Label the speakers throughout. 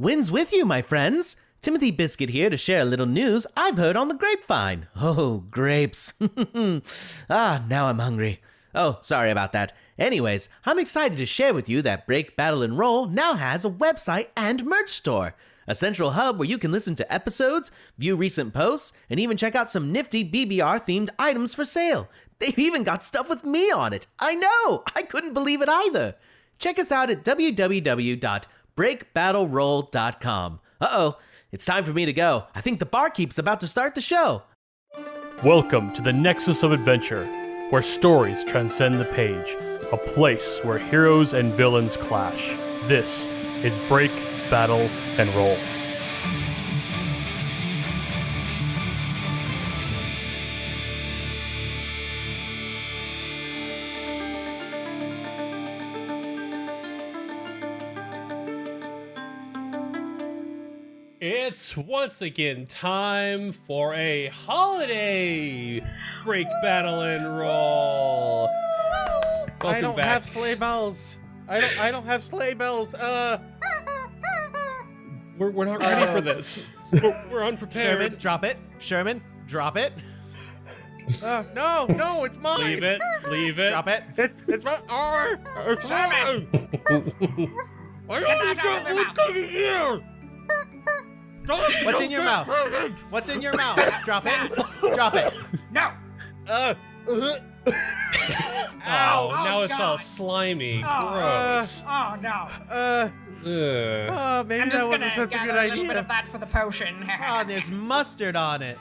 Speaker 1: Wins with you, my friends. Timothy Biscuit here to share a little news I've heard on the grapevine. Oh, grapes. Now I'm hungry. Oh, sorry about that. Anyways, I'm excited to share with you that Break, Battle, and Roll now has a website and merch store. A central hub where you can listen to episodes, view recent posts, and even check out some nifty BBR-themed items for sale. They've even got stuff with me on it. I know! I couldn't believe it either. Check us out at www.breakbattleroll.com. Uh-oh, it's time for me to go. I think the barkeep's about to start the show.
Speaker 2: Welcome to the Nexus of Adventure, where stories transcend the page, a place where heroes and villains clash. This is Break, Battle, and Roll. It's once again time for a holiday Break, Battle, and Roll. Welcome
Speaker 3: I don't
Speaker 2: back.
Speaker 3: have sleigh bells. I don't have sleigh bells.
Speaker 2: We're not ready for this. We're unprepared.
Speaker 1: Sherman, drop it. Sherman, drop it.
Speaker 3: No, it's mine.
Speaker 2: Leave it. Leave it.
Speaker 1: Drop it.
Speaker 3: It's mine.
Speaker 4: Sherman!
Speaker 3: I
Speaker 4: Get
Speaker 3: only
Speaker 4: that out
Speaker 3: got
Speaker 4: of your
Speaker 3: one
Speaker 4: mouth.
Speaker 3: thing here.
Speaker 1: What's in your mouth? What's in your mouth? Drop it. Drop it.
Speaker 4: No!
Speaker 2: Oh,
Speaker 4: Oh,
Speaker 2: now it's all
Speaker 4: God.
Speaker 2: slimy.
Speaker 4: Oh.
Speaker 2: Gross.
Speaker 4: Oh no!
Speaker 2: Ugh.
Speaker 3: Maybe
Speaker 4: I'm
Speaker 3: that
Speaker 4: just
Speaker 3: wasn't
Speaker 4: gonna
Speaker 3: such a
Speaker 4: gather
Speaker 3: good
Speaker 4: a little bit
Speaker 3: idea.
Speaker 4: of that for the potion.
Speaker 1: Oh, there's mustard on it.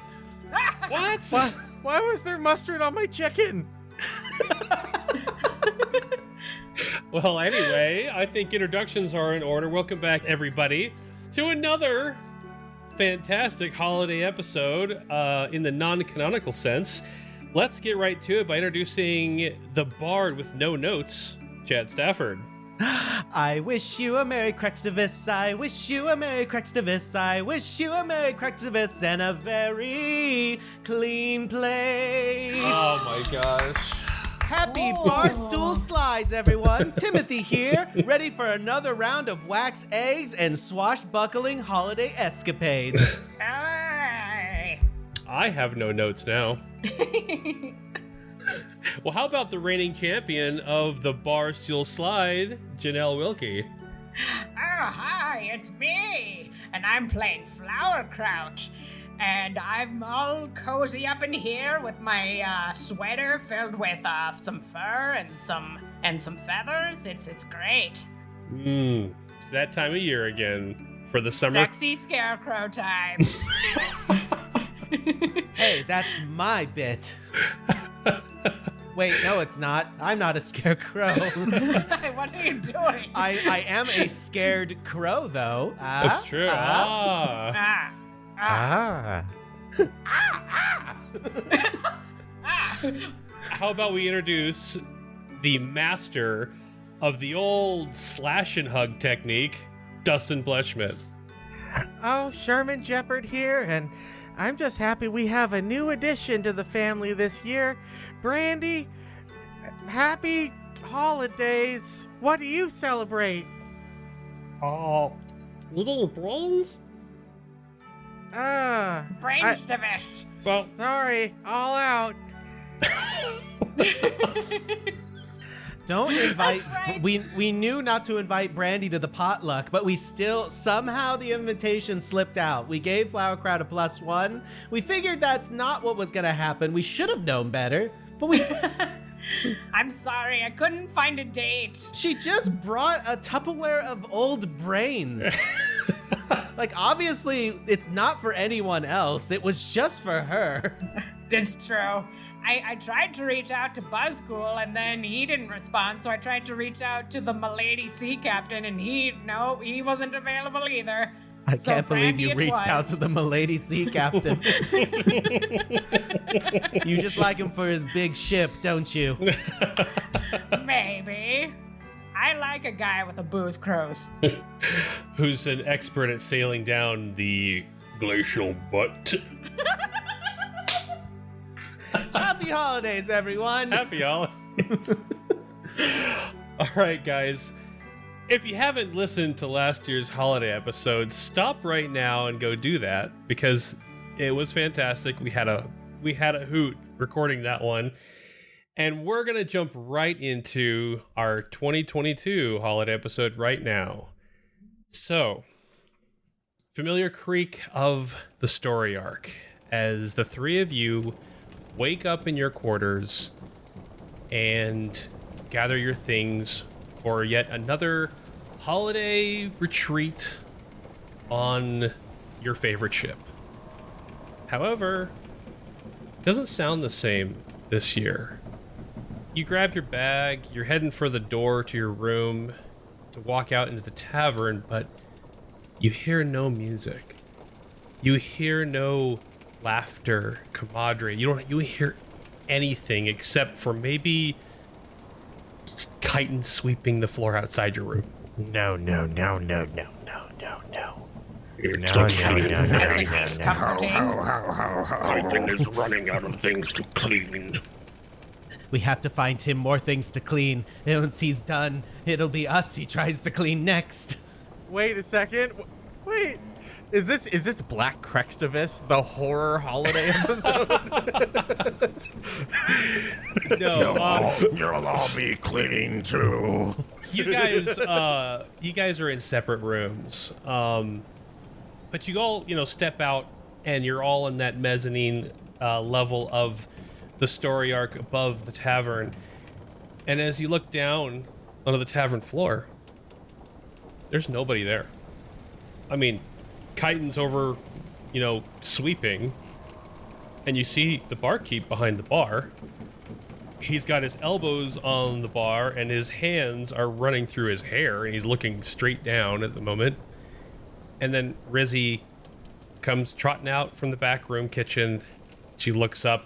Speaker 2: What?
Speaker 3: Why was there mustard on my chicken?
Speaker 2: Well, anyway, I think introductions are in order. Welcome back, everybody, to another fantastic holiday episode in the non-canonical sense. Let's get right to it by introducing the bard with no notes, Chad Stafford.
Speaker 1: I wish you a Merry Crextivus. I wish you a Merry Crextivus. I wish you a Merry Crextivus and a very clean plate.
Speaker 2: Oh my gosh.
Speaker 1: Happy Barstool Slides, everyone. Timothy here, ready for another round of wax eggs and swashbuckling holiday escapades.
Speaker 4: Hey.
Speaker 2: I have no notes now. Well, how about the reigning champion of the Barstool Slide, Janelle Wilkie?
Speaker 4: Oh, hi, it's me, and I'm playing Flowerkraut. And I'm all cozy up in here with my sweater filled with some fur and some feathers. It's great.
Speaker 2: It's that time of year again for the summer.
Speaker 4: Sexy scarecrow time.
Speaker 1: Hey, that's my bit. Wait, no, it's not. I'm not a scarecrow.
Speaker 4: What are you doing?
Speaker 1: I am a scared crow, though.
Speaker 2: That's true.
Speaker 4: Ah.
Speaker 2: How about we introduce the master of the old slash and hug technique, Dustin Bleshman.
Speaker 3: Oh, Sherman Jeopard here, and I'm just happy we have a new addition to the family this year. Brandy, happy holidays. What do you celebrate?
Speaker 2: Oh, eating brains?
Speaker 4: Brainstivus.
Speaker 2: Well-
Speaker 3: Sorry, all out.
Speaker 1: Don't invite.
Speaker 4: That's right.
Speaker 1: We knew not to invite Brandy to the potluck, but we still somehow the invitation slipped out. We gave Flowerkraut a +1. We figured that's not what was gonna happen. We should have known better, but we.
Speaker 4: I'm sorry, I couldn't find a date.
Speaker 1: She just brought a Tupperware of old brains. Like, obviously, it's not for anyone else. It was just for her.
Speaker 4: It's true. I tried to reach out to Buzzcool and then he didn't respond, so I tried to reach out to the Milady Sea Captain and he wasn't available either.
Speaker 1: I
Speaker 4: So
Speaker 1: can't believe
Speaker 4: Brandy
Speaker 1: you
Speaker 4: it
Speaker 1: reached out
Speaker 4: was.
Speaker 1: to the Milady Sea Captain. You just like him for his big ship, don't you?
Speaker 4: Maybe. I like a guy with a booze cruise.
Speaker 2: Who's an expert at sailing down the glacial butt.
Speaker 1: Happy holidays, everyone.
Speaker 2: Happy holidays. All right, guys. If you haven't listened to last year's holiday episode, stop right now and go do that because it was fantastic. We had a hoot recording that one. And we're going to jump right into our 2022 holiday episode right now. So, familiar creak of the story arc as the three of you wake up in your quarters and gather your things for yet another holiday retreat on your favorite ship. However, it doesn't sound the same this year. You grab your bag, you're heading for the door to your room to walk out into the tavern, but you hear no music. You hear no laughter, camaraderie. You hear anything except for maybe chitin sweeping the floor outside your room.
Speaker 3: No.
Speaker 4: It's comforting.
Speaker 5: Chitin is running out of things to clean.
Speaker 1: We have to find him more things to clean. And once he's done, it'll be us he tries to clean next.
Speaker 3: Wait a second. Wait. Is this Black Crextivus, the horror holiday episode?
Speaker 2: No,
Speaker 5: You'll all be clean too.
Speaker 2: you guys are in separate rooms. But you all, step out and you're all in that mezzanine level of the story arc above the tavern. And as you look down onto the tavern floor, there's nobody there. I mean, chitin's over, sweeping, and you see the barkeep behind the bar. He's got his elbows on the bar and his hands are running through his hair and he's looking straight down at the moment. And then Rizzy comes trotting out from the back room kitchen. She looks up.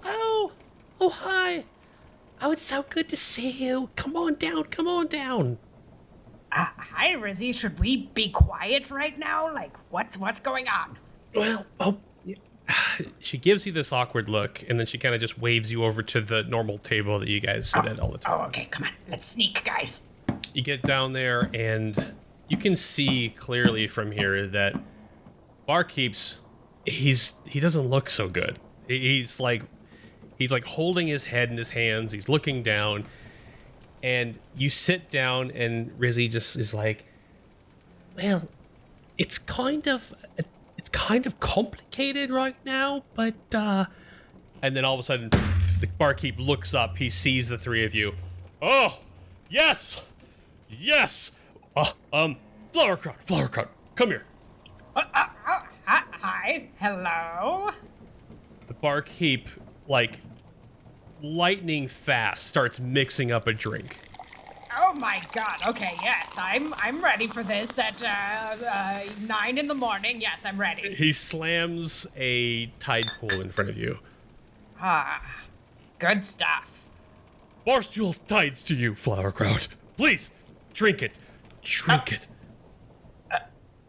Speaker 2: Oh, hi. Oh, it's so good to see you. Come on down.
Speaker 4: Hi, Rizzy. Should we be quiet right now? Like, what's going on?
Speaker 2: Well, yeah. She gives you this awkward look, and then she kind of just waves you over to the normal table that you guys sit at all the time.
Speaker 4: Oh, okay. Come on. Let's sneak, guys.
Speaker 2: You get down there, and you can see clearly from here that Barkeep's, he doesn't look so good. He's like holding his head in his hands. He's looking down. And you sit down, and Rizzy just is like, well, it's kind of complicated right now, but and then all of a sudden, the barkeep looks up. He sees the three of you. Oh, yes, flower crowd, come here.
Speaker 4: Hi. Hello.
Speaker 2: The barkeep, like, lightning fast starts mixing up a drink.
Speaker 4: Oh my god. Okay, yes. I'm ready for this at 9 in the morning. Yes, I'm ready.
Speaker 2: He slams a tide pool in front of you.
Speaker 4: Good stuff.
Speaker 2: Barstool's tides to you, flower crowd. Please, drink it.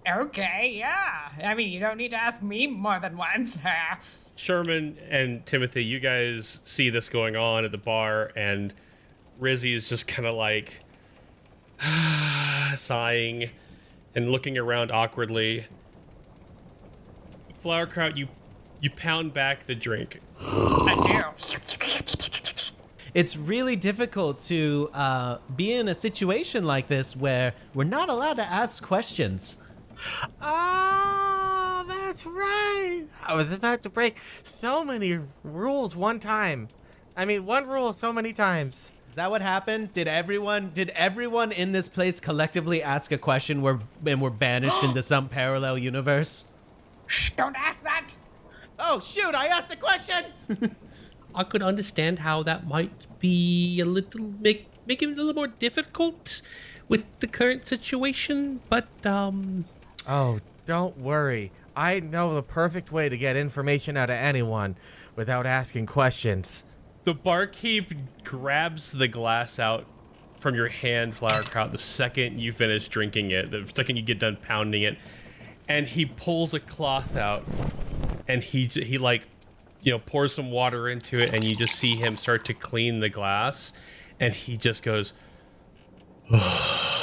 Speaker 4: Okay, yeah. I mean, you don't need to ask me more than once.
Speaker 2: Sherman and Timothy, you guys see this going on at the bar, and Rizzy is just kind of like sighing and looking around awkwardly. Flower crowd, you pound back the drink.
Speaker 4: I
Speaker 1: It's really difficult to be in a situation like this where we're not allowed to ask questions.
Speaker 3: Oh, that's right. I was about to break so many rules one time. I mean, one rule so many times.
Speaker 1: Is that what happened? Did everyone in this place collectively ask a question and were banished into some parallel universe?
Speaker 4: Shh, don't ask that.
Speaker 1: Oh, shoot, I asked a question!
Speaker 2: I could understand how that might be make it a little more difficult with the current situation, but
Speaker 3: Oh, don't worry. I know the perfect way to get information out of anyone without asking questions.
Speaker 2: the barkeep grabs the glass out from your hand, flower crowd, the second you finish drinking it, the second you get done pounding it, and he pulls a cloth out, and he like, pours some water into it, and you just see him start to clean the glass, and he just goes, oh.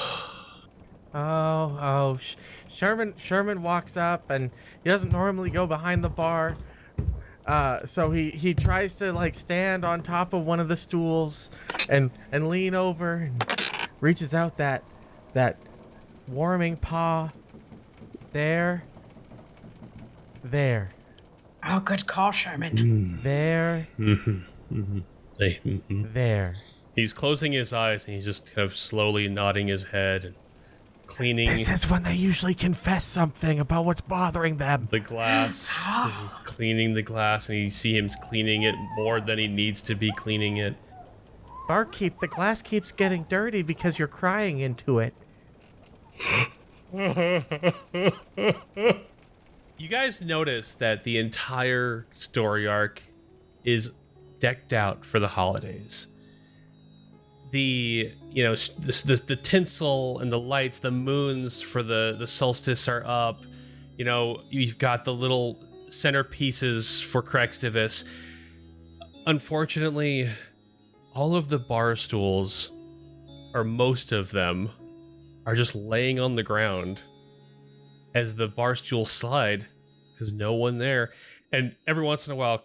Speaker 3: Sherman walks up, and he doesn't normally go behind the bar. So he tries to like stand on top of one of the stools and lean over and reaches out that warming paw. There.
Speaker 4: Oh, good call, Sherman.
Speaker 3: There. There.
Speaker 2: He's closing his eyes and he's just kind of slowly nodding his head and cleaning
Speaker 3: This is when they usually confess something about what's bothering them.
Speaker 2: the glass. And he's cleaning the glass, and you see him cleaning it more than he needs to be cleaning it.
Speaker 3: Barkeep, the glass keeps getting dirty because you're crying into it.
Speaker 2: You guys notice that the entire story arc is decked out for the holidays. The tinsel and the lights, the moons for the solstice are up. You know, you've got the little centerpieces for Crextivus. Unfortunately, all of the bar stools, or most of them, are just laying on the ground as the bar stools slide. There's no one there. And every once in a while,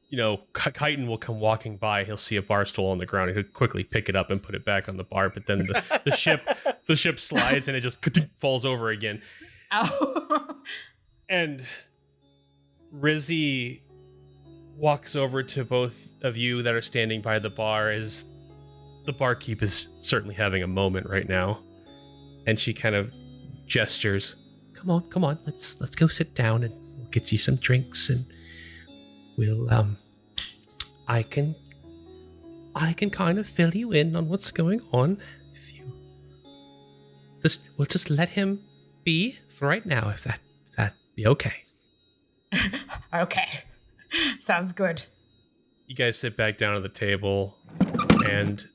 Speaker 2: you know, Chitin will come walking by. He'll see a bar stool on the ground. He'll quickly pick it up and put it back on the bar. But then the ship slides and it just falls over again.
Speaker 4: Oh.
Speaker 2: And Rizzy walks over to both of you that are standing by the bar, as the barkeep is certainly having a moment right now. And she kind of gestures, come on, let's go sit down and we'll get you some drinks, and we'll I can kind of fill you in on what's going on if you we'll just let him be for right now, if that be okay.
Speaker 4: Okay. Sounds good.
Speaker 2: You guys sit back down at the table, and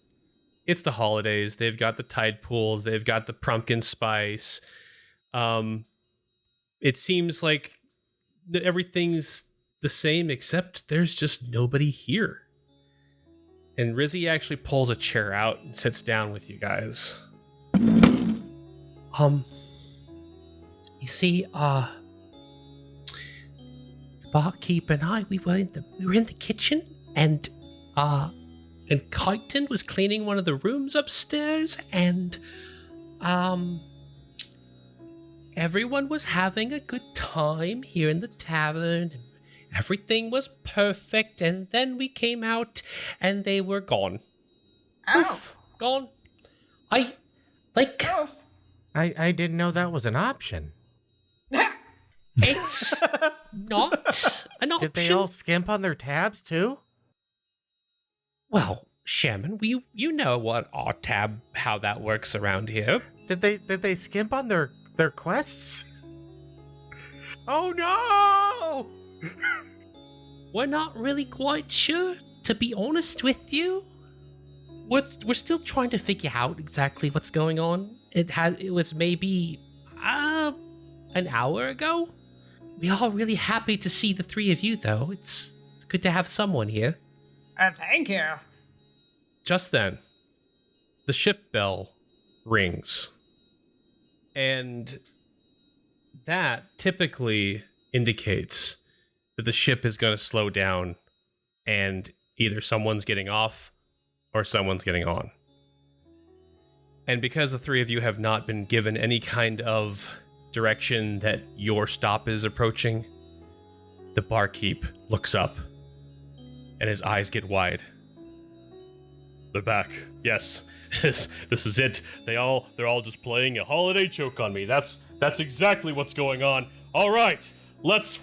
Speaker 2: it's the holidays. They've got the tide pools. They've got the pumpkin spice. It seems like everything's the same, except there's just nobody here. And Rizzy actually pulls a chair out and sits down with you guys.
Speaker 6: You see, the barkeep and I, we were in the kitchen, and Chitin was cleaning one of the rooms upstairs, and everyone was having a good time here in the tavern, and everything was perfect, and then we came out and they were gone.
Speaker 4: Oh.
Speaker 6: Oof, gone.
Speaker 4: Oh.
Speaker 3: I didn't know that was an option.
Speaker 6: It's not an option.
Speaker 3: Did they all skimp on their tabs too?
Speaker 6: Well, Sherman, you know what our tab, how that works around here.
Speaker 3: Did they skimp on their quests? Oh no!
Speaker 6: We're not really quite sure, to be honest with you. We're still trying to figure out exactly what's going on. It was maybe an hour ago. We are really happy to see the three of you, though. It's good to have someone here.
Speaker 4: Thank you.
Speaker 2: Just then, the ship bell rings. And that typically indicates that the ship is going to slow down, and either someone's getting off or someone's getting on. And because the three of you have not been given any kind of direction that your stop is approaching, the barkeep looks up and his eyes get wide. They're back. Yes. This is it. They're all just playing a holiday joke on me. That's exactly what's going on. All right. Let's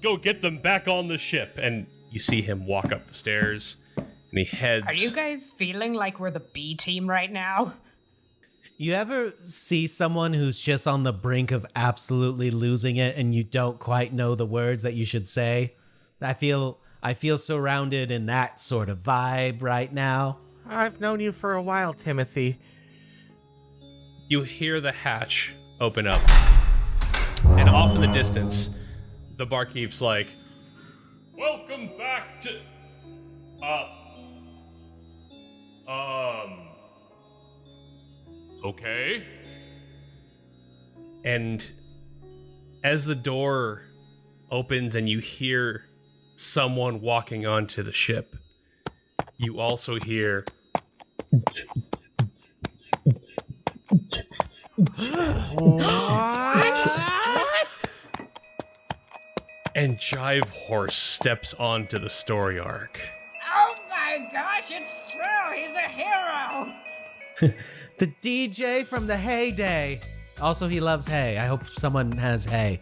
Speaker 2: go get them back on the ship. And you see him walk up the stairs, and he heads.
Speaker 4: Are you guys feeling like we're the B team right now?
Speaker 1: You ever see someone who's just on the brink of absolutely losing it and you don't quite know the words that you should say? I feel surrounded in that sort of vibe right now.
Speaker 3: I've known you for a while, Timothy.
Speaker 2: You hear the hatch open up, and off in the distance, the barkeep's like, "Welcome back to okay." And as the door opens and you hear someone walking onto the ship, you also hear and Jive Horse steps onto the story arc.
Speaker 4: Oh my gosh, it's true! He's a hero!
Speaker 1: The DJ from the heyday. Also, he loves hay. I hope someone has hay.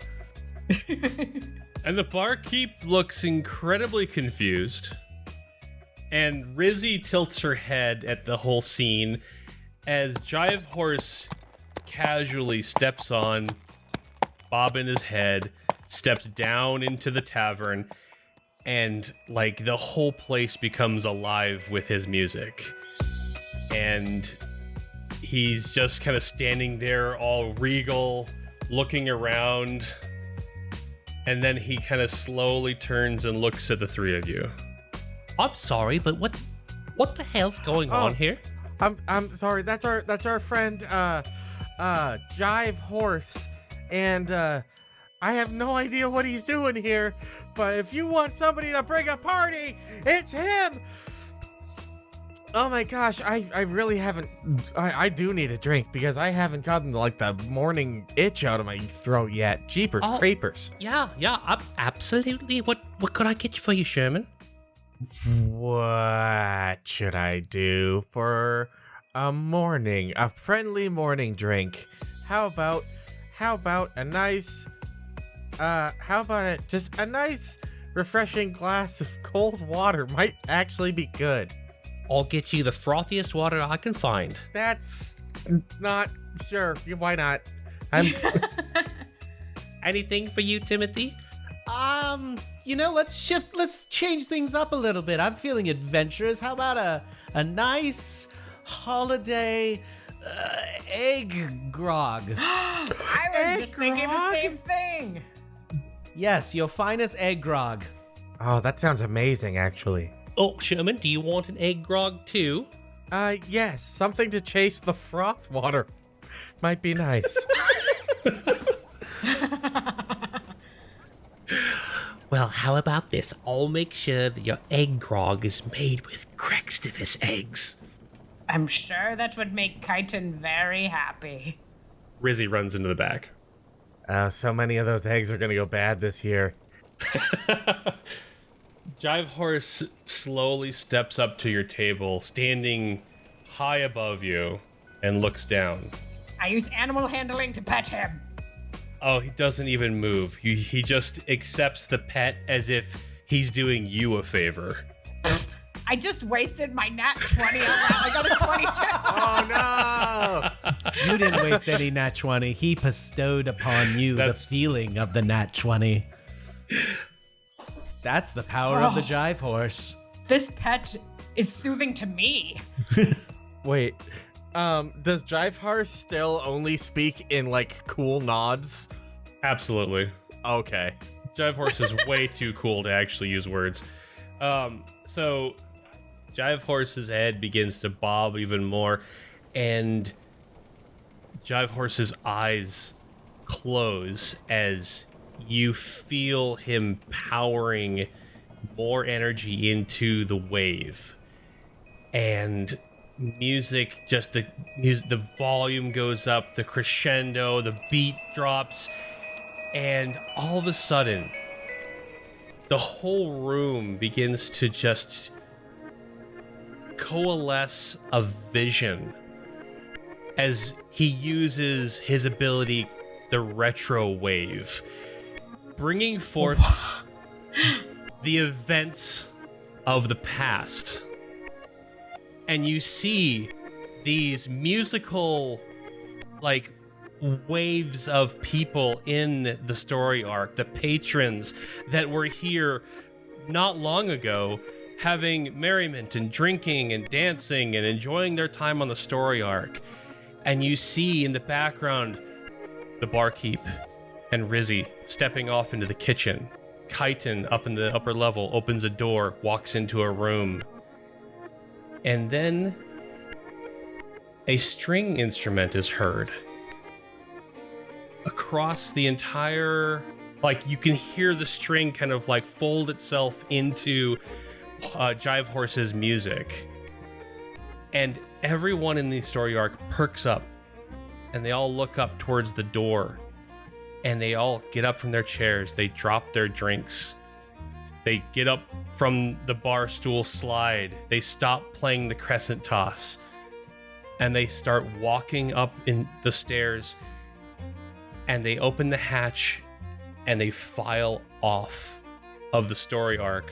Speaker 2: And the barkeep looks incredibly confused. And Rizzy tilts her head at the whole scene as Jive Horse casually steps on, bobbing his head, steps down into the tavern, and like the whole place becomes alive with his music. And he's just kind of standing there all regal, looking around, and then he kind of slowly turns and looks at the three of you.
Speaker 6: I'm sorry, but what the hell's going on here?
Speaker 3: I'm sorry. That's our friend Jive Horse, and I have no idea what he's doing here. But if you want somebody to bring a party, it's him. Oh my gosh, I really haven't. I do need a drink because I haven't gotten like the morning itch out of my throat yet. Jeepers creepers.
Speaker 6: Yeah, absolutely. What could I get for you, Sherman?
Speaker 3: What should I do for a friendly morning drink? How about a nice, just a nice refreshing glass of cold water might actually be good.
Speaker 6: I'll get you the frothiest water I can find.
Speaker 3: That's not sure. Why not?
Speaker 6: Anything for you, Timothy?
Speaker 1: Let's change things up a little bit. I'm feeling adventurous. How about a nice holiday egg-grog?
Speaker 4: I was just thinking the same thing.
Speaker 1: Yes, your finest egg-grog.
Speaker 3: Oh, that sounds amazing, actually.
Speaker 6: Oh, Sherman, do you want an egg grog too?
Speaker 3: Yes, something to chase the froth water. Might be nice.
Speaker 6: Well, how about this? I'll make sure that your egg grog is made with Crextivus eggs.
Speaker 4: I'm sure that would make Chitin very happy.
Speaker 2: Rizzy runs into the back.
Speaker 3: So many of those eggs are gonna go bad this year.
Speaker 2: Jive Horse slowly steps up to your table, standing high above you, and looks down.
Speaker 4: I use animal handling to pet him.
Speaker 2: Oh, he doesn't even move. He just accepts the pet as if he's doing you a favor.
Speaker 4: I just wasted my nat 20 on that. I got a 22.
Speaker 3: Oh no!
Speaker 1: You didn't waste any nat 20. He bestowed upon you the feeling of the nat 20. That's the power of the Jive Horse.
Speaker 4: This pet is soothing to me.
Speaker 3: Wait, does Jive Horse still only speak in like cool nods?
Speaker 2: Absolutely.
Speaker 3: Okay.
Speaker 2: Jive Horse is way too cool to actually use words. So Jive Horse's head begins to bob even more, and Jive Horse's eyes close as you feel him powering more energy into the wave. And music, just the volume goes up, the crescendo, the beat drops, and all of a sudden, the whole room begins to just coalesce a vision as he uses his ability, the retro wave, bringing forth the events of the past. And you see these musical, like, waves of people in the story arc, the patrons that were here not long ago, having merriment and drinking and dancing and enjoying their time on the story arc. And you see in the background the barkeep and Rizzy stepping off into the kitchen. Chitin up in the upper level opens a door, walks into a room. And then a string instrument is heard. across the entire, like you can hear the string kind of like fold itself into Jive Horse's music. And everyone in the story arc perks up and they all look up towards the door and they all get up from their chairs. They drop their drinks. They get up from the bar stool slide. They stop playing the crescent toss and they start walking up in the stairs and they open the hatch and they file off of the story arc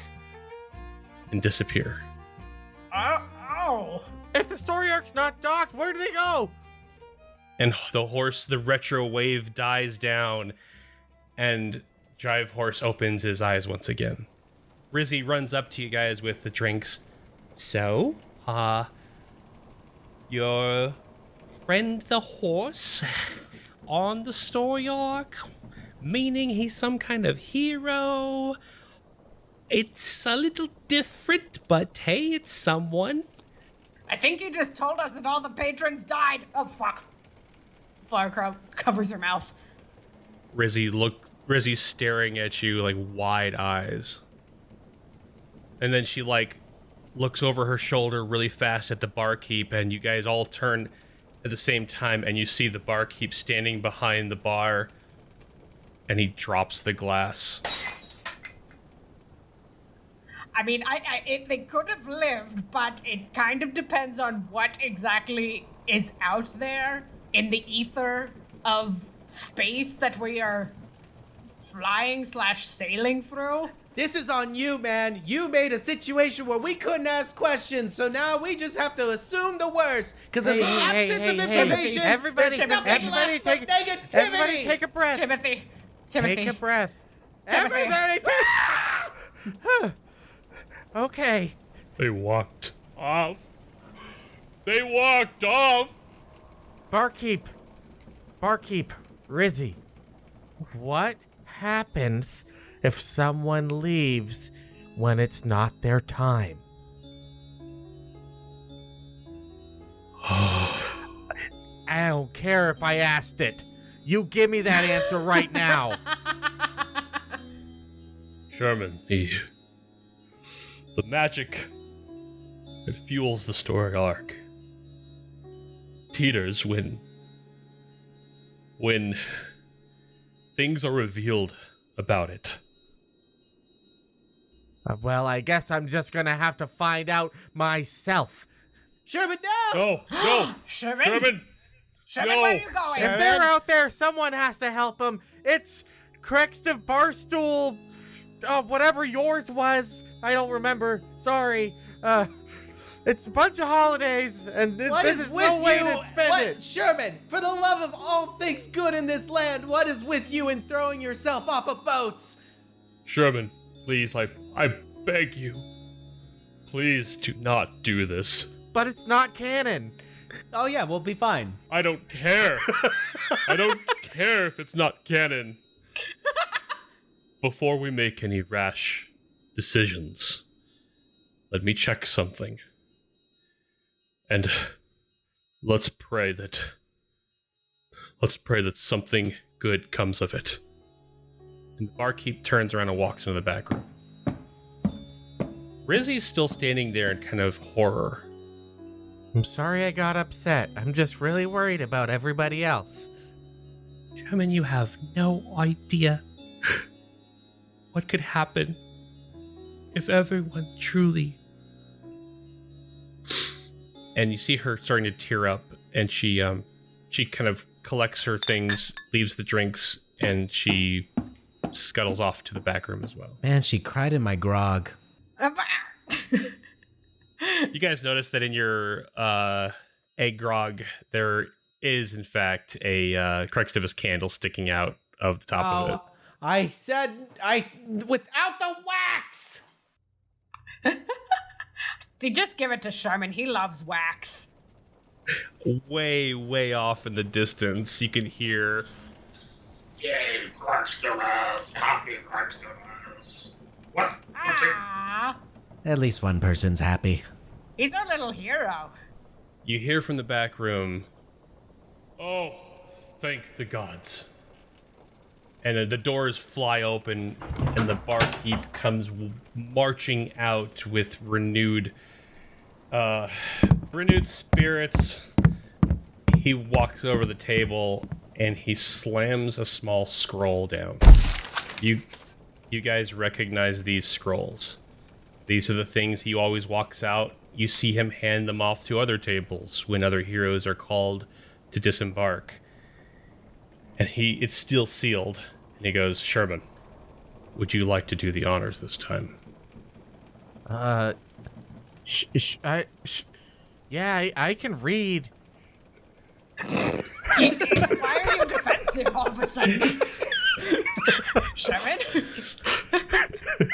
Speaker 2: and disappear.
Speaker 4: Oh.
Speaker 3: If the story arc's not docked, where do they go?
Speaker 2: And the retro wave dies down and Jive Horse opens his eyes once again. Rizzy runs up to you guys with the drinks. So, your friend the horse on the story arc, meaning he's some kind of hero. It's a little different, but hey, it's someone.
Speaker 4: I think you just told us that all the patrons died. Oh, fuck. Flower covers her mouth.
Speaker 2: Rizzy's staring at you like wide eyes. And then she like looks over her shoulder really fast at the barkeep and you guys all turn at the same time and you see the barkeep standing behind the bar and he drops the glass.
Speaker 4: I mean, they could have lived, but it kind of depends on what exactly is out there in the ether of space that we are flying/sailing through.
Speaker 1: This is on you, man. You made a situation where we couldn't ask questions, so now we just have to assume the worst because of the absence of information.
Speaker 3: Everybody
Speaker 1: take
Speaker 3: a breath.
Speaker 4: Timothy.
Speaker 3: Take a breath.
Speaker 4: Timothy.
Speaker 3: Everybody take. Okay.
Speaker 2: They walked off. They walked off.
Speaker 3: Barkeep, Rizzy, what happens if someone leaves when it's not their time? I don't care if I asked it. You give me that answer right now.
Speaker 2: Sherman, the magic that fuels the story arc teeters when things are revealed about it.
Speaker 3: Well, I guess I'm just gonna have to find out myself.
Speaker 1: Sherman, no!
Speaker 2: No!
Speaker 4: Sherman?
Speaker 2: No.
Speaker 4: Where are you going?
Speaker 3: If they're out there, someone has to help them. It's Crextive Barstool, whatever yours was. I don't remember. Sorry. It's a bunch of holidays, and this is no way to spend it.
Speaker 1: Sherman, for the love of all things good in this land, what is with you in throwing yourself off of boats?
Speaker 2: Sherman, please, I beg you. Please do not do this.
Speaker 3: But it's not canon.
Speaker 1: Oh yeah, we'll be fine.
Speaker 2: I don't care. I don't care if it's not canon. Before we make any rash decisions, let me check something. And let's pray that something good comes of it. And the barkeep turns around and walks into the back room. Rizzy's still standing there in kind of horror.
Speaker 3: I'm sorry I got upset. I'm just really worried about everybody else.
Speaker 6: Sherman, you have no idea what could happen if everyone truly...
Speaker 2: And you see her starting to tear up, and she kind of collects her things, leaves the drinks, and she scuttles off to the back room as well.
Speaker 1: Man, she cried in my grog.
Speaker 2: You guys notice that in your egg-grog, there is, in fact, a Crextivus candle sticking out of the top of it.
Speaker 1: I said, without the wax!
Speaker 4: Just give it to Sherman. He loves wax.
Speaker 2: Way, way off in the distance, you can hear...
Speaker 5: Yay, Crextivus! Happy Crextivus! What's it?
Speaker 1: At least one person's happy.
Speaker 4: He's our little hero.
Speaker 2: You hear from the back room, "Oh, thank the gods. And the doors fly open, and the barkeep comes marching out with renewed spirits. He walks over the table, and he slams a small scroll down. You guys recognize these scrolls. These are the things he always walks out. You see him hand them off to other tables when other heroes are called to disembark. And it's still sealed. And he goes, Sherman, would you like to do the honors this time?
Speaker 3: Yeah, I can read.
Speaker 4: Why are you defensive all of a sudden? Sherman?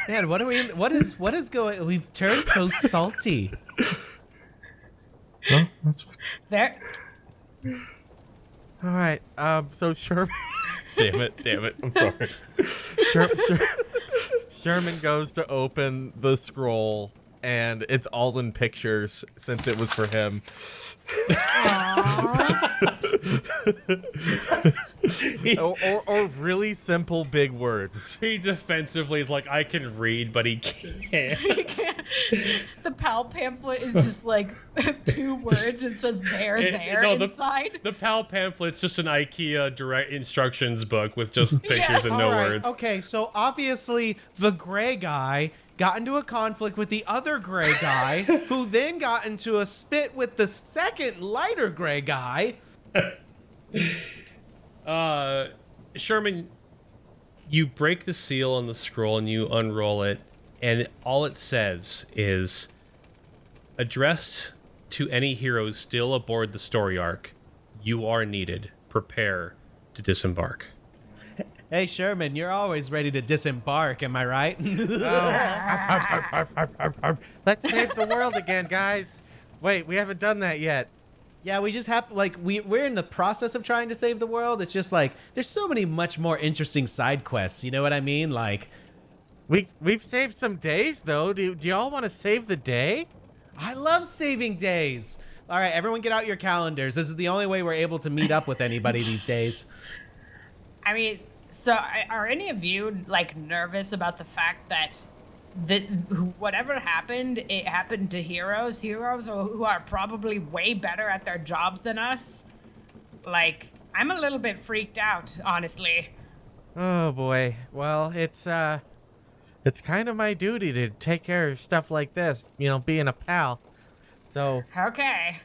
Speaker 1: Man, what is going? We've turned so salty.
Speaker 3: Well, that's
Speaker 4: There.
Speaker 3: all right. So Sherman.
Speaker 7: Damn it. I'm sorry.
Speaker 3: Sherman goes to open the scroll, and it's all in pictures since it was for him. or really simple big words.
Speaker 2: He defensively is like, I can read, but he can't.
Speaker 4: The PAL pamphlet is just like 2 words. It says there inside.
Speaker 2: The PAL pamphlet's just an IKEA direct instructions book with just pictures and no words.
Speaker 1: Okay, so obviously the gray guy got into a conflict with the other gray guy, who then got into a spit with the second lighter gray guy.
Speaker 2: Sherman, you break the seal on the scroll and you unroll it, and all it says is, addressed to any heroes still aboard the story arc, you are needed. Prepare to disembark.
Speaker 1: Hey, Sherman, you're always ready to disembark, am I right?
Speaker 3: Let's save the world again, guys. Wait, we haven't done that yet.
Speaker 1: Yeah, we just have, like, we're in the process of trying to save the world. It's just like, there's so many much more interesting side quests, you know what I mean? Like,
Speaker 3: We've saved some days, though. Do y'all want to save the day?
Speaker 1: I love saving days. All right, everyone get out your calendars. This is the only way we're able to meet up with anybody these days.
Speaker 4: I mean, so are any of you like nervous about the fact that whatever happened, it happened to heroes who are probably way better at their jobs than us? Like, I'm a little bit freaked out, honestly.
Speaker 3: Oh boy. Well, it's kind of my duty to take care of stuff like this, being a pal. So,
Speaker 4: Okay.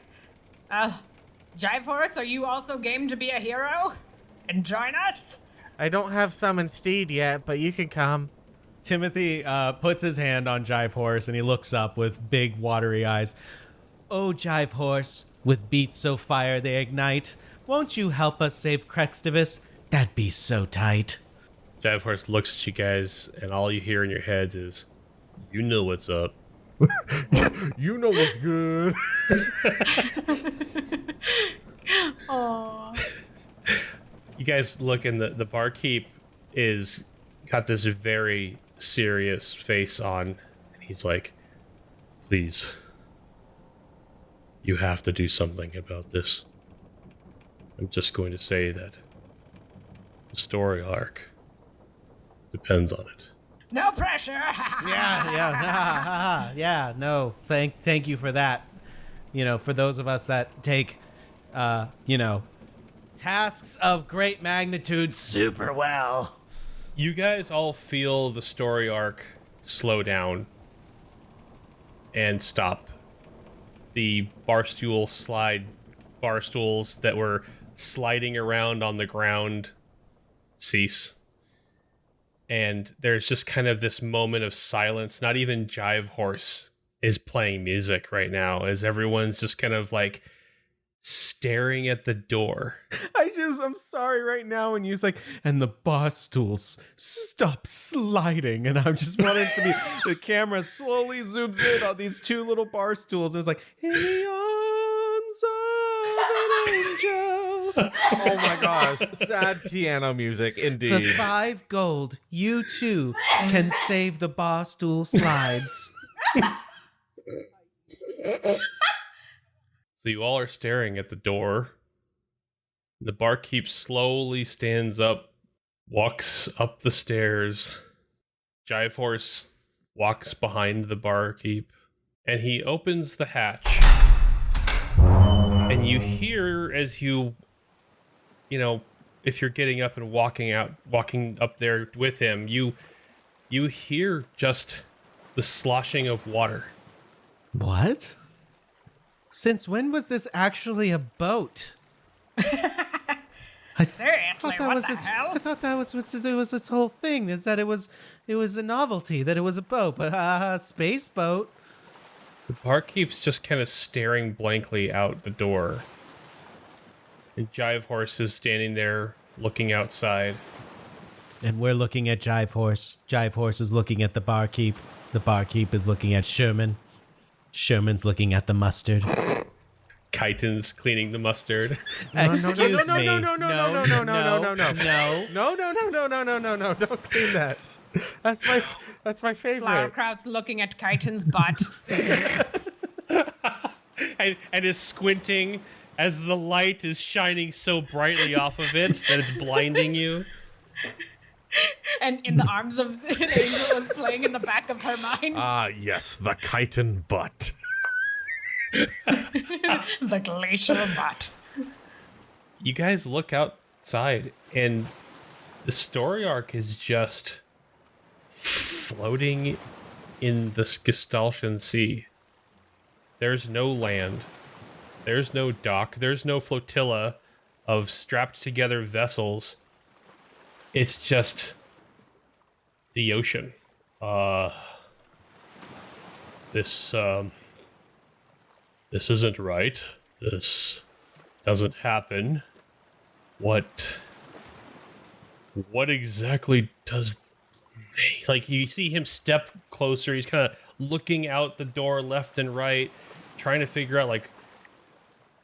Speaker 4: Jive Horse, are you also game to be a hero? And join us?
Speaker 3: I don't have summoned steed yet, but you can come.
Speaker 1: Timothy puts his hand on Jive Horse and he looks up with big watery eyes. Oh, Jive Horse, with beats so fire they ignite, won't you help us save Crextivus? That'd be so tight.
Speaker 2: Jive Horse looks at you guys, and all you hear in your heads is, you know what's up.
Speaker 3: You know what's good.
Speaker 4: Aww.
Speaker 2: You guys look, and the barkeep is got this very serious face on, and he's like, please, you have to do something about this. I'm just going to say that the story arc depends on it.
Speaker 4: No pressure.
Speaker 1: Yeah, no, thank you for that. For those of us that take, tasks of great magnitude super well.
Speaker 2: You guys all feel the story arc slow down and stop. The barstools that were sliding around on the ground cease. And there's just kind of this moment of silence. Not even Jive Horse is playing music right now, as everyone's just kind of like staring at the door.
Speaker 1: I'm sorry right now when you like, and the bar stools stop sliding, and I'm just wanting to be, the camera slowly zooms in on these 2 little bar stools, and it's like, in the arms of an angel.
Speaker 3: Oh my gosh. Sad piano music, indeed.
Speaker 1: For 5 gold, you too can save the bar stool slides.
Speaker 2: So you all are staring at the door. The barkeep slowly stands up, walks up the stairs. Jive Horse walks behind the barkeep, and he opens the hatch. And you hear as you know, if you're getting up and walking up there with him, you hear just the sloshing of water.
Speaker 1: What? Since when was this actually a boat?
Speaker 4: Seriously, what the hell?
Speaker 1: I thought that was its whole thing, is that it was a novelty, that it was a boat, but space boat.
Speaker 2: The barkeep's just kind of staring blankly out the door. And Jive Horse is standing there looking outside.
Speaker 1: And we're looking at Jive Horse. Jive Horse is looking at the barkeep. The barkeep is looking at Sherman. Sherman's looking at the mustard.
Speaker 2: Chitin's cleaning the mustard.
Speaker 1: Excuse me.
Speaker 3: No, don't clean that. That's my favorite.
Speaker 4: Flowerkraut's looking at Chitin's butt.
Speaker 2: and is squinting as the light is shining so brightly off of it that it's blinding you.
Speaker 4: And in the arms of an angel was playing in the back of her mind.
Speaker 7: Ah, yes, the chitin butt.
Speaker 4: The glacial butt.
Speaker 2: You guys look outside, and the story arc is just floating in the Gestaltian Sea. There's no land. There's no dock. There's no flotilla of strapped together vessels. It's just the ocean. This isn't right. This doesn't happen. What exactly does... Like, you see him step closer. He's kind of looking out the door left and right, trying to figure out, like,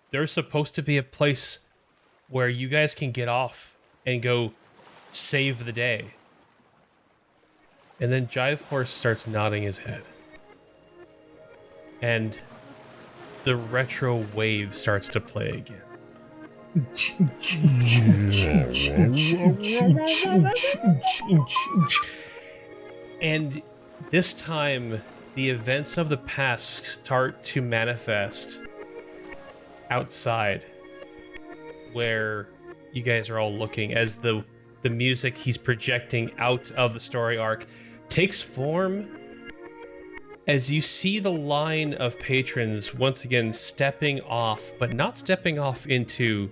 Speaker 2: there's supposed to be a place where you guys can get off and go save the day. And then Jive Horse starts nodding his head. And the retro wave starts to play again. And this time, the events of the past start to manifest outside, where you guys are all looking as the music he's projecting out of the story arc takes form, as you see the line of patrons once again stepping off, but not stepping off into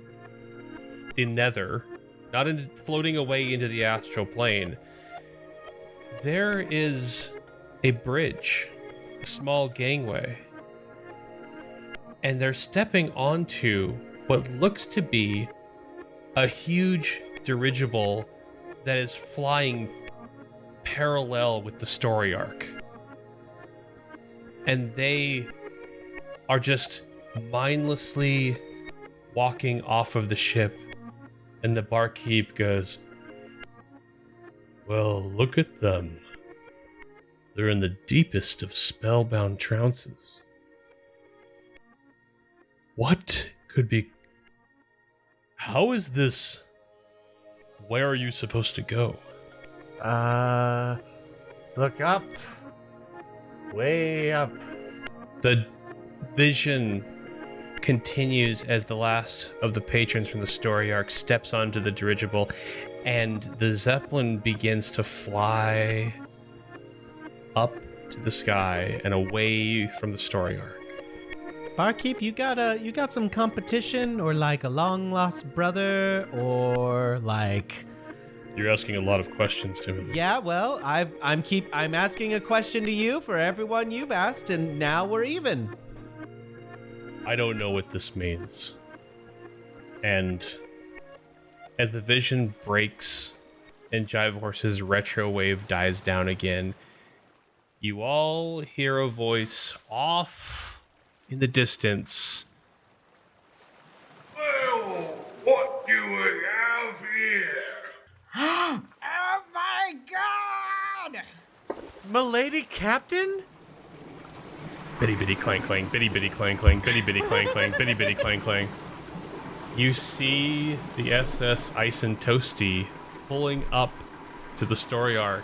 Speaker 2: the nether, not into floating away into the astral plane. There is a bridge, a small gangway, and they're stepping onto what looks to be a huge dirigible that is flying parallel with the story arc. And they are just mindlessly walking off of the ship, and the barkeep goes, "Well, look at them. They're in the deepest of spellbound trances. What could be... How is this... Where are you supposed to go?"
Speaker 3: Look up. Way up.
Speaker 2: The vision continues as the last of the patrons from the story arc steps onto the dirigible, and the Zeppelin begins to fly up to the sky and away from the story arc.
Speaker 1: Barkeep, you got some competition, or like a long lost brother, or like...
Speaker 2: You're asking a lot of questions, Timothy.
Speaker 1: Yeah, well, I'm asking a question to you for everyone you've asked, and now we're even.
Speaker 2: I don't know what this means. And as the vision breaks and Jive Horse's retro wave dies down again, you all hear a voice off in the distance.
Speaker 5: Well, what do we have here?
Speaker 4: Oh my god!
Speaker 3: Milady Captain?
Speaker 2: Bitty bitty clang clang, bitty bitty clang clang, bitty bitty clang clang, bitty bitty clang clang. You see the SS Ice and Toasty pulling up to the story arc.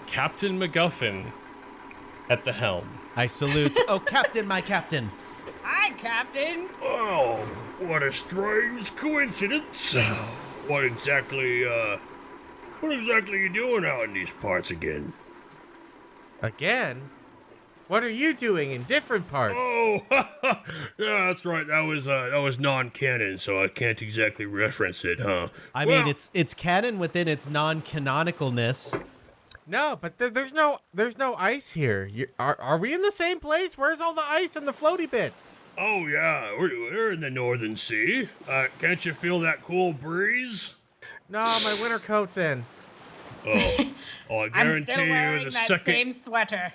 Speaker 2: Captain MacGuffin at the helm.
Speaker 1: I salute. Oh, Captain, my Captain.
Speaker 4: Hi, Captain.
Speaker 5: Oh, what a strange coincidence. What exactly are you doing out in these parts again?
Speaker 3: Again? What are you doing in different parts?
Speaker 5: Oh, yeah, that's right. That was non-canon, so I can't exactly reference it, huh?
Speaker 1: I mean, it's canon within its non-canonicalness.
Speaker 3: No, but there's no ice here. Are we in the same place? Where's all the ice and the floaty bits?
Speaker 5: Oh yeah, we're in the Northern Sea. Can't you feel that cool breeze?
Speaker 3: No, my winter coat's in.
Speaker 5: Oh, I
Speaker 4: I'm
Speaker 5: guarantee
Speaker 4: still
Speaker 5: you
Speaker 4: wearing
Speaker 5: the
Speaker 4: that
Speaker 5: second.
Speaker 4: same sweater.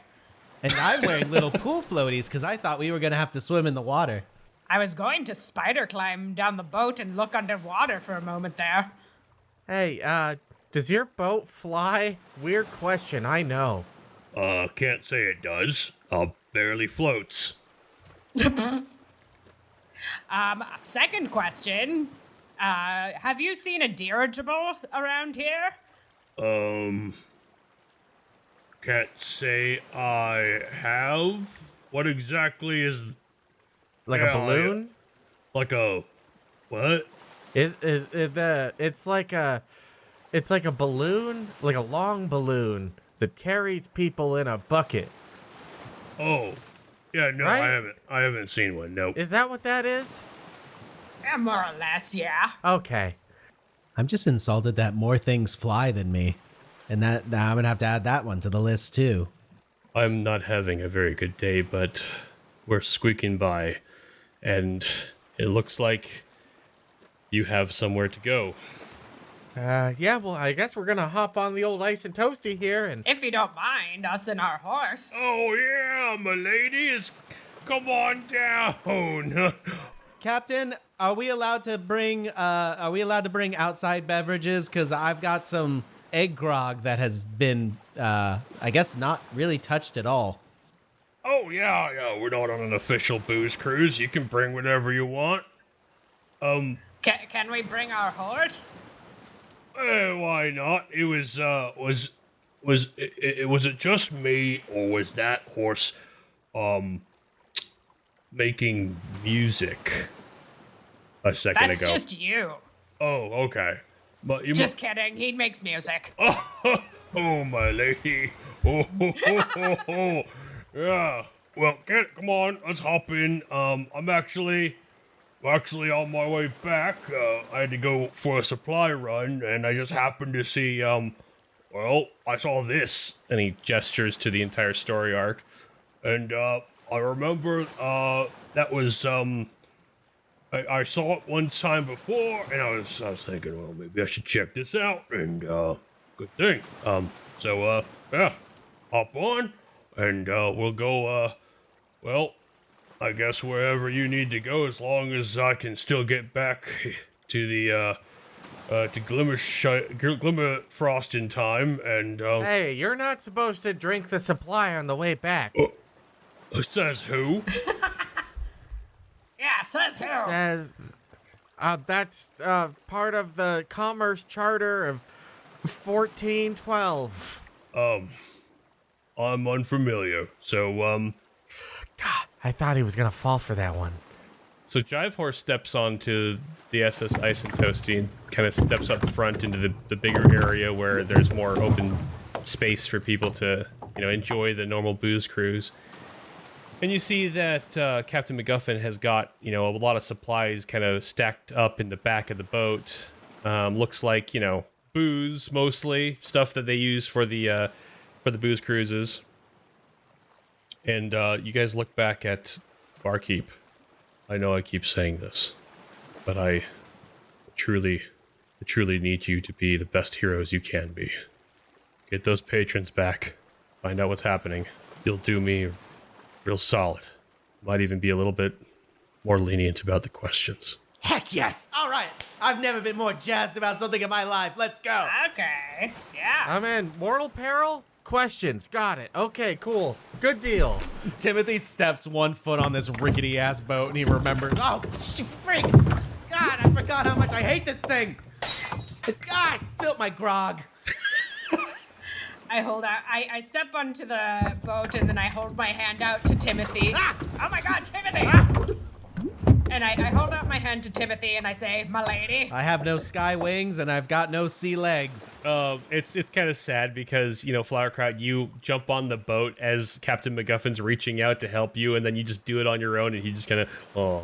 Speaker 1: And I'm wearing little pool floaties because I thought we were going to have to swim in the water.
Speaker 4: I was going to spider climb down the boat and look underwater for a moment there.
Speaker 3: Hey, does your boat fly? Weird question, I know.
Speaker 5: Can't say it does. Barely floats.
Speaker 4: Second question. Have you seen a dirigible around here?
Speaker 5: Can't say I have. What exactly is
Speaker 3: Like
Speaker 5: Yeah,
Speaker 3: a balloon?
Speaker 5: like a what?
Speaker 3: It's like a balloon, like a long balloon that carries people in a bucket.
Speaker 5: Oh, yeah, no,
Speaker 3: Right?
Speaker 5: I haven't seen one. Nope.
Speaker 3: Is that what that is?
Speaker 4: Yeah, more or less, yeah.
Speaker 3: Okay.
Speaker 1: I'm just insulted that more things fly than me. And that now I'm going to have to add that one to the list too.
Speaker 2: I'm not having a very good day, but we're squeaking by. And it looks like you have somewhere to go.
Speaker 3: Yeah, well, I guess we're gonna hop on the old ice and toasty here and...
Speaker 4: If you don't mind, us and our horse.
Speaker 5: Oh yeah, my lady, come on down.
Speaker 1: Captain, are we allowed to bring outside beverages? Because I've got some egg-grog that has been, I guess, not really touched at all.
Speaker 5: Oh yeah, we're not on an official booze cruise. You can bring whatever you want.
Speaker 4: Can we bring our horse?
Speaker 5: Why not? It was it just me, or was that horse making music a second
Speaker 4: That's
Speaker 5: ago?
Speaker 4: just you.
Speaker 5: Oh, okay. But you
Speaker 4: Just kidding, he makes music.
Speaker 5: Oh, my lady. Oh. Yeah. Well, come on, let's hop in. I'm actually on my way back. I had to go for a supply run, and I just happened to see, well, I saw this.
Speaker 2: And he gestures to the entire story arc.
Speaker 5: And, I remember, that was, I saw it one time before, and I was thinking, well, maybe I should check this out, and, good thing. So, yeah, hop on, and, we'll go, well, I guess wherever you need to go, as long as I can still get back to the, to Glimmerfrost in time, and,
Speaker 3: Hey, you're not supposed to drink the supply on the way back.
Speaker 5: says who?
Speaker 4: Yeah, says who?
Speaker 3: Says, that's, part of the Commerce Charter of 1412.
Speaker 5: I'm unfamiliar, so,
Speaker 3: God, I thought he was gonna fall for that one.
Speaker 2: So Jive Horse steps onto the SS Ice and Toasty and kind of steps up front into the bigger area where there's more open space for people to, enjoy the normal booze cruise. And you see that Captain MacGuffin has got, a lot of supplies kind of stacked up in the back of the boat. Looks like, booze mostly, stuff that they use for the booze cruises. And you guys look back at Barkeep. I know I keep saying this, but I truly need you to be the best heroes you can be. Get those patrons back. Find out what's happening. You'll do me real solid. Might even be a little bit more lenient about the questions.
Speaker 1: Heck yes! All right. I've never been more jazzed about something in my life. Let's go.
Speaker 4: Okay, yeah.
Speaker 3: I'm in. Mortal peril? Questions. Got it. Okay, cool. Good deal.
Speaker 1: Timothy steps 1 foot on this rickety ass boat and he remembers, oh, freak! God, I forgot how much I hate this thing! I spilt my grog.
Speaker 4: I hold out. I step onto the boat and then I hold my hand out to Timothy. Oh my God, Timothy! And I hold out my hand to Timothy and I say, "My lady."
Speaker 1: I have no sky wings and I've got no sea legs.
Speaker 2: It's kind of sad because, Flowerkraut, you jump on the boat as Captain MacGuffin's reaching out to help you, and then you just do it on your own, and you just kind of, oh.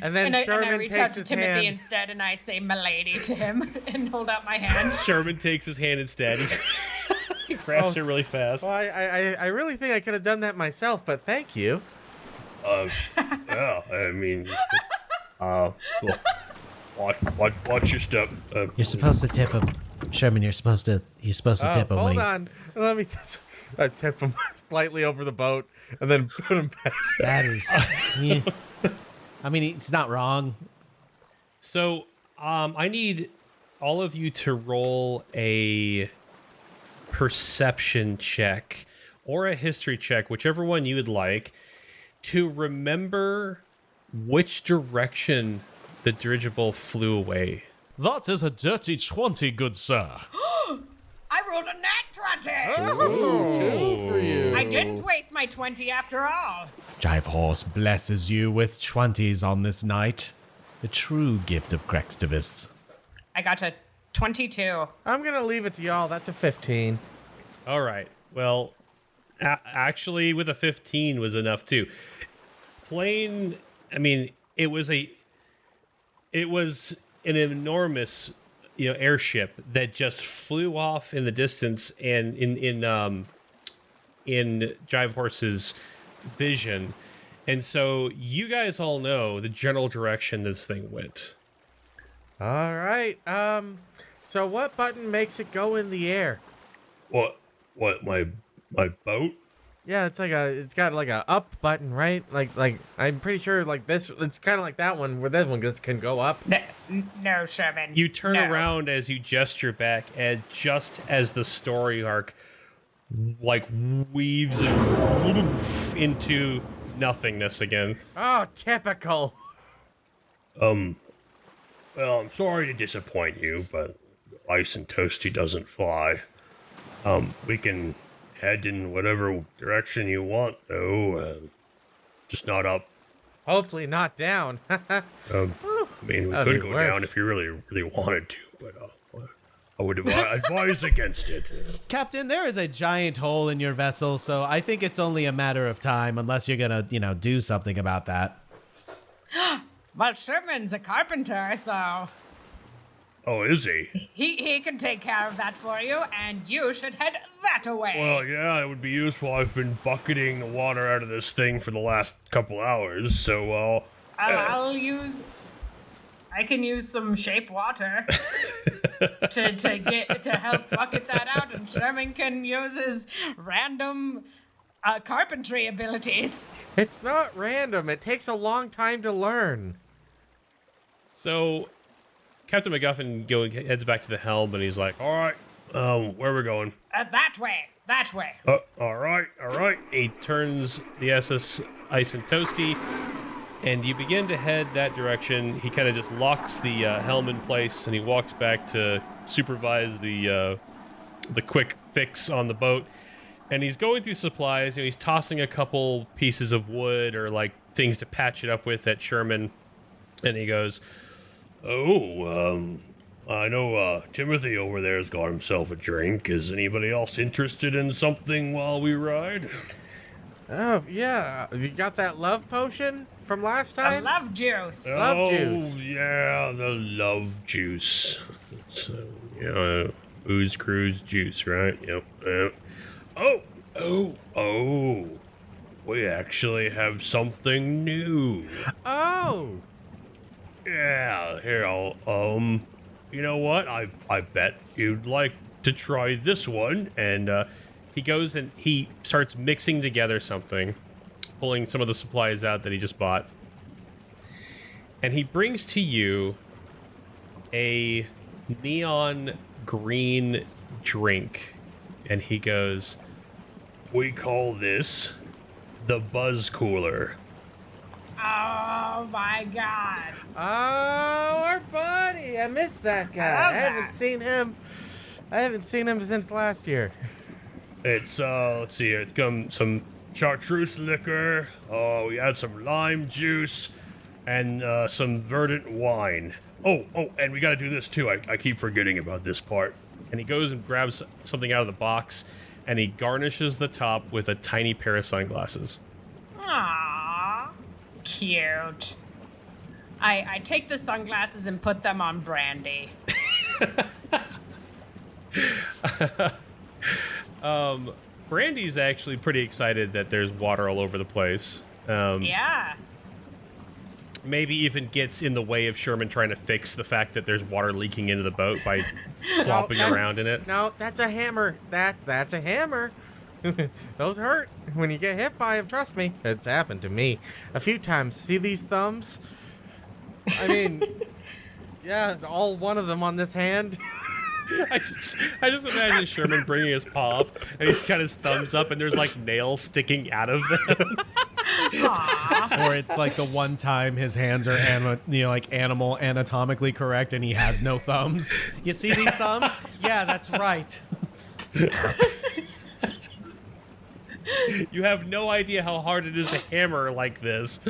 Speaker 3: And then
Speaker 4: I
Speaker 3: Sherman
Speaker 4: reach out
Speaker 3: takes
Speaker 4: to
Speaker 3: his
Speaker 4: Timothy
Speaker 3: hand.
Speaker 4: instead and I say, "My lady," to him and hold out my hand.
Speaker 2: Sherman takes his hand instead. He grabs her really fast.
Speaker 3: Well, I really think I could have done that myself, but thank you.
Speaker 5: Yeah, I mean, watch your step.
Speaker 1: You're supposed to tip him. Sherman, he's supposed to tip him.
Speaker 3: Hold on. Let me I tip him slightly over the boat and then put him back.
Speaker 1: That is... yeah. I mean, it's not wrong.
Speaker 2: So, I need all of you to roll a perception check or a history check, whichever one you would like, to remember which direction the dirigible flew away.
Speaker 7: That is a dirty 20, good sir.
Speaker 4: I rolled a nat 20!
Speaker 3: Two for you.
Speaker 4: I didn't waste my 20 after all.
Speaker 1: Jive Horse blesses you with 20s on this night. A true gift of Crextivists.
Speaker 4: I got a 22.
Speaker 3: I'm going to leave it to y'all. That's a 15.
Speaker 2: All right. Well, actually, with a 15 was enough too. Plane. I mean, it was an enormous, airship that just flew off in the distance, and in Jive Horse's vision, and so you guys all know the general direction this thing went.
Speaker 3: All right. So what button makes it go in the air?
Speaker 5: What, my boat?
Speaker 3: Yeah, it's got like a up button, right? Like I'm pretty sure like this, it's kind of like that one where this one just can go up.
Speaker 4: No, Sherman.
Speaker 2: You turn
Speaker 4: No.
Speaker 2: around as you gesture back, and just as the story arc weaves into nothingness again.
Speaker 3: Oh, typical.
Speaker 5: Well, I'm sorry to disappoint you, but Ice and Toasty doesn't fly. We can head in whatever direction you want, though. Just not up.
Speaker 3: Hopefully not down.
Speaker 5: I mean, we
Speaker 3: That'd
Speaker 5: could
Speaker 3: be
Speaker 5: go
Speaker 3: worse.
Speaker 5: down if you really, really wanted to, but I would advise against it.
Speaker 1: Captain, there is a giant hole in your vessel, so I think it's only a matter of time unless you're gonna, do something about that.
Speaker 4: Well, Sherman's a carpenter, so
Speaker 5: Oh, is he?
Speaker 4: he can take care of that for you, and you should head that away.
Speaker 5: Well, yeah, it would be useful. I've been bucketing the water out of this thing for the last couple hours, so,
Speaker 4: I can use some shape water to help bucket that out, and Sherman can use his random carpentry abilities.
Speaker 3: It's not random. It takes a long time to learn.
Speaker 2: So, Captain MacGuffin heads back to the helm, and he's like, "All right, where are we going?"
Speaker 4: That way.
Speaker 5: All right.
Speaker 2: He turns the SS Ice and Toasty, and you begin to head that direction. He kind of just locks the helm in place, and he walks back to supervise the quick fix on the boat. And he's going through supplies. He's tossing a couple pieces of wood or things to patch it up with at Sherman. And he goes,
Speaker 5: Oh, I know Timothy over there's got himself a drink. Is anybody else interested in something while we ride?
Speaker 3: Oh, yeah. You got that love potion from last
Speaker 4: A
Speaker 3: time?
Speaker 4: love juice.
Speaker 3: Love juice.
Speaker 5: Oh, yeah, the love juice. So, booze, cruise, juice, right? Yep. Oh. We actually have something new.
Speaker 3: Oh.
Speaker 5: Yeah, here, you know what? I bet you'd like to try this one.
Speaker 2: and he goes and he starts mixing together something, pulling some of the supplies out that he just bought. And he brings to you a neon green drink. And he goes,
Speaker 5: We call this the Buzz Cooler.
Speaker 4: Oh my god.
Speaker 3: Oh, our buddy. I missed that guy.
Speaker 4: I love
Speaker 3: I haven't
Speaker 4: that.
Speaker 3: seen him. I haven't seen him since last year.
Speaker 5: It's let's see here. It's come some chartreuse liquor. Oh, we had some lime juice and some verdant wine. Oh, and we got to do this too. I keep forgetting about this part.
Speaker 2: And he goes and grabs something out of the box, and he garnishes the top with a tiny pair of sunglasses.
Speaker 4: Aww. Cute. I take the sunglasses and put them on Brandy.
Speaker 2: Brandy's actually pretty excited that there's water all over the place.
Speaker 4: Yeah.
Speaker 2: Maybe even gets in the way of Sherman trying to fix the fact that there's water leaking into the boat by slopping
Speaker 3: that's-
Speaker 2: around in it.
Speaker 3: No, that's a hammer. That's a hammer. Those hurt when you get hit by them. Trust me, it's happened to me a few times. See these thumbs? I mean, yeah, all one of them on this hand.
Speaker 2: I just imagine Sherman bringing his paw up, and he's got his thumbs up, and there's like nails sticking out of them.
Speaker 4: Aww.
Speaker 1: Or it's like the one time his hands are like animal anatomically correct and he has no thumbs. You see these thumbs? Yeah, that's right.
Speaker 2: You have no idea how hard it is to hammer like this.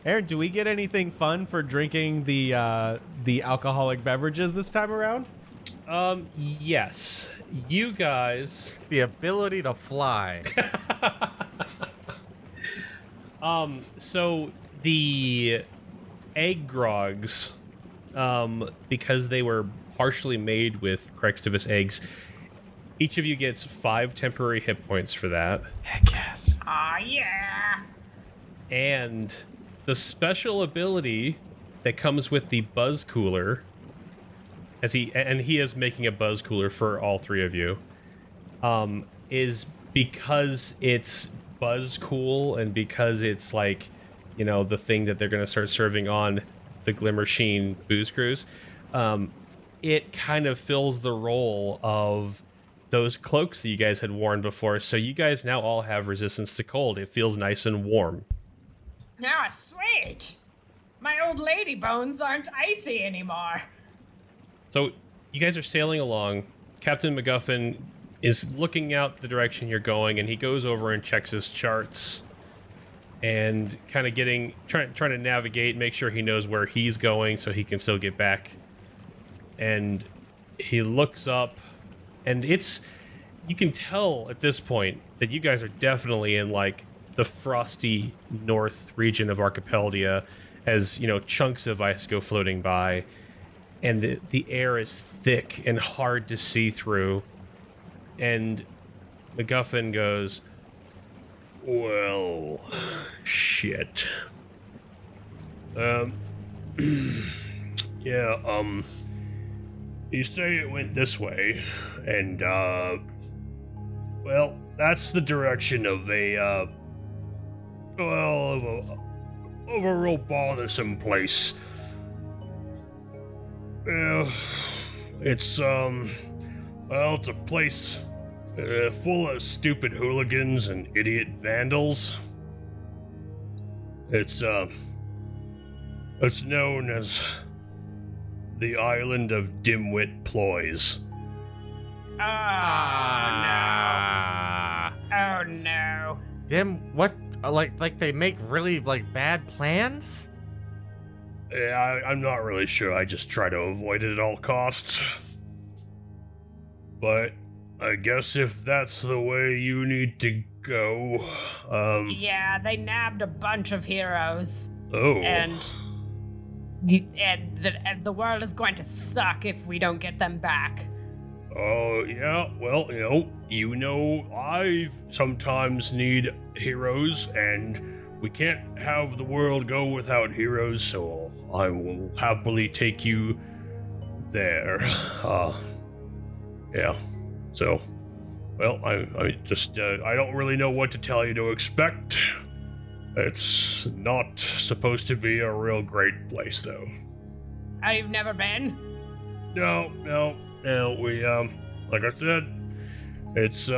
Speaker 1: Aaron, do we get anything fun for drinking the alcoholic beverages this time around?
Speaker 2: Yes. You guys...
Speaker 3: The ability to fly.
Speaker 2: So the egg-grogs, because they were partially made with Crextivus eggs, each of you gets 5 temporary hit points for that.
Speaker 1: Heck yes.
Speaker 4: Aw, yeah.
Speaker 2: And the special ability that comes with the buzz cooler, he is making a buzz cooler for all 3 of you, is because it's buzz cool and because it's like, you know, the thing that they're going to start serving on the Glimmer Sheen booze cruise. It kind of fills the role of those cloaks that you guys had worn before, so you guys now all have resistance to cold. It feels nice and warm.
Speaker 4: Ah, sweet. My old lady bones aren't icy anymore.
Speaker 2: So you guys are sailing along. Captain MacGuffin is looking out the direction you're going, and he goes over and checks his charts and kind of trying to navigate, make sure he knows where he's going so he can still get back. And he looks up, and you can tell at this point that you guys are definitely in like the frosty north region of Archipeldia, as you know, chunks of ice go floating by, and the air is thick and hard to see through. And MacGuffin goes,
Speaker 5: Well, shit. Yeah, you say it went this way, and, well, that's the direction of a real bothersome place. Yeah, it's a place full of stupid hooligans and idiot vandals. It's known as the island of Dimwit Ploys.
Speaker 4: Oh no.
Speaker 3: What? Like they make really bad plans?
Speaker 5: Yeah, I'm not really sure. I just try to avoid it at all costs. But I guess if that's the way you need to go,
Speaker 4: Yeah, they nabbed a bunch of heroes.
Speaker 5: Oh.
Speaker 4: And the world is going to suck if we don't get them back.
Speaker 5: Oh, yeah, well, you know, I sometimes need heroes, and we can't have the world go without heroes, so I will happily take you there. Yeah. So, well, I just, I don't really know what to tell you to expect. It's not supposed to be a real great place, though.
Speaker 4: Oh, you've never been?
Speaker 5: No, we, like I said, It's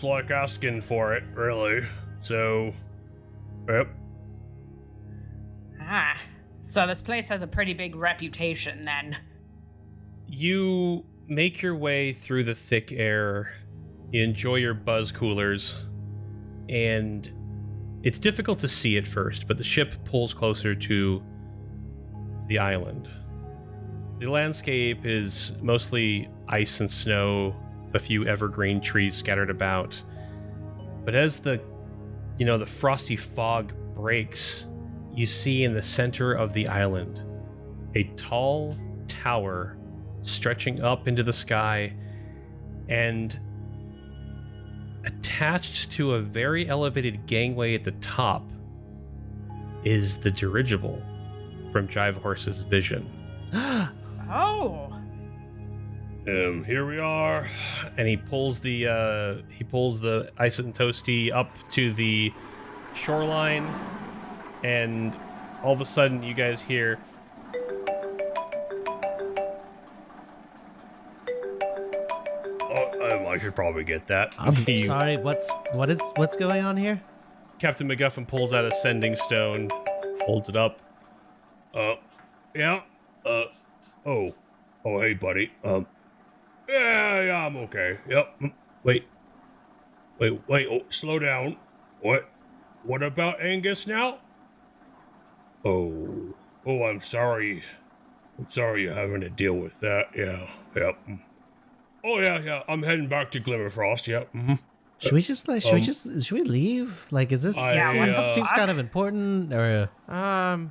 Speaker 5: like asking for it, really. So, yep.
Speaker 4: Ah, so this place has a pretty big reputation then.
Speaker 2: You make your way through the thick air. You enjoy your buzz coolers, and it's difficult to see at first, but the ship pulls closer to the island. The landscape is mostly ice and snow, with a few evergreen trees scattered about. But as the frosty fog breaks, you see in the center of the island a tall tower stretching up into the sky, and attached to a very elevated gangway at the top is the dirigible from Jive Horse's vision.
Speaker 4: Oh.
Speaker 5: Here we are.
Speaker 2: And he pulls the ice and toasty up to the shoreline, and all of a sudden you guys hear
Speaker 5: I should probably get that.
Speaker 1: I'm sorry, what's going on here?
Speaker 2: Captain MacGuffin pulls out a sending stone, holds it up.
Speaker 5: Yeah. Oh, hey, buddy. Yeah, I'm okay. Yep. Wait. Oh, slow down. What about Angus now? Oh, I'm sorry. I'm sorry you're having to deal with that. Yeah. Yep. Oh yeah. I'm heading back to Glimmerfrost. Yep. Mm-hmm.
Speaker 1: Should we leave? Like, is this seems kind of important, or
Speaker 5: I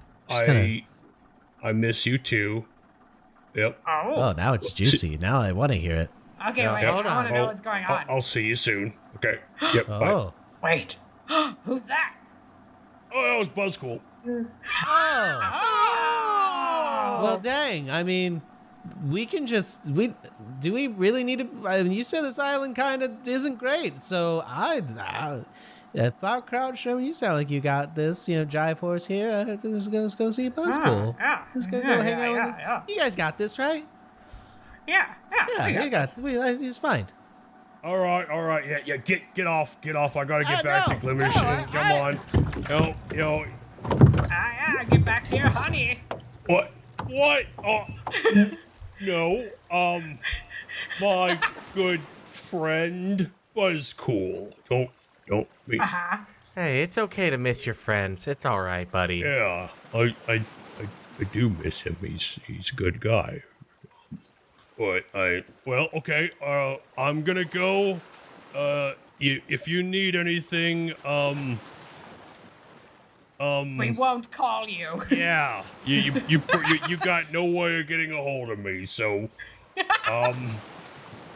Speaker 5: miss you too. Yep.
Speaker 1: oh, now it's juicy. Now I want to hear it.
Speaker 4: Okay, wait, I want to know what's going on.
Speaker 5: I'll see you soon. Okay. Yep. Bye.
Speaker 1: Oh,
Speaker 4: Wait. Who's that?
Speaker 5: Oh, that was Buzzcool.
Speaker 1: oh.
Speaker 4: Oh!
Speaker 1: Well, dang. I mean, we can just do we really need to? I mean, you said this island kind of isn't great, so Flower Crouch, I mean, you sound like you got this. Jive Horse here. Let's go see Buzzcool.
Speaker 4: Yeah.
Speaker 1: Let's go hang out with him. You guys got this, right?
Speaker 4: Yeah.
Speaker 1: Yeah, you got this. He's fine.
Speaker 5: All right. Yeah. Get off. I gotta get back to Glimmer. Come on. No.
Speaker 4: Get back to your honey.
Speaker 5: What? Oh. No. My good friend Buzzcool. Don't be.
Speaker 3: Hey, it's okay to miss your friends. It's all right, buddy.
Speaker 5: Yeah, I do miss him. He's a good guy. But okay. I'm gonna go. If you need anything,
Speaker 4: We won't call you.
Speaker 5: yeah, you got no way of getting a hold of me. So,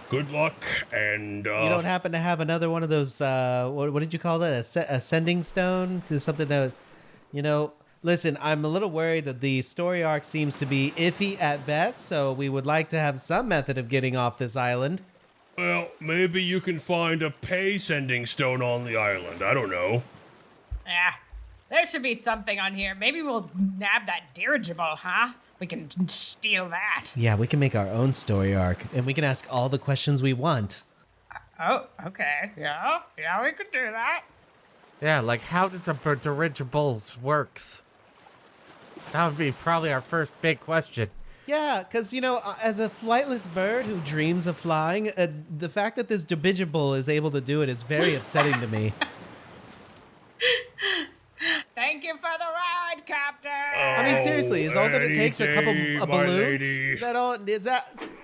Speaker 5: good luck, and
Speaker 1: You don't happen to have another one of those, what did you call that? A sending stone? Something that, listen, I'm a little worried that the story arc seems to be iffy at best, so we would like to have some method of getting off this island.
Speaker 5: Well, maybe you can find a pay sending stone on the island. I don't know.
Speaker 4: Yeah. There should be something on here. Maybe we'll nab that dirigible, huh? We can steal that.
Speaker 1: Yeah, we can make our own story arc, and we can ask all the questions we want.
Speaker 4: Oh, okay. Yeah, we could do that.
Speaker 3: Yeah, like how does a dirigible works? That would be probably our first big question.
Speaker 1: Yeah, because, as a flightless bird who dreams of flying, the fact that this dirigible is able to do it is very upsetting to me.
Speaker 4: Thank you for the ride, Captain.
Speaker 1: I mean, seriously, is all that it takes a couple of balloons?
Speaker 5: Lady.
Speaker 1: Is that all?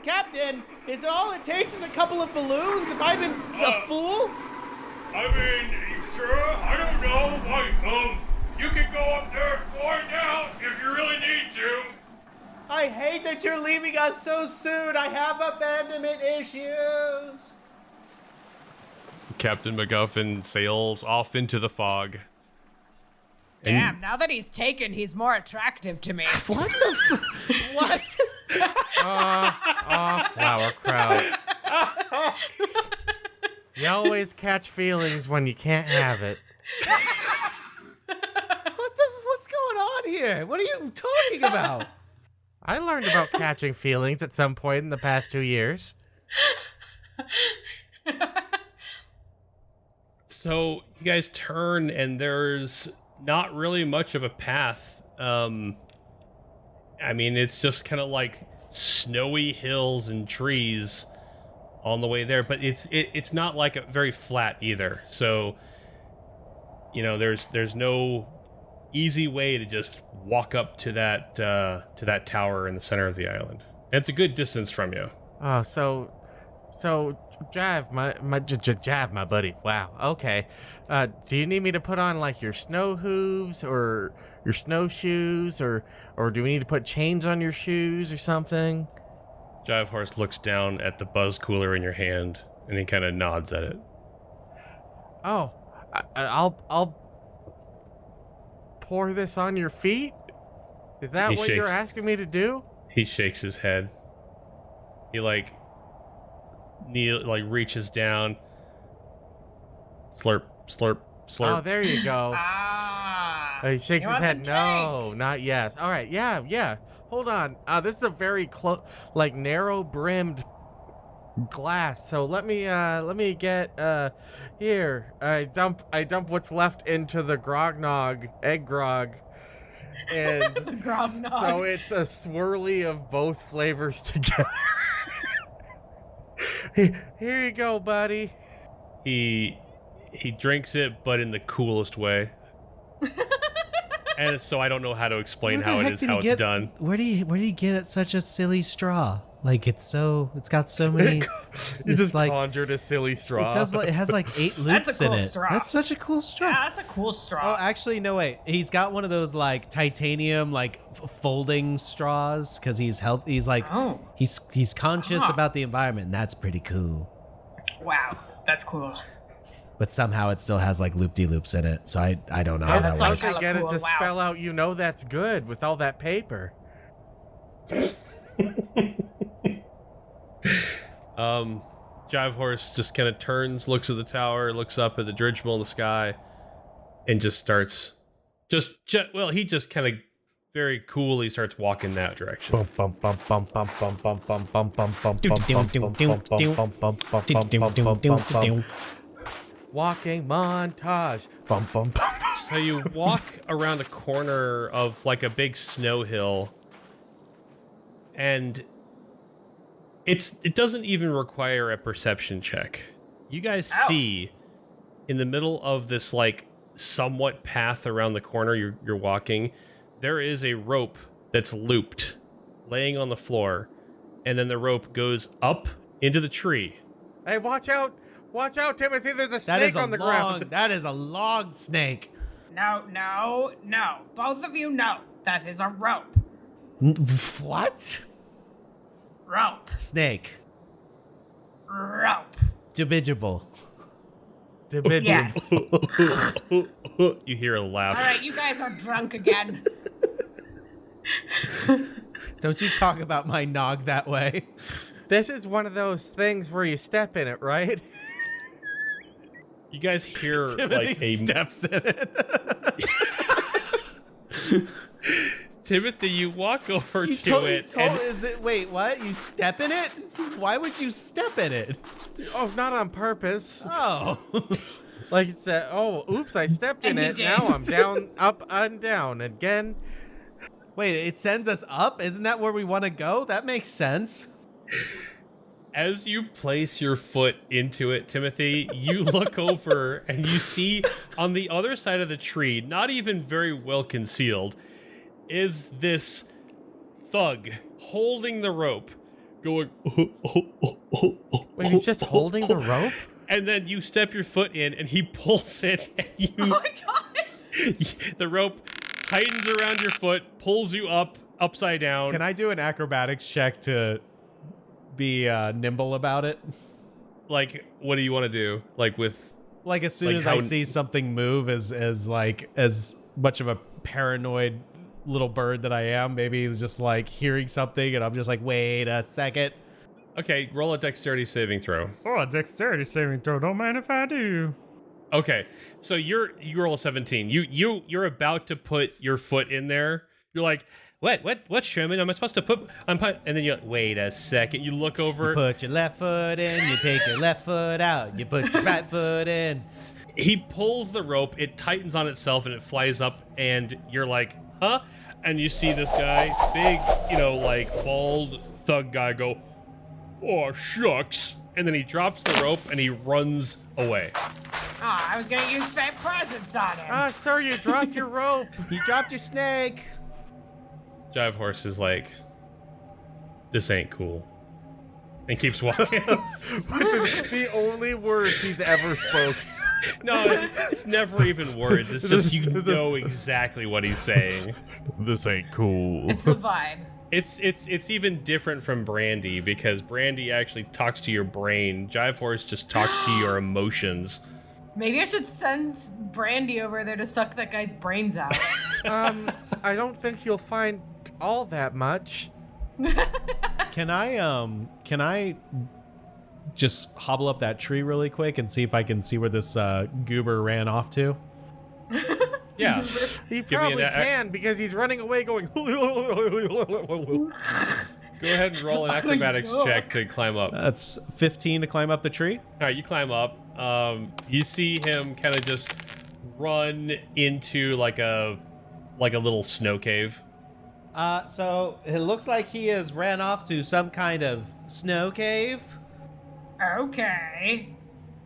Speaker 1: Captain? Is that all it takes is a couple of balloons? Have I been a fool?
Speaker 5: I mean, sure, I don't know. You can go up there and find out if you really need to.
Speaker 1: I hate that you're leaving us so soon. I have abandonment issues.
Speaker 2: Captain MacGuffin sails off into the fog.
Speaker 4: Damn, now that he's taken, he's more attractive to me.
Speaker 1: What the What?
Speaker 3: Flower Crowd. You always catch feelings when you can't have it.
Speaker 1: What's going on here? What are you talking about?
Speaker 3: I learned about catching feelings at some point in the past 2 years.
Speaker 2: So you guys turn, and there's not really much of a path. I mean, it's just kind of like snowy hills and trees on the way there, but it's not like a very flat either. So, you know, there's no easy way to just walk up to that tower in the center of the island. And it's a good distance from you.
Speaker 3: Oh, so Jive, Jive, my buddy. Wow. Okay. Do you need me to put on like your snow hooves or your snowshoes, or do we need to put chains on your shoes or something?
Speaker 2: Jive Horse looks down at the buzz cooler in your hand, and he kind of nods at it.
Speaker 3: Oh, I'll pour this on your feet? Is that what you're asking me to do?
Speaker 2: He shakes his head. He reaches down. Slurp, slurp, slurp.
Speaker 3: Oh, there you go. He shakes his head. No, not yes. All right, yeah. Hold on. This is a very narrow brimmed glass. So let me get here. I dump what's left into the grognog, egg-grog. And
Speaker 4: The grognog.
Speaker 3: so it's a swirly of both flavors together. Here you go, buddy.
Speaker 2: He drinks it, but in the coolest way. And so I don't know how to explain how it's done.
Speaker 1: Where do you get such a silly straw? Like it's got so many.
Speaker 3: You just conjured a silly straw.
Speaker 1: It has like 8 loops
Speaker 4: That's a cool
Speaker 1: in it.
Speaker 4: straw.
Speaker 1: That's such a cool straw.
Speaker 4: Yeah, that's a cool straw.
Speaker 1: Oh, actually, no, wait. He's got one of those like titanium like folding straws because he's healthy. He's like he's conscious about the environment. And that's pretty cool.
Speaker 4: Wow, that's cool.
Speaker 1: But somehow it still has like loop-de-loops in it, so I don't know how that
Speaker 4: that's
Speaker 3: How'd
Speaker 4: like
Speaker 1: works.
Speaker 3: they get it
Speaker 4: cool.
Speaker 3: to
Speaker 4: Wow.
Speaker 3: spell out, that's good with all that paper?
Speaker 2: Jive Horse just kind of turns, looks at the tower, looks up at the dirigible in the sky, and just starts he just kind of very coolly starts walking that direction.
Speaker 3: Walking montage.
Speaker 2: So you walk around a corner of like a big snow hill, and it doesn't even require a perception check. You guys see in the middle of this like somewhat path around the corner you're walking, there is a rope that's looped laying on the floor, and then the rope goes up into the tree.
Speaker 3: Hey, watch out, Timothy! There's a snake on the ground.
Speaker 1: That is a log snake.
Speaker 4: No. Both of you know that is a rope.
Speaker 1: What?
Speaker 4: Rope.
Speaker 1: Snake.
Speaker 4: Rope.
Speaker 1: Dirigible.
Speaker 4: Yes.
Speaker 2: You hear a laugh.
Speaker 4: All right, you guys are drunk again.
Speaker 1: Don't you talk about my nog that way.
Speaker 3: This is one of those things where you step in it, right?
Speaker 2: You guys hear
Speaker 1: Timothy
Speaker 2: like a
Speaker 1: steps in it.
Speaker 2: Timothy, you walk over
Speaker 1: You
Speaker 2: to it.
Speaker 1: Wait, what? You step in it? Why would you step in it?
Speaker 3: Oh, not on purpose.
Speaker 1: Oh.
Speaker 3: Like it said, oops, I stepped in
Speaker 4: And you
Speaker 3: it.
Speaker 4: did.
Speaker 3: Now I'm down, up, and down again.
Speaker 1: Wait, it sends us up? Isn't that where we want to go? That makes sense.
Speaker 2: As you place your foot into it, Timothy, you look over and you see on the other side of the tree, not even very well concealed, is this thug holding the rope, going.
Speaker 3: Wait, he's just holding the rope?
Speaker 2: And then you step your foot in, and he pulls it, and you.
Speaker 4: Oh my god!
Speaker 2: The rope tightens around your foot, pulls you up, upside down.
Speaker 1: Can I do an acrobatics check to be nimble about it?
Speaker 2: Like, what do you want to do? Like with.
Speaker 1: Like as soon
Speaker 2: Like
Speaker 1: as
Speaker 2: how-
Speaker 1: I see something move, as much of a paranoid little bird that I am, maybe it's just like hearing something, and I'm just like, wait a second.
Speaker 2: Okay, roll a dexterity saving throw.
Speaker 7: Oh, a dexterity saving throw. Don't mind if I do.
Speaker 2: Okay, so you roll a 17. You're about to put your foot in there. You're like, what, Sherman? Am I supposed to put? And then you're like, wait a second. You look over.
Speaker 1: You put your left foot in, you take your left foot out, you put your right foot in.
Speaker 2: He pulls the rope, it tightens on itself, and it flies up, and you're like, huh? And you see this guy, big, like bald thug guy, go, oh, shucks. And then he drops the rope and he runs away.
Speaker 4: I was gonna use fake presents on him.
Speaker 3: Sir, you dropped your rope.
Speaker 1: You dropped your snake.
Speaker 2: Jive Horse is like, this ain't cool. And keeps walking.
Speaker 3: The only words he's ever spoke.
Speaker 2: No, it's never even words. It's just you know exactly what he's saying.
Speaker 7: This ain't cool.
Speaker 4: It's the vibe.
Speaker 2: It's even different from Brandy because Brandy actually talks to your brain. Jive Horse just talks to your emotions.
Speaker 4: Maybe I should send Brandy over there to suck that guy's brains out.
Speaker 3: I don't think you'll find all that much.
Speaker 8: Can I just hobble up that tree really quick and see if I can see where this goober ran off to?
Speaker 2: Yeah.
Speaker 3: He probably can because he's running away going.
Speaker 2: Go ahead and roll an acrobatics check to climb up.
Speaker 8: That's 15 to climb up the tree.
Speaker 2: All right, you climb up. You see him kind of just run into like a little snow cave.
Speaker 1: So it looks like he has ran off to some kind of snow cave.
Speaker 4: Okay.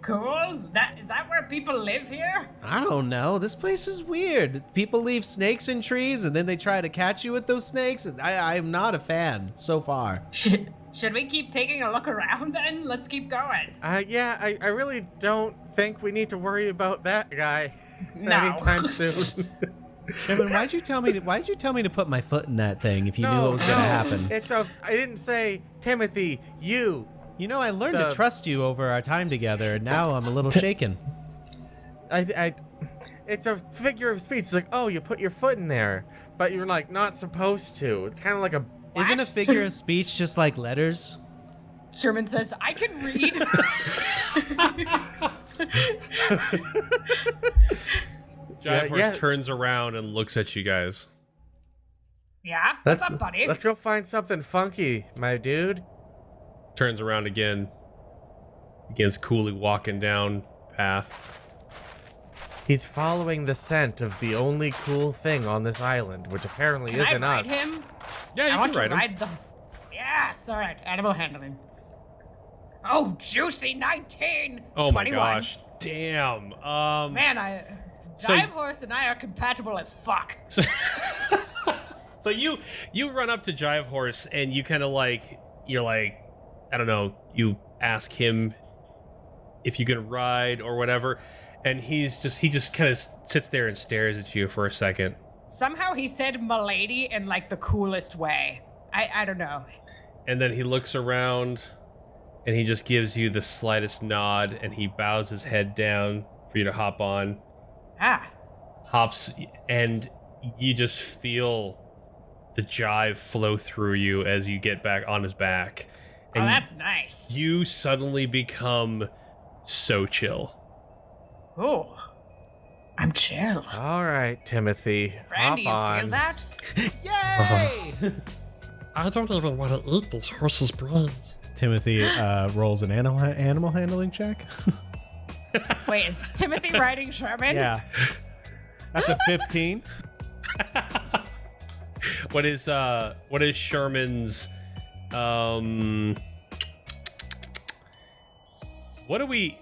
Speaker 4: Cool. Is that where people live here?
Speaker 1: I don't know. This place is weird. People leave snakes in trees and then they try to catch you with those snakes. I'm not a fan so far.
Speaker 4: Should we keep taking a look around then? Let's keep going.
Speaker 3: Yeah, I really don't think we need to worry about that guy
Speaker 4: No.
Speaker 3: anytime soon.
Speaker 1: Sherman, why'd you tell me to put my foot in that thing if you knew what was gonna happen?
Speaker 3: I didn't say Timothy, you.
Speaker 1: You know, I learned to trust you over our time together, and now I'm a little shaken.
Speaker 3: It's a figure of speech. It's like, oh, you put your foot in there, but you're like not supposed to. It's kind of like a.
Speaker 1: Isn't a figure of speech just like letters?
Speaker 4: Sherman says, I can read.
Speaker 2: Jive Horse turns around and looks at you guys.
Speaker 4: Yeah? What's up, buddy?
Speaker 3: Let's go find something funky, my dude.
Speaker 2: Turns around again. Begins coolly walking down path.
Speaker 3: He's following the scent of the only cool thing on this island, which apparently
Speaker 4: Can
Speaker 3: isn't
Speaker 4: I ride
Speaker 3: us.
Speaker 4: him?
Speaker 2: Yeah, you
Speaker 4: I want
Speaker 2: can
Speaker 4: to
Speaker 2: ride him.
Speaker 4: ride them. Yes, all right. Animal handling. Oh, juicy 19.
Speaker 2: Oh
Speaker 4: 21.
Speaker 2: my gosh. Damn.
Speaker 4: Man,
Speaker 2: So-
Speaker 4: Jive Horse and I are compatible as fuck.
Speaker 2: So you run up to Jive Horse and you kind of you're like, I don't know, you ask him if you can ride or whatever, and he just kind of sits there and stares at you for a second.
Speaker 4: Somehow he said "milady" in like the coolest way. I don't know.
Speaker 2: And then he looks around and he just gives you the slightest nod and he bows his head down for you to hop on. Hops, and you just feel the jive flow through you as you get back on his back. And
Speaker 4: Oh, that's nice.
Speaker 2: you suddenly become so chill.
Speaker 4: Oh, I'm chill.
Speaker 3: All right, Timothy,
Speaker 4: Randy, you
Speaker 3: hop
Speaker 4: feel
Speaker 3: on.
Speaker 4: that?
Speaker 1: Yay!
Speaker 6: I don't even want to eat this horse's brains.
Speaker 8: Timothy rolls an animal handling check.
Speaker 4: Wait, is Timothy riding Sherman?
Speaker 8: Yeah. That's a 15.
Speaker 2: What is Sherman's what do we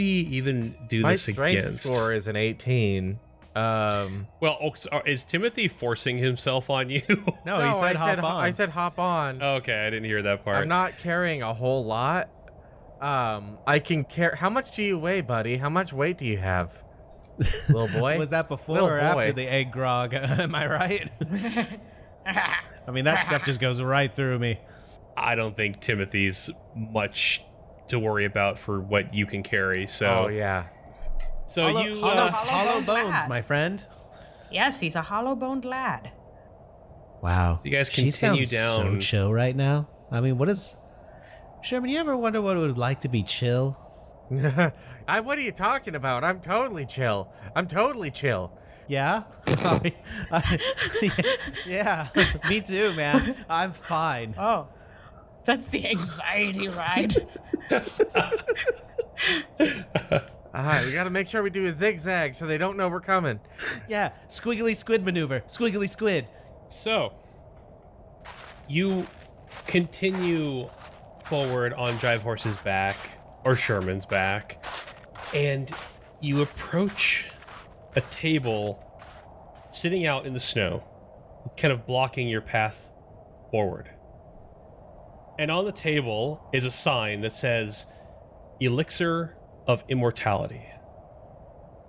Speaker 2: even do
Speaker 3: My
Speaker 2: this
Speaker 3: strength
Speaker 2: against?
Speaker 3: score is an 18.
Speaker 2: Well, is Timothy forcing himself on you?
Speaker 8: No, he said hop on.
Speaker 3: I said hop on.
Speaker 2: Okay, I didn't hear that part.
Speaker 3: I'm not carrying a whole lot. I can carry. How much do you weigh, buddy? How much weight do you have, little boy?
Speaker 1: Was that before
Speaker 3: Little
Speaker 1: or after
Speaker 3: boy.
Speaker 1: the egg-grog? Am I right? I mean, that stuff just goes right through me.
Speaker 2: I don't think Timothy's much to worry about for what you can carry. So
Speaker 3: Oh yeah.
Speaker 2: So
Speaker 1: Hollow,
Speaker 2: you
Speaker 1: hollow,
Speaker 4: hollow
Speaker 1: hollow
Speaker 4: boned
Speaker 1: bones,
Speaker 4: lad.
Speaker 1: my friend.
Speaker 4: Yes, he's a hollow-boned lad.
Speaker 1: Wow.
Speaker 2: you guys
Speaker 1: She
Speaker 2: continue
Speaker 1: sounds so
Speaker 2: down.
Speaker 1: chill right now. I mean, what is... Sherman, you ever wonder what it would like to be chill?
Speaker 3: What are you talking about? I'm totally chill. I'm totally chill.
Speaker 1: Yeah? Yeah, me too, man. I'm fine.
Speaker 4: Oh, that's the anxiety ride.
Speaker 3: All right, we got to make sure we do a zigzag so they don't know we're coming.
Speaker 1: Yeah, squiggly squid maneuver. Squiggly squid.
Speaker 2: So, you continue forward on Jive Horse's back, or Sherman's back, and you approach a table sitting out in the snow, kind of blocking your path forward. And on the table is a sign that says, Elixir of Immortality.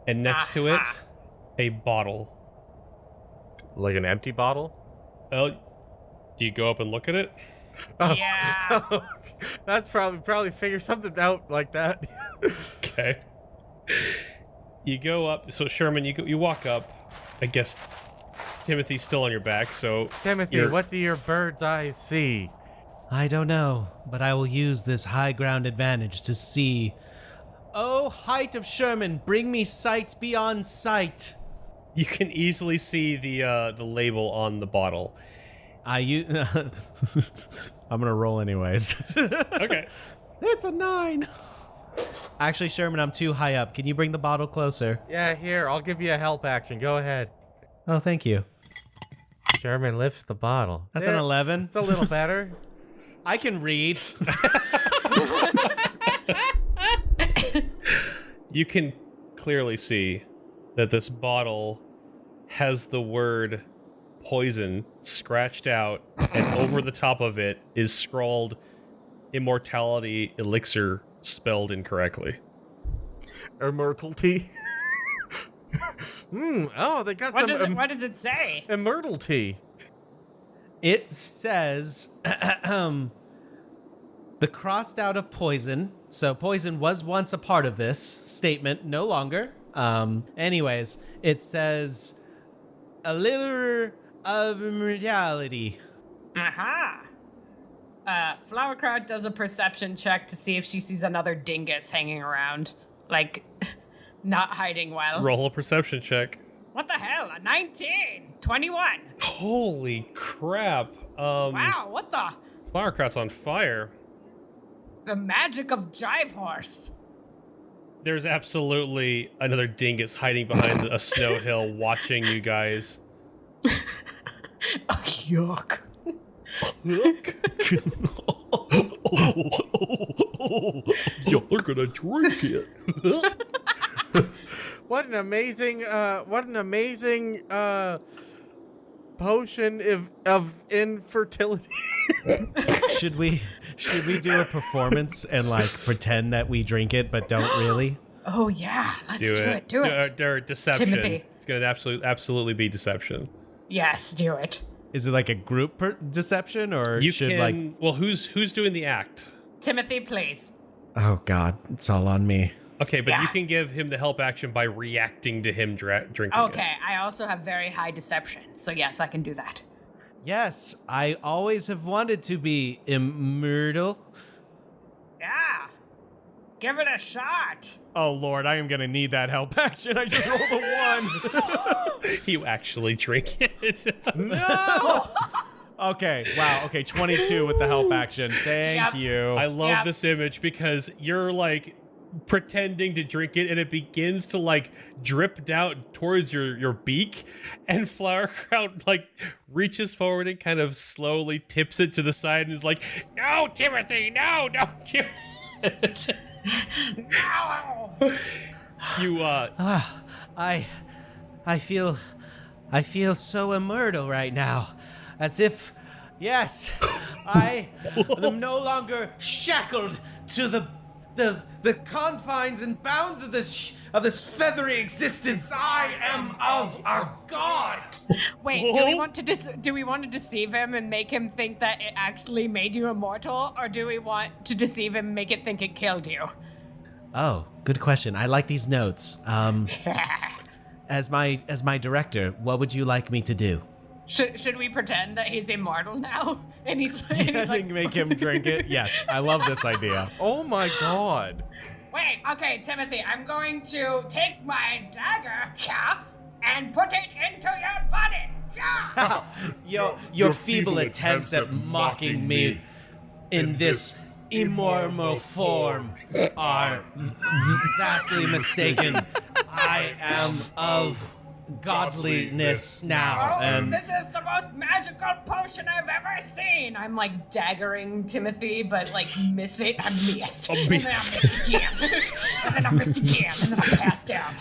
Speaker 2: And next to it, a bottle.
Speaker 3: Like an empty bottle?
Speaker 2: Well, do you go up and look at it?
Speaker 3: Oh,
Speaker 4: Yeah.
Speaker 3: That's probably figure something out like that.
Speaker 2: Okay. You go up. So Sherman, you walk up. I guess Timothy's still on your back. So
Speaker 3: Timothy, what do your bird's eyes see?
Speaker 1: I don't know, but I will use this high ground advantage to see. Oh, height of Sherman, bring me sight beyond sight.
Speaker 2: you can easily see the label on the bottle.
Speaker 8: I'm gonna roll anyways.
Speaker 2: Okay.
Speaker 8: It's a 9.
Speaker 1: Actually, Sherman, I'm too high up. Can you bring the bottle closer?
Speaker 3: Yeah, here, I'll give you a help action. Go ahead.
Speaker 1: Oh, thank you.
Speaker 3: Sherman lifts the bottle.
Speaker 1: That's an 11.
Speaker 3: It's a little better.
Speaker 1: I can read.
Speaker 2: You can clearly see that this bottle has the word poison scratched out, and over the top of it is scrawled Immortality Elixir, spelled incorrectly.
Speaker 3: Immortality. Oh, they got
Speaker 4: What
Speaker 3: some
Speaker 4: does it say?
Speaker 3: immortality.
Speaker 1: It says the crossed out of poison. So poison was once a part of this statement, no longer. Anyways, it says a lure of immortality.
Speaker 4: Aha. Flowercrowd does a perception check to see if she sees another dingus hanging around, like not hiding well.
Speaker 2: Roll a perception check.
Speaker 4: What the hell? A 19, 21.
Speaker 2: Holy crap.
Speaker 4: Wow, what the?
Speaker 2: Flowercraft's on fire.
Speaker 4: The magic of Jive Horse.
Speaker 2: There's absolutely another dingus hiding behind a snow hill watching you guys.
Speaker 4: Yuck.
Speaker 5: Yo, they're gonna drink it.
Speaker 3: What an amazing potion of infertility.
Speaker 8: Should we do a performance and like pretend that we drink it but don't really?
Speaker 4: Oh yeah, let's do it. Do it.
Speaker 2: Deception.
Speaker 4: Timothy.
Speaker 2: It's gonna absolutely be deception.
Speaker 4: Yes, do it.
Speaker 8: Is it like a group deception or
Speaker 2: You
Speaker 8: should
Speaker 2: can.
Speaker 8: like?
Speaker 2: Well, who's doing the act?
Speaker 4: Timothy, please.
Speaker 8: Oh God, it's all on me.
Speaker 2: Okay, but
Speaker 4: Yeah.
Speaker 2: you can give him the help action by reacting to him drinking it.
Speaker 4: Okay, I also have very high deception, so yes, I can do that.
Speaker 1: Yes, I always have wanted to be immortal.
Speaker 4: Yeah. Give it a shot.
Speaker 8: Oh Lord, I am gonna need that help action. I just rolled a 1.
Speaker 2: You actually drink it.
Speaker 8: No. Okay. Wow. Okay. 22 with the help action. Thank
Speaker 4: Yep.
Speaker 8: you.
Speaker 2: I love
Speaker 4: Yep.
Speaker 2: this image because you're like pretending to drink it and it begins to like drip down towards your beak, and Flowercrout like reaches forward and kind of slowly tips it to the side and is like, "No, Timothy, no, don't do it."
Speaker 4: No.
Speaker 2: You
Speaker 1: I feel so immortal right now, as if, yes, I am no longer shackled to the confines and bounds of this feathery existence. I am of a god.
Speaker 4: Wait, do we want to deceive him and make him think that it actually made you immortal, or do we want to deceive him and make it think it killed you?
Speaker 1: Oh, good question. I like these notes. As my director, what would you like me to do?
Speaker 4: Should we pretend that he's immortal now? And he's
Speaker 8: I
Speaker 4: like,
Speaker 8: think make him drink it. Yes, I love this idea.
Speaker 3: Oh my god.
Speaker 4: wait, okay, Timothy, I'm going to take my dagger, and put it into your body.
Speaker 1: Your feeble attempts at mocking me in this immortal form are vastly mistaken. I am of godliness now, and
Speaker 4: This is the most magical potion I've ever seen. I'm like daggering Timothy, but like miss it. I missed. And then I missed again. And then I missed again. And then I passed out.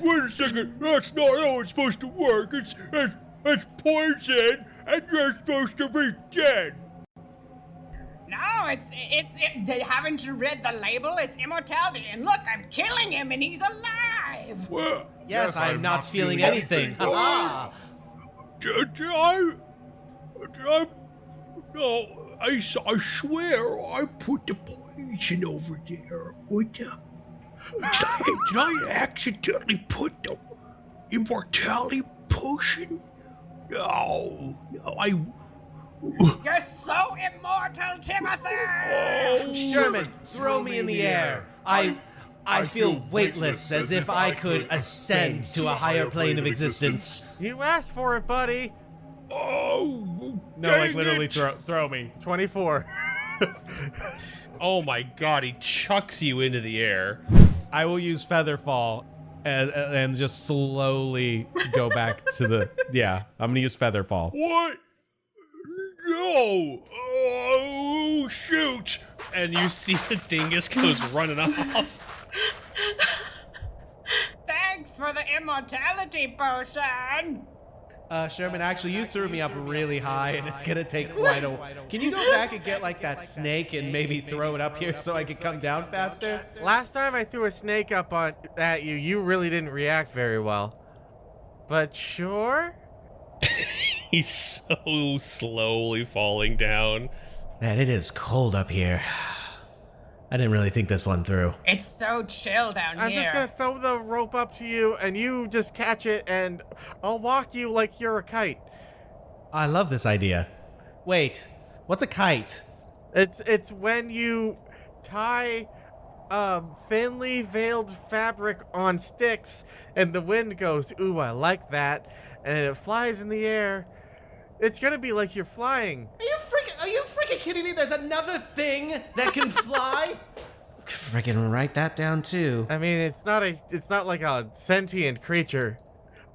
Speaker 5: Wait a second. That's not how it's supposed to work. It's poison, and you're supposed to be dead.
Speaker 4: No, haven't you read the label? It's immortality. And look, I'm killing him and he's alive.
Speaker 5: Well,
Speaker 1: yes, I'm not feeling anything. Ha-ha.
Speaker 5: No, I swear I put the poison over there. Did I accidentally put the immortality potion? No,
Speaker 4: You're so immortal, Timothy!
Speaker 1: Sherman, throw me in the air. I feel weightless, as if I could ascend to a higher plane of existence.
Speaker 3: You asked for it, buddy.
Speaker 5: Oh,
Speaker 8: No, like literally throw me.
Speaker 3: 24.
Speaker 2: Oh my god, he chucks you into the air.
Speaker 8: I will use Featherfall and just slowly go back to the. Yeah, I'm gonna use Featherfall.
Speaker 5: What? No! Oh, shoot!
Speaker 2: And you see the dingus goes running off.
Speaker 4: Thanks for the immortality potion!
Speaker 1: Sherman, actually, you threw me up really high, and it's gonna take quite a while. Can you go back and get, like, that snake and maybe throw it up here so I can come down faster?
Speaker 3: Last time I threw a snake up at you, you really didn't react very well. But sure?
Speaker 2: He's so slowly falling down.
Speaker 1: Man, it is cold up here. I didn't really think this one through.
Speaker 4: It's so chill down here.
Speaker 3: I'm just gonna throw the rope up to you, and you just catch it, and I'll walk you like you're a kite.
Speaker 1: I love this idea. Wait, what's a kite?
Speaker 3: It's when you tie thinly veiled fabric on sticks, and the wind goes, ooh, I like that, and it flies in the air. It's gonna be like you're flying.
Speaker 1: Are you freaking kidding me? There's another thing that can fly? Freaking write that down too.
Speaker 3: I mean, it's not like a sentient creature.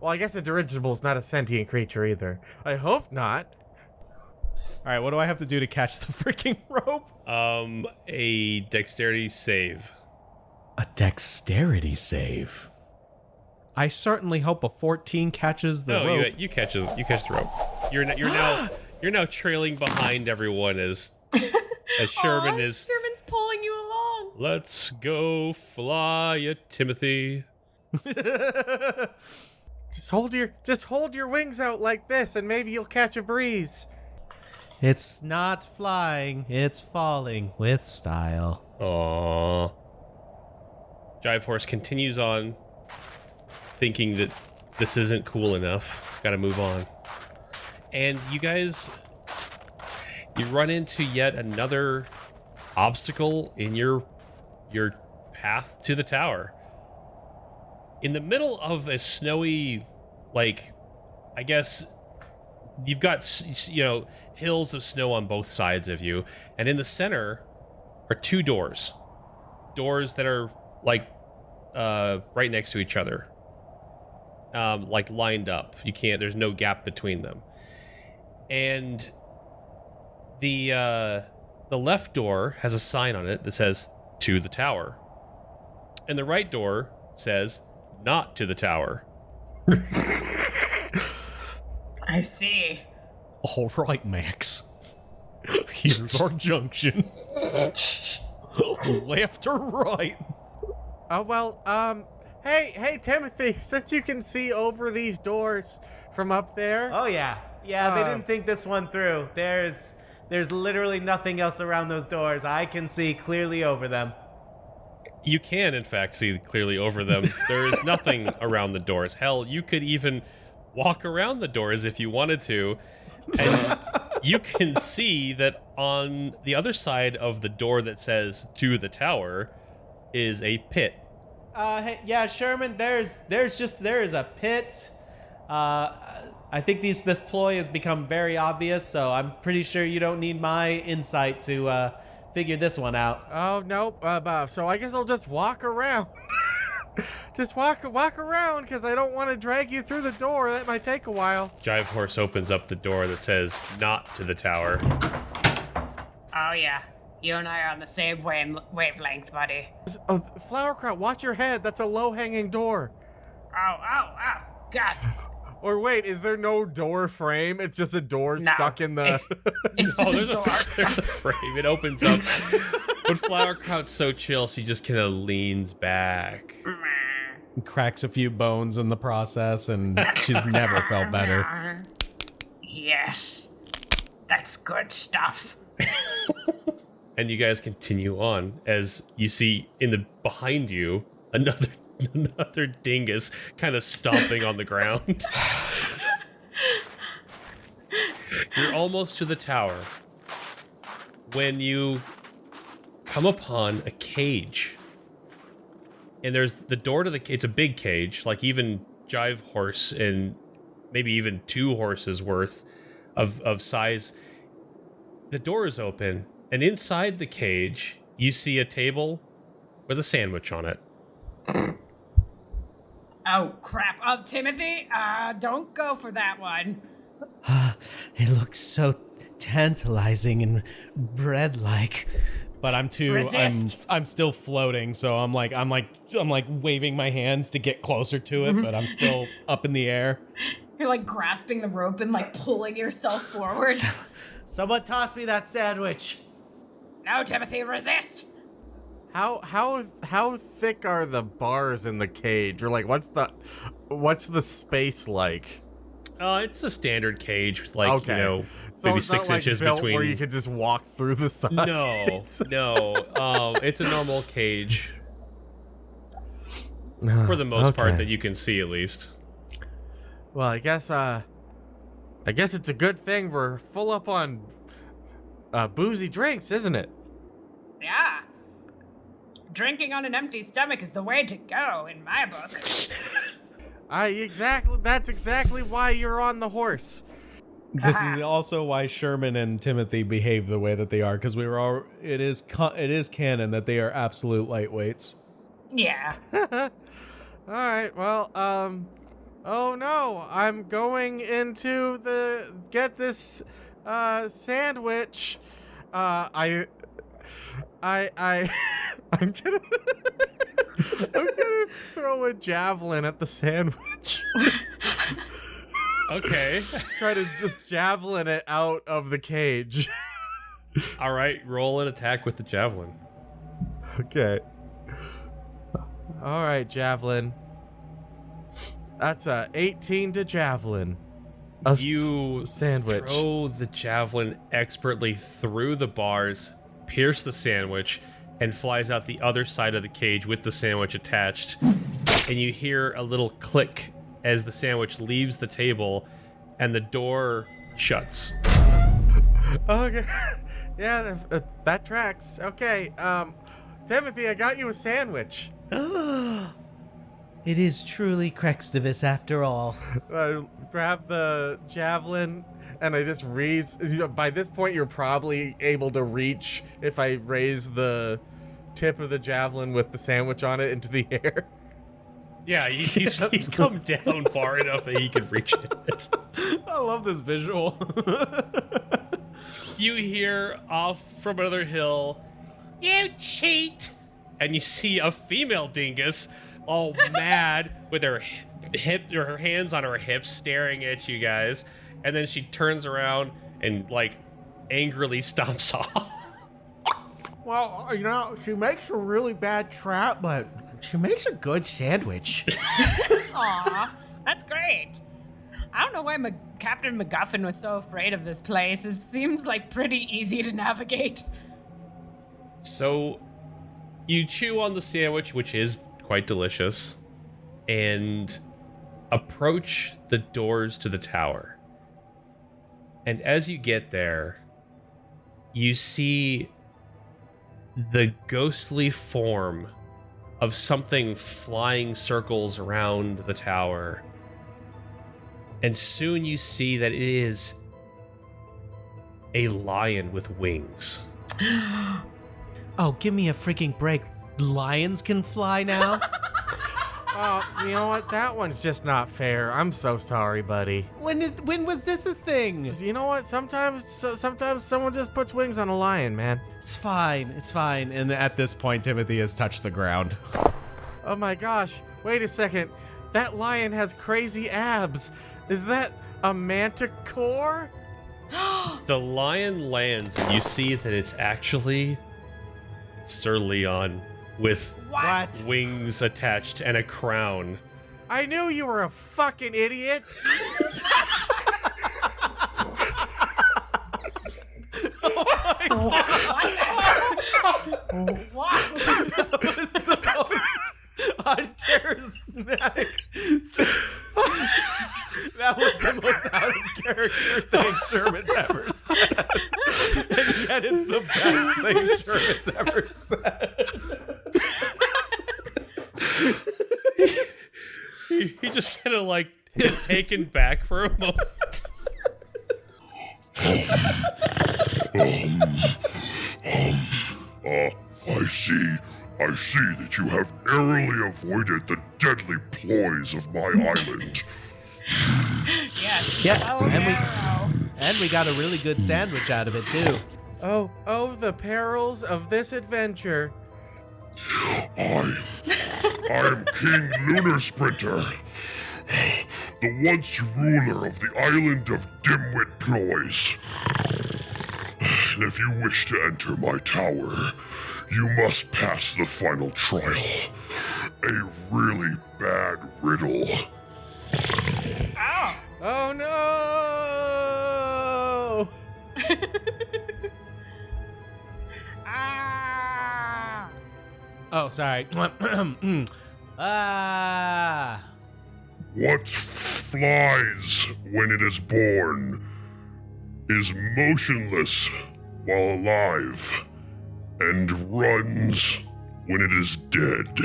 Speaker 3: Well, I guess a dirigible's not a sentient creature either. I hope not.
Speaker 8: All right, what do I have to do to catch the freaking rope?
Speaker 2: A dexterity save.
Speaker 8: A dexterity save. I certainly hope a 14 catches the rope.
Speaker 2: You catch the rope. You're now trailing behind everyone as Sherman is.
Speaker 9: Sherman's pulling you along.
Speaker 2: Let's go fly ya, Timothy.
Speaker 3: Just hold your wings out like this, and maybe you'll catch a breeze.
Speaker 1: It's not flying, it's falling with style.
Speaker 2: Aww. Jive Horse continues on, thinking that this isn't cool enough. Gotta move on. And you guys, you run into yet another obstacle in your path to the tower. In the middle of a snowy, like, I guess you've got, hills of snow on both sides of you, and in the center are two doors that are like right next to each other, like lined up. There's no gap between them. And the left door has a sign on it that says "To the Tower," and the right door says "Not to the Tower."
Speaker 4: I see.
Speaker 8: All right, Max. Here's our junction. Left or right?
Speaker 3: Oh, well, hey, Timothy, since you can see over these doors from up there.
Speaker 1: Oh yeah, they didn't think this one through. There's literally nothing else around those doors. I can see clearly over them.
Speaker 2: You can, in fact, see clearly over them. There is nothing around the doors. Hell, you could even walk around the doors if you wanted to. And you can see that on the other side of the door that says "To the Tower" is a pit.
Speaker 1: Hey, yeah, Sherman, there is a pit.
Speaker 8: I think this ploy has become very obvious, so I'm pretty sure you don't need my insight to figure this one out.
Speaker 3: Oh, nope. So I guess I'll just walk around. Just walk around, because I don't want to drag you through the door. That might take a while.
Speaker 2: Jive Horse opens up the door that says "Not to the tower."
Speaker 4: Oh, yeah. You and I are on the same wavelength, buddy.
Speaker 3: Oh, Flower Kraut, watch your head. That's a low-hanging door.
Speaker 4: Oh, God.
Speaker 3: Or wait, is there no door frame? It's just a door stuck in the...
Speaker 4: It's just
Speaker 2: There's
Speaker 4: a door.
Speaker 2: there's a frame. It opens up. But Flower Kraut's so chill, she just kind of leans back.
Speaker 8: Cracks a few bones in the process, and she's never felt better.
Speaker 4: Yes. That's good stuff.
Speaker 2: And you guys continue on as you see behind you another dingus kind of stomping on the ground. You're almost to the tower when you come upon a cage. And there's the door to it's a big cage, like even Jive Horse and maybe even 2 horses worth of size. The door is open, and inside the cage, you see a table with a sandwich on it.
Speaker 4: Oh, crap. Timothy, don't go for that one.
Speaker 1: It looks so tantalizing and bread-like.
Speaker 8: But I'm
Speaker 4: Resist.
Speaker 8: I'm still floating, so I'm like waving my hands to get closer to it, but I'm still up in the air.
Speaker 9: You're like grasping the rope and like pulling yourself forward.
Speaker 1: Someone toss me that sandwich.
Speaker 4: No, Timothy, resist.
Speaker 3: How thick are the bars in the cage? Or like, what's the space like?
Speaker 2: It's a standard cage, like,
Speaker 3: Okay.
Speaker 2: so maybe
Speaker 3: it's
Speaker 2: 6
Speaker 3: not
Speaker 2: inches
Speaker 3: like built
Speaker 2: between.
Speaker 3: where you could just walk through the side.
Speaker 2: No. It's a normal cage for the most part that you can see, at least.
Speaker 3: Well, I guess it's a good thing we're full up on boozy drinks, isn't it?
Speaker 4: Yeah. Drinking on an empty stomach is the way to go, in my book.
Speaker 3: That's exactly why you're on the horse.
Speaker 8: This is also why Sherman and Timothy behave the way that they are, because it is canon that they are absolute lightweights.
Speaker 4: Yeah.
Speaker 3: All right, well, oh no, I'm going into get this sandwich. I'm gonna throw a javelin at the sandwich.
Speaker 2: Okay.
Speaker 3: Try to just javelin it out of the cage.
Speaker 2: All right, roll an attack with the javelin.
Speaker 3: Okay. All right, javelin. That's a 18 to javelin.
Speaker 2: You
Speaker 3: sandwich.
Speaker 2: throw the javelin expertly through the bars, pierce the sandwich, and flies out the other side of the cage with the sandwich attached. And you hear a little click as the sandwich leaves the table and the door shuts.
Speaker 3: Okay. Yeah, that tracks. Okay. Timothy, I got you a sandwich.
Speaker 1: It is truly Crextivus after all.
Speaker 3: I grab the javelin and I just raise. By this point, you're probably able to reach if I raise the tip of the javelin with the sandwich on it into the air.
Speaker 2: Yeah, he's come down far enough that he can reach it.
Speaker 8: I love this visual.
Speaker 2: You hear off from another hill, "You cheat!" And you see a female dingus all mad with her hands on her hips staring at you guys. And then she turns around and like angrily stomps off.
Speaker 1: Well, she makes a really bad trap, but she makes a good sandwich.
Speaker 4: Aw, that's great. I don't know why Captain MacGuffin was so afraid of this place. It seems like pretty easy to navigate.
Speaker 2: So you chew on the sandwich, which is quite delicious, and approach the doors to the tower. And as you get there, you see the ghostly form of something flying circles around the tower. And soon you see that it is a lion with wings.
Speaker 1: Oh, give me a freaking break. Lions can fly now?
Speaker 3: Oh, you know what? That one's just not fair. I'm so sorry, buddy.
Speaker 1: When was this a thing?
Speaker 3: You know what? Sometimes someone just puts wings on a lion, man.
Speaker 1: It's fine.
Speaker 8: And at this point, Timothy has touched the ground.
Speaker 3: Oh my gosh. Wait a second. That lion has crazy abs. Is that a manticore?
Speaker 2: The lion lands, and you see that it's actually Sir Leon with
Speaker 3: What?
Speaker 2: wings attached and a crown.
Speaker 3: I knew you were a fucking idiot.
Speaker 4: What?
Speaker 1: That was the most uncharismatic. That was the most out of character thing Sherman's ever said. And yet it's the best thing Sherman's ever said.
Speaker 2: He just kind of like is taken back for a moment.
Speaker 10: I see that you have airily avoided the deadly ploys of my island.
Speaker 4: Yes.
Speaker 1: Yeah,
Speaker 4: so narrow.
Speaker 1: And we got a really good sandwich out of it too.
Speaker 3: Oh, the perils of this adventure.
Speaker 10: I am King Lunar Sprinter, the once ruler of the island of Dimwit Ploys. And if you wish to enter my tower, you must pass the final trial. A really bad riddle.
Speaker 3: Oh no!
Speaker 4: Ah!
Speaker 1: Oh, sorry. Ah.
Speaker 10: What flies when it is born is motionless while alive and runs when it is dead.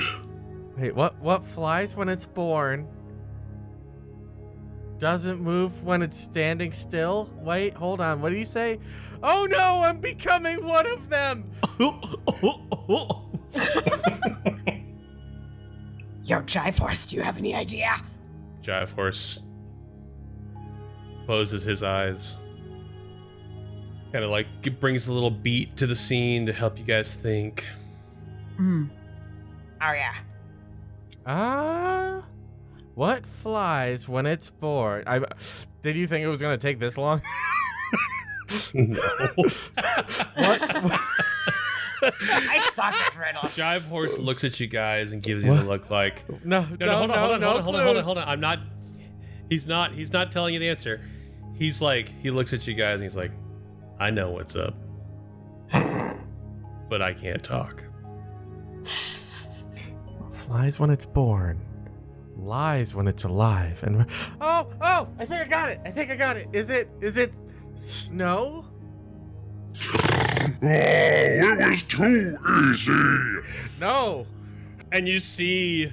Speaker 3: Wait, what flies when it's born? Doesn't move when it's standing still? Wait, hold on. What do you say? Oh no, I'm becoming one of them!
Speaker 4: Yo, Triforce, do you have any idea?
Speaker 2: Jive Horse closes his eyes. Kind of like brings a little beat to the scene to help you guys think.
Speaker 4: Oh, yeah.
Speaker 3: What flies when it's bored? Did you think it was gonna take this long?
Speaker 2: No.
Speaker 3: What?
Speaker 4: I suck at riddles.
Speaker 2: Jive Horse looks at you guys and gives you the look like,
Speaker 3: No,
Speaker 2: hold on.
Speaker 3: clues.
Speaker 2: I'm not. He's not telling you the answer. He's like, he looks at you guys and he's like, I know what's up, but I can't talk.
Speaker 3: Flies when it's born, lies when it's alive, and oh, I think I got it. Is it snow?
Speaker 10: Oh, it was too easy!
Speaker 3: No.
Speaker 2: And you see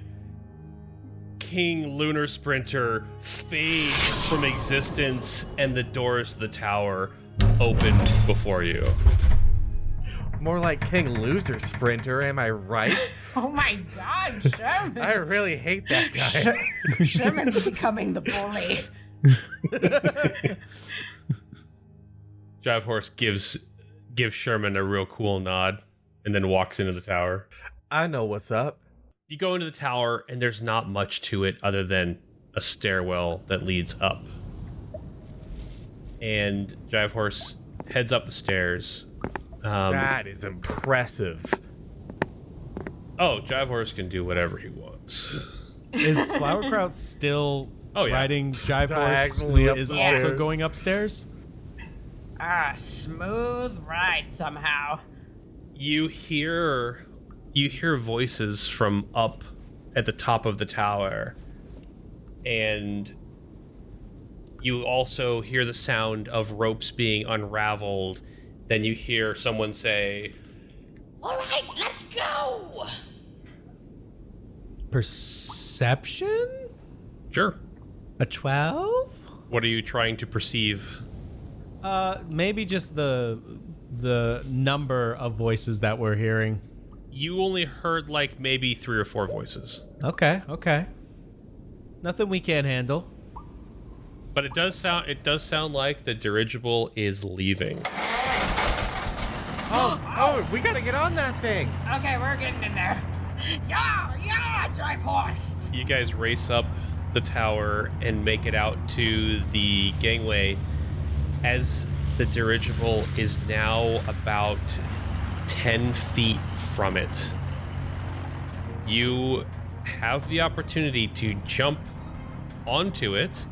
Speaker 2: King Lunar Sprinter fade from existence and the doors to the tower open before you.
Speaker 3: More like King Loser Sprinter, am I right?
Speaker 4: Oh my god, Sherman.
Speaker 3: I really hate that guy.
Speaker 4: Sherman's becoming the bully.
Speaker 2: Jive Horse gives Sherman a real cool nod and then walks into the tower.
Speaker 3: I know what's up.
Speaker 2: You go into the tower and there's not much to it other than a stairwell that leads up. And Jive Horse heads up the stairs.
Speaker 3: That is impressive.
Speaker 2: Oh, Jive Horse can do whatever he wants.
Speaker 8: Is Flowerkraut still riding Jive Horse, who
Speaker 3: Diagonally
Speaker 8: is
Speaker 3: upstairs.
Speaker 8: also going upstairs?
Speaker 4: Smooth ride somehow.
Speaker 2: You hear voices from up at the top of the tower, and you also hear the sound of ropes being unraveled. Then you hear someone say,
Speaker 4: All right, let's go.
Speaker 8: Perception?
Speaker 2: "Sure."
Speaker 8: A 12?
Speaker 2: What are you trying to perceive?
Speaker 8: Maybe just the number of voices that we're hearing.
Speaker 2: You only heard like maybe 3 or 4 voices.
Speaker 8: Okay. Nothing we can't handle.
Speaker 2: But it does sound like the dirigible is leaving.
Speaker 3: Oh, we gotta get on that thing.
Speaker 4: Okay, we're getting in there. Yeah, Jive Horse.
Speaker 2: You guys race up the tower and make it out to the gangway as the dirigible is now about 10 feet from it. You have the opportunity to jump onto it,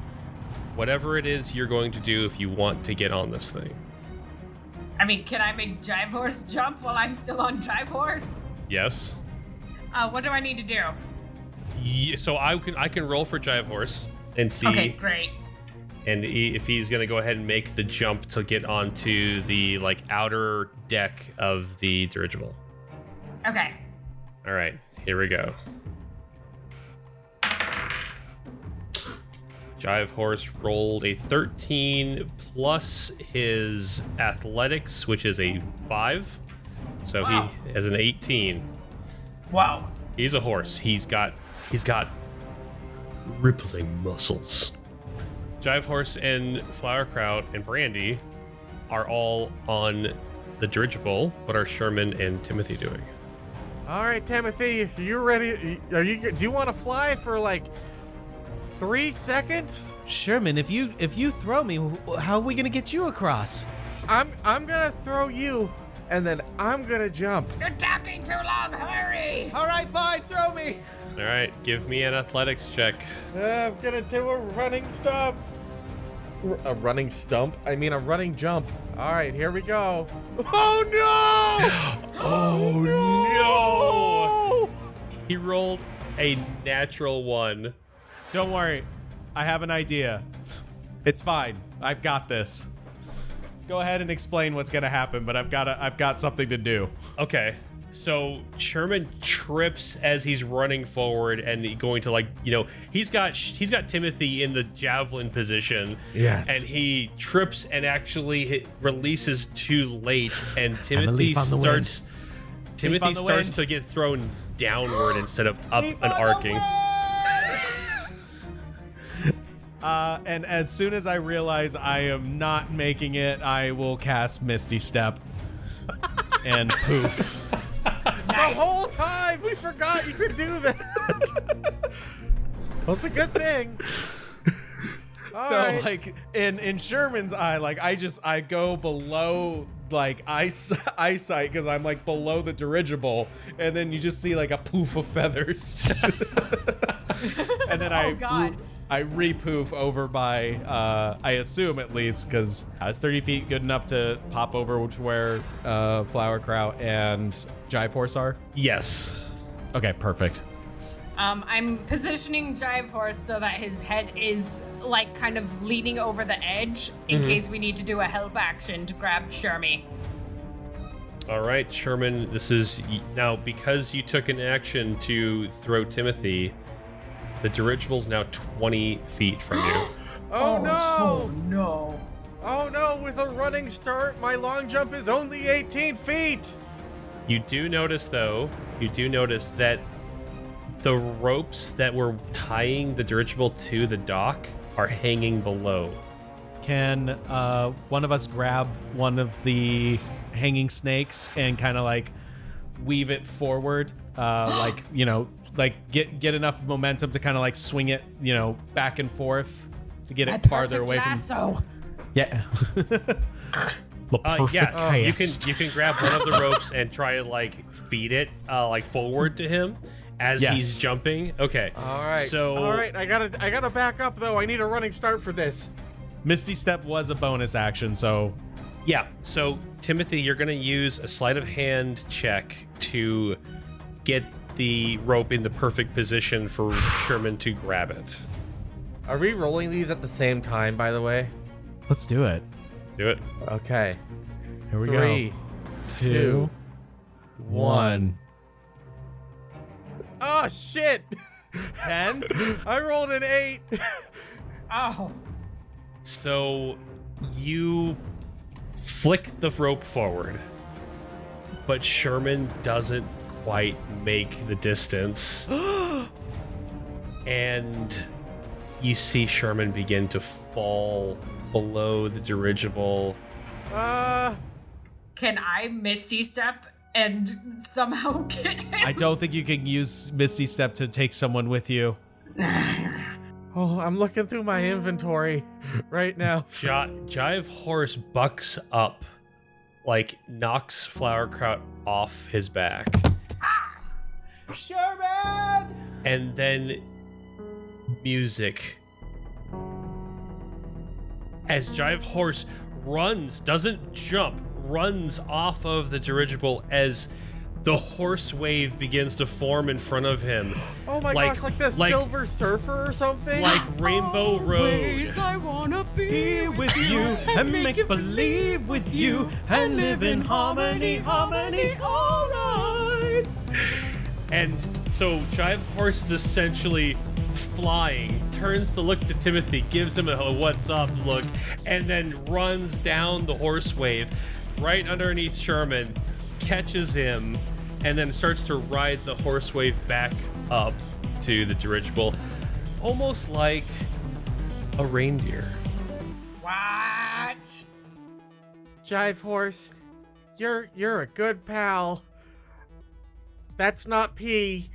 Speaker 2: whatever it is you're going to do if you want to get on this thing.
Speaker 4: I mean, can I make Jive Horse jump while I'm still on Jive Horse?
Speaker 2: Yes.
Speaker 4: What do I need to do?
Speaker 2: Yeah, so I can roll for Jive Horse and see.
Speaker 4: Okay, great.
Speaker 2: And if he's gonna go ahead and make the jump to get onto the like outer deck of the dirigible.
Speaker 4: Okay.
Speaker 2: All right, here we go. Jive Horse rolled a 13 plus his athletics, which is a 5. So
Speaker 4: Wow.
Speaker 2: he has an 18.
Speaker 4: Wow.
Speaker 2: He's a horse. He's got rippling muscles. Jive Horse and Flowerkraut and Brandy are all on the dirigible. What are Sherman and Timothy doing?
Speaker 3: All right, Timothy, if you're ready, do you want to fly for like 3 seconds?
Speaker 1: Sherman, if you throw me, how are we gonna get you across?
Speaker 3: I'm gonna throw you, and then I'm gonna jump.
Speaker 4: You're talking too long. Hurry.
Speaker 1: All right, fine, throw me.
Speaker 2: All right, give me an athletics check.
Speaker 3: I'm gonna do a running stump. A running stump? I mean a running jump. All right, here we go. Oh no!
Speaker 2: Oh no! He rolled a natural 1.
Speaker 8: Don't worry. I have an idea. It's fine. I've got this. Go ahead and explain what's gonna happen, but I've got something to do.
Speaker 2: Okay. So Sherman trips as he's running forward and going to he's got Timothy in the javelin position.
Speaker 3: Yes.
Speaker 2: And he trips and actually releases too late, and Timothy
Speaker 1: leaf on the wind.
Speaker 2: starts to get thrown downward instead of up and arcing.
Speaker 8: And as soon as I realize I am not making it, I will cast Misty Step. And poof.
Speaker 3: The whole time we forgot you could do that. Well, it's a good thing. All
Speaker 8: So
Speaker 3: right.
Speaker 8: like in Sherman's eye, like I go below like eyesight because I'm like below the dirigible, and then you just see like a poof of feathers. And then I re-poof over by, I assume at least, because it's 30 feet good enough to pop over to where Flowerkraut and Jive Horse are?
Speaker 2: Yes.
Speaker 8: Okay, perfect.
Speaker 4: I'm positioning Jive Horse so that his head is like kind of leaning over the edge in case we need to do a help action to grab Shermy.
Speaker 2: All right, Sherman, this is now because you took an action to throw Timothy. The dirigible's now 20 feet from you.
Speaker 3: Oh no!
Speaker 4: Oh no!
Speaker 3: Oh no! With a running start, my long jump is only 18 feet.
Speaker 2: You do notice, though, that the ropes that were tying the dirigible to the dock are hanging below.
Speaker 8: Can one of us grab one of the hanging snakes and kind of like weave it forward, like, you know, like get enough momentum to kind of like swing it, you know, back and forth to get it farther away from.
Speaker 4: Lasso.
Speaker 8: Yeah. The perfect
Speaker 2: yes, you can grab one of the ropes and try to like feed it like forward to him as he's jumping. Okay.
Speaker 3: All right.
Speaker 2: So
Speaker 3: all right, I gotta back up though. I need a running start for this.
Speaker 8: Misty Step was a bonus action, so
Speaker 2: yeah. So Timothy, you're gonna use a sleight of hand check to get the rope in the perfect position for Sherman to grab it.
Speaker 3: Are we rolling these at the same time, by the way?
Speaker 8: let's do it.
Speaker 2: Do it.
Speaker 3: Okay.
Speaker 8: Here we
Speaker 3: 3,
Speaker 8: go. 2, 1.
Speaker 3: Oh shit!
Speaker 8: 10.
Speaker 3: I rolled an 8.
Speaker 4: Oh.
Speaker 2: So you flick the rope forward, but Sherman doesn't quite make the distance. And you see Sherman begin to fall below the dirigible.
Speaker 9: Can I Misty Step and somehow get him?
Speaker 8: I don't think you can use Misty Step to take someone with you.
Speaker 3: Oh, I'm looking through my inventory right now.
Speaker 2: Jive Horse bucks up, like knocks Flowerkraut off his back.
Speaker 8: Sherman!
Speaker 2: And then music. As Jive Horse runs, doesn't jump, runs off of the dirigible as the horse wave begins to form in front of him.
Speaker 3: Oh my gosh, like the Silver Surfer or something?
Speaker 2: Like Rainbow Road.
Speaker 9: Always I wanna be
Speaker 1: With you and make believe with you and live in harmony all night.
Speaker 2: And so Jive Horse is essentially flying, turns to look to Timothy, gives him a what's up look, and then runs down the horse wave right underneath Sherman, catches him, and then starts to ride the horse wave back up to the dirigible, almost like a reindeer.
Speaker 9: What?
Speaker 3: Jive Horse, you're a good pal. That's not pee.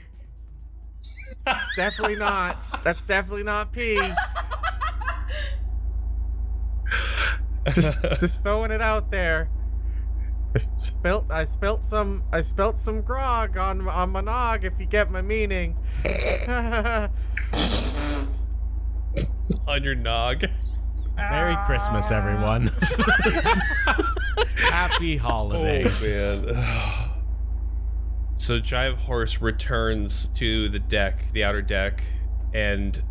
Speaker 3: That's definitely not. That's definitely not pee. Just throwing it out there. I spilt some grog on my nog, if you get my meaning.
Speaker 2: On your nog.
Speaker 8: Merry Christmas, everyone. Happy holidays.
Speaker 2: Oh, man. So Jive Horse returns to the deck, the outer deck, and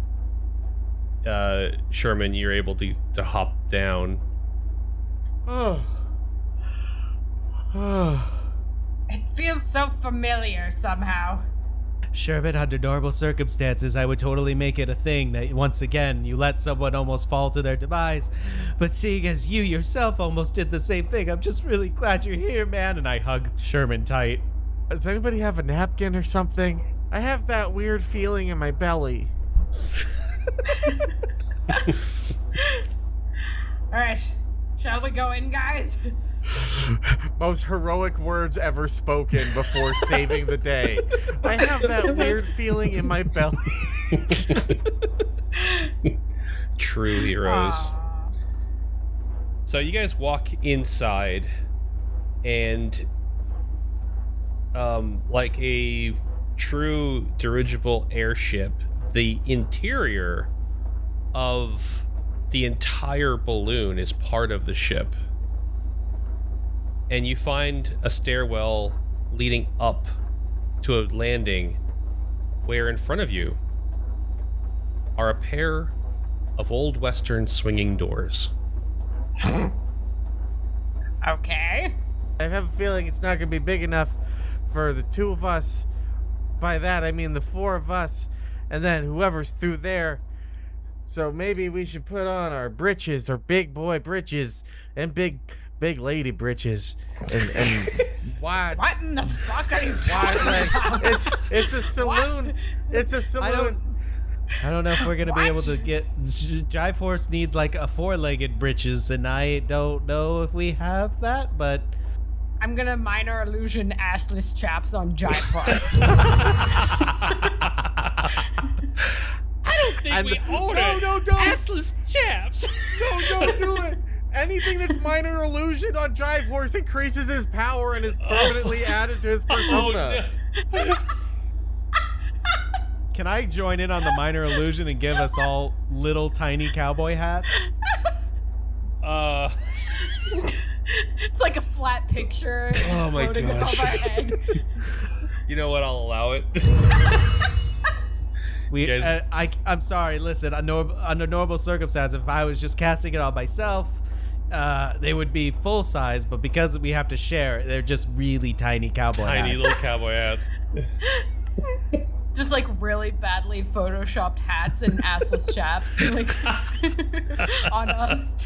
Speaker 2: Sherman, you're able to hop down.
Speaker 9: It feels so familiar somehow.
Speaker 1: Sherman, under normal circumstances, I would totally make it a thing that once again you let someone almost fall to their demise. But seeing as you yourself almost did the same thing, I'm just really glad you're here, man. And I hug Sherman tight.
Speaker 3: Does anybody have a napkin or something? I have that weird feeling in my belly.
Speaker 9: Alright, shall we go in, guys?
Speaker 3: Most heroic words ever spoken before saving the day. I have that weird feeling in my belly.
Speaker 2: True heroes.
Speaker 9: Aw.
Speaker 2: So you guys walk inside, and like a true dirigible airship, the interior of the entire balloon is part of the ship. And you find a stairwell leading up to a landing where in front of you are a pair of old Western swinging doors.
Speaker 9: Okay.
Speaker 3: I have a feeling it's not going to be big enough for the two of us. By that, I mean the four of us, and then whoever's through there. So maybe we should put on our britches, or big boy britches, and big lady britches, and wide.
Speaker 9: What in the fuck are you talking about?
Speaker 3: It's a saloon.
Speaker 9: What?
Speaker 3: It's a saloon.
Speaker 1: I don't know if we're gonna be
Speaker 9: What?
Speaker 1: able to get. Jive Horse needs like a four-legged britches, and I don't know if we have that, but
Speaker 9: I'm gonna minor illusion assless chaps on Jive Horse.
Speaker 2: I don't think we own it.
Speaker 3: No, don't.
Speaker 2: Assless chaps.
Speaker 3: No, don't do it. Anything that's minor illusion on Jive Horse increases his power and is permanently added to his persona.
Speaker 2: Oh, no.
Speaker 8: Can I join in on the minor illusion and give us all little tiny cowboy hats?
Speaker 9: It's like a flat picture. It's
Speaker 2: Oh my
Speaker 9: floating
Speaker 2: gosh.
Speaker 9: above our head.
Speaker 2: You know what? I'll allow it.
Speaker 8: We,
Speaker 2: You guys-
Speaker 8: I'm sorry. Listen, under normal circumstances, if I was just casting it on myself, they would be full size. But because we have to share, they're just really tiny cowboy
Speaker 2: Tiny
Speaker 8: hats.
Speaker 2: little cowboy hats.
Speaker 9: Just like really badly photoshopped hats and assless chaps like on us.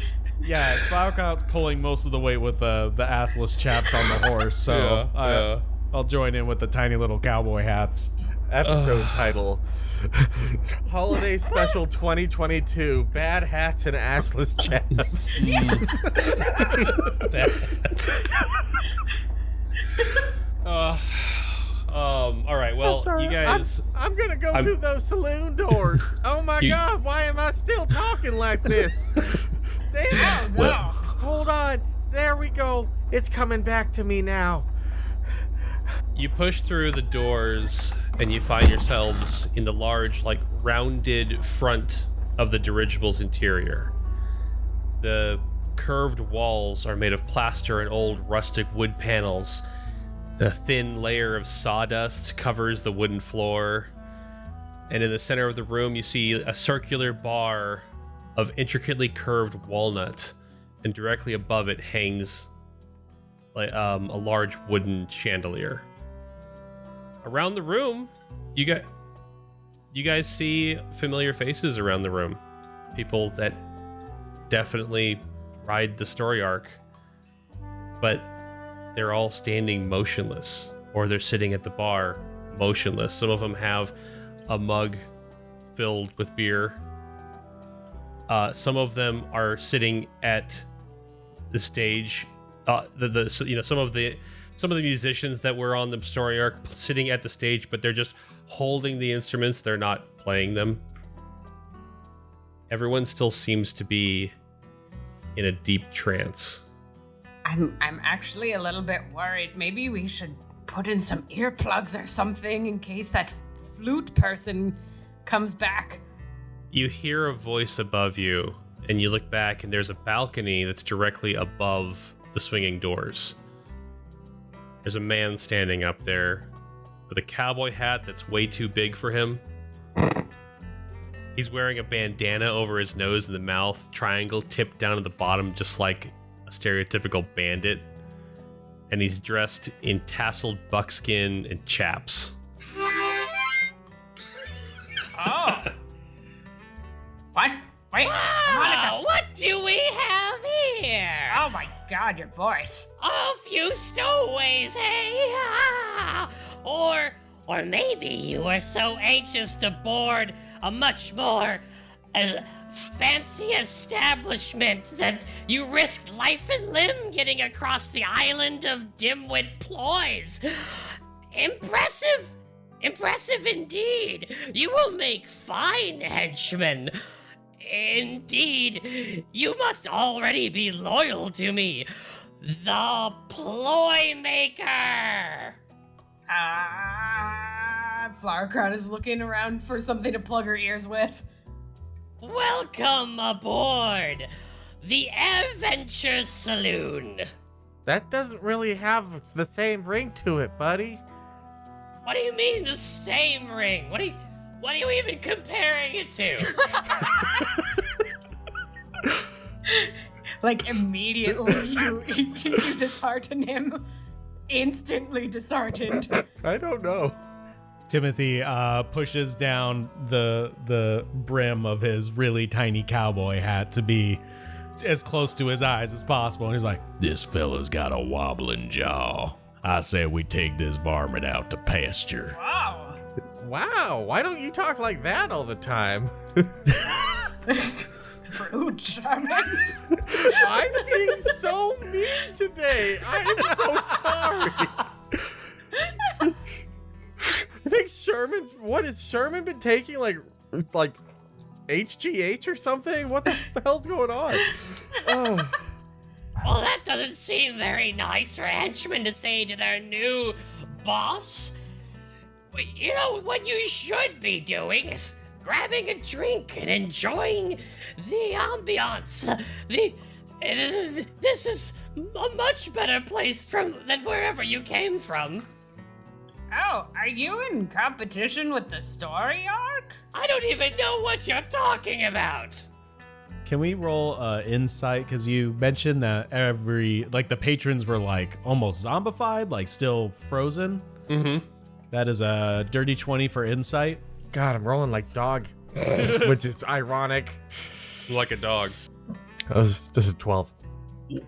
Speaker 8: Yeah, Flowerkraut's pulling most of the weight with the assless chaps on the horse, so I'll join in with the tiny little cowboy hats.
Speaker 3: Episode title: Holiday Special 2022: Bad Hats and Assless Chaps.
Speaker 2: All right. Well, you guys.
Speaker 3: I'm gonna go through those saloon doors. Oh my God! Why am I still talking like this? Damn!
Speaker 4: Oh, no.
Speaker 3: Hold on. There we go. It's coming back to me now.
Speaker 2: You push through the doors and you find yourselves in the large, like, rounded front of the dirigible's interior. The curved walls are made of plaster and old rustic wood panels. A thin layer of sawdust covers the wooden floor. And in the center of the room, you see a circular bar of intricately curved walnut. And directly above it hangs like a large wooden chandelier. Around the room, you guys see familiar faces around the room. People that definitely ride the story arc. But they're all standing motionless, or they're sitting at the bar motionless. Some of them have a mug filled with beer. Some of them are sitting at the stage. Some of the musicians that were on the story arc sitting at the stage, but they're just holding the instruments. They're not playing them. Everyone still seems to be in a deep trance.
Speaker 4: I'm actually a little bit worried. Maybe we should put in some earplugs or something in case that flute person comes back.
Speaker 2: You hear a voice above you, and you look back, and there's a balcony that's directly above the swinging doors. There's a man standing up there with a cowboy hat that's way too big for him. He's wearing a bandana over his nose and the mouth, triangle tipped down to the bottom, just like a stereotypical bandit. And he's dressed in tasseled buckskin and chaps.
Speaker 4: Oh. What? Wait.
Speaker 11: Wow, what do we have here?
Speaker 4: Oh my God, your voice.
Speaker 11: A few stowaways, hey? Ah! Or maybe you were so anxious to board a much more fancy establishment that you risked life and limb getting across the island of Dimwit Ploys. Impressive. Impressive indeed. You will make fine henchmen. Indeed, you must already be loyal to me, the Ploy Maker.
Speaker 9: Flowerkraut is looking around for something to plug her ears with.
Speaker 11: Welcome aboard the Adventure Saloon.
Speaker 3: That doesn't really have the same ring to it, buddy.
Speaker 11: What do you mean the same ring? What are you even comparing it to?
Speaker 9: Like immediately you dishearten him. Instantly disheartened.
Speaker 3: I don't know.
Speaker 8: Timothy pushes down the brim of his really tiny cowboy hat to be as close to his eyes as possible. And he's like, "This fella's got a wobbling jaw. I say we take this varmint out to pasture."
Speaker 4: Wow.
Speaker 3: Wow, why don't you talk like that all the time?
Speaker 4: Rude, Sherman.
Speaker 3: I'm being so mean today. I'm so sorry. I think what has Sherman been taking, like HGH or something? What the hell's going on? Oh.
Speaker 11: Well, that doesn't seem very nice for henchmen to say to their new boss. You know, what you should be doing is grabbing a drink and enjoying the ambiance. This is a much better place than wherever you came from.
Speaker 4: Oh, are you in competition with the story arc?
Speaker 11: I don't even know what you're talking about.
Speaker 8: Can we roll insight? Because you mentioned that the patrons were like almost zombified, like still frozen.
Speaker 2: Mm-hmm.
Speaker 8: That is a dirty 20 for insight.
Speaker 3: God, I'm rolling like dog, which is ironic.
Speaker 2: Like a dog.
Speaker 3: This is 12.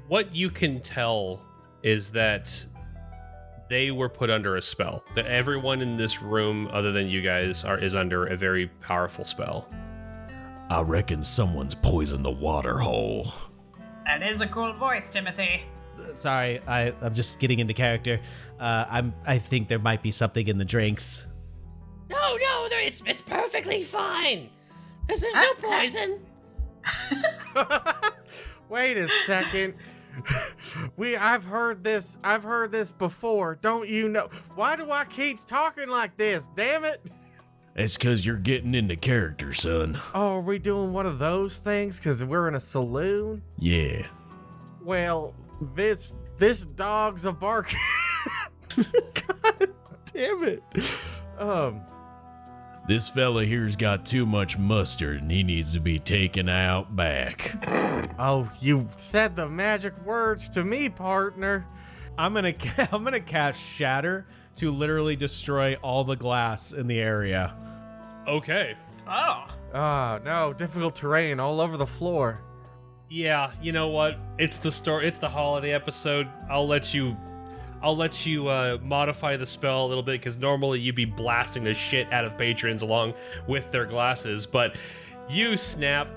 Speaker 2: What you can tell is that they were put under a spell. That everyone in this room, other than you guys, is under a very powerful spell.
Speaker 7: I reckon someone's poisoned the water hole.
Speaker 4: That is a cool voice, Timothy.
Speaker 1: Sorry, I'm just getting into character. I think there might be something in the drinks.
Speaker 11: No, it's perfectly fine. There's no poison.
Speaker 3: Wait a second. I've heard this before. Don't you know? Why do I keep talking like this? Damn it.
Speaker 7: It's because you're getting into character, son.
Speaker 3: Oh, are we doing one of those things because we're in a saloon?
Speaker 7: Yeah.
Speaker 3: Well, this dog's a bark. God damn it.
Speaker 7: This fella here's got too much mustard and he needs to be taken out back.
Speaker 3: Oh, you said the magic words to me, partner.
Speaker 8: I'm gonna cast Shatter to literally destroy all the glass in the area.
Speaker 2: Okay.
Speaker 4: Oh.
Speaker 3: Oh, no, difficult terrain all over the floor.
Speaker 2: Yeah, you know what? It's the story. It's the holiday episode. I'll let you modify the spell a little bit because normally you'd be blasting the shit out of patrons along with their glasses, but you snap.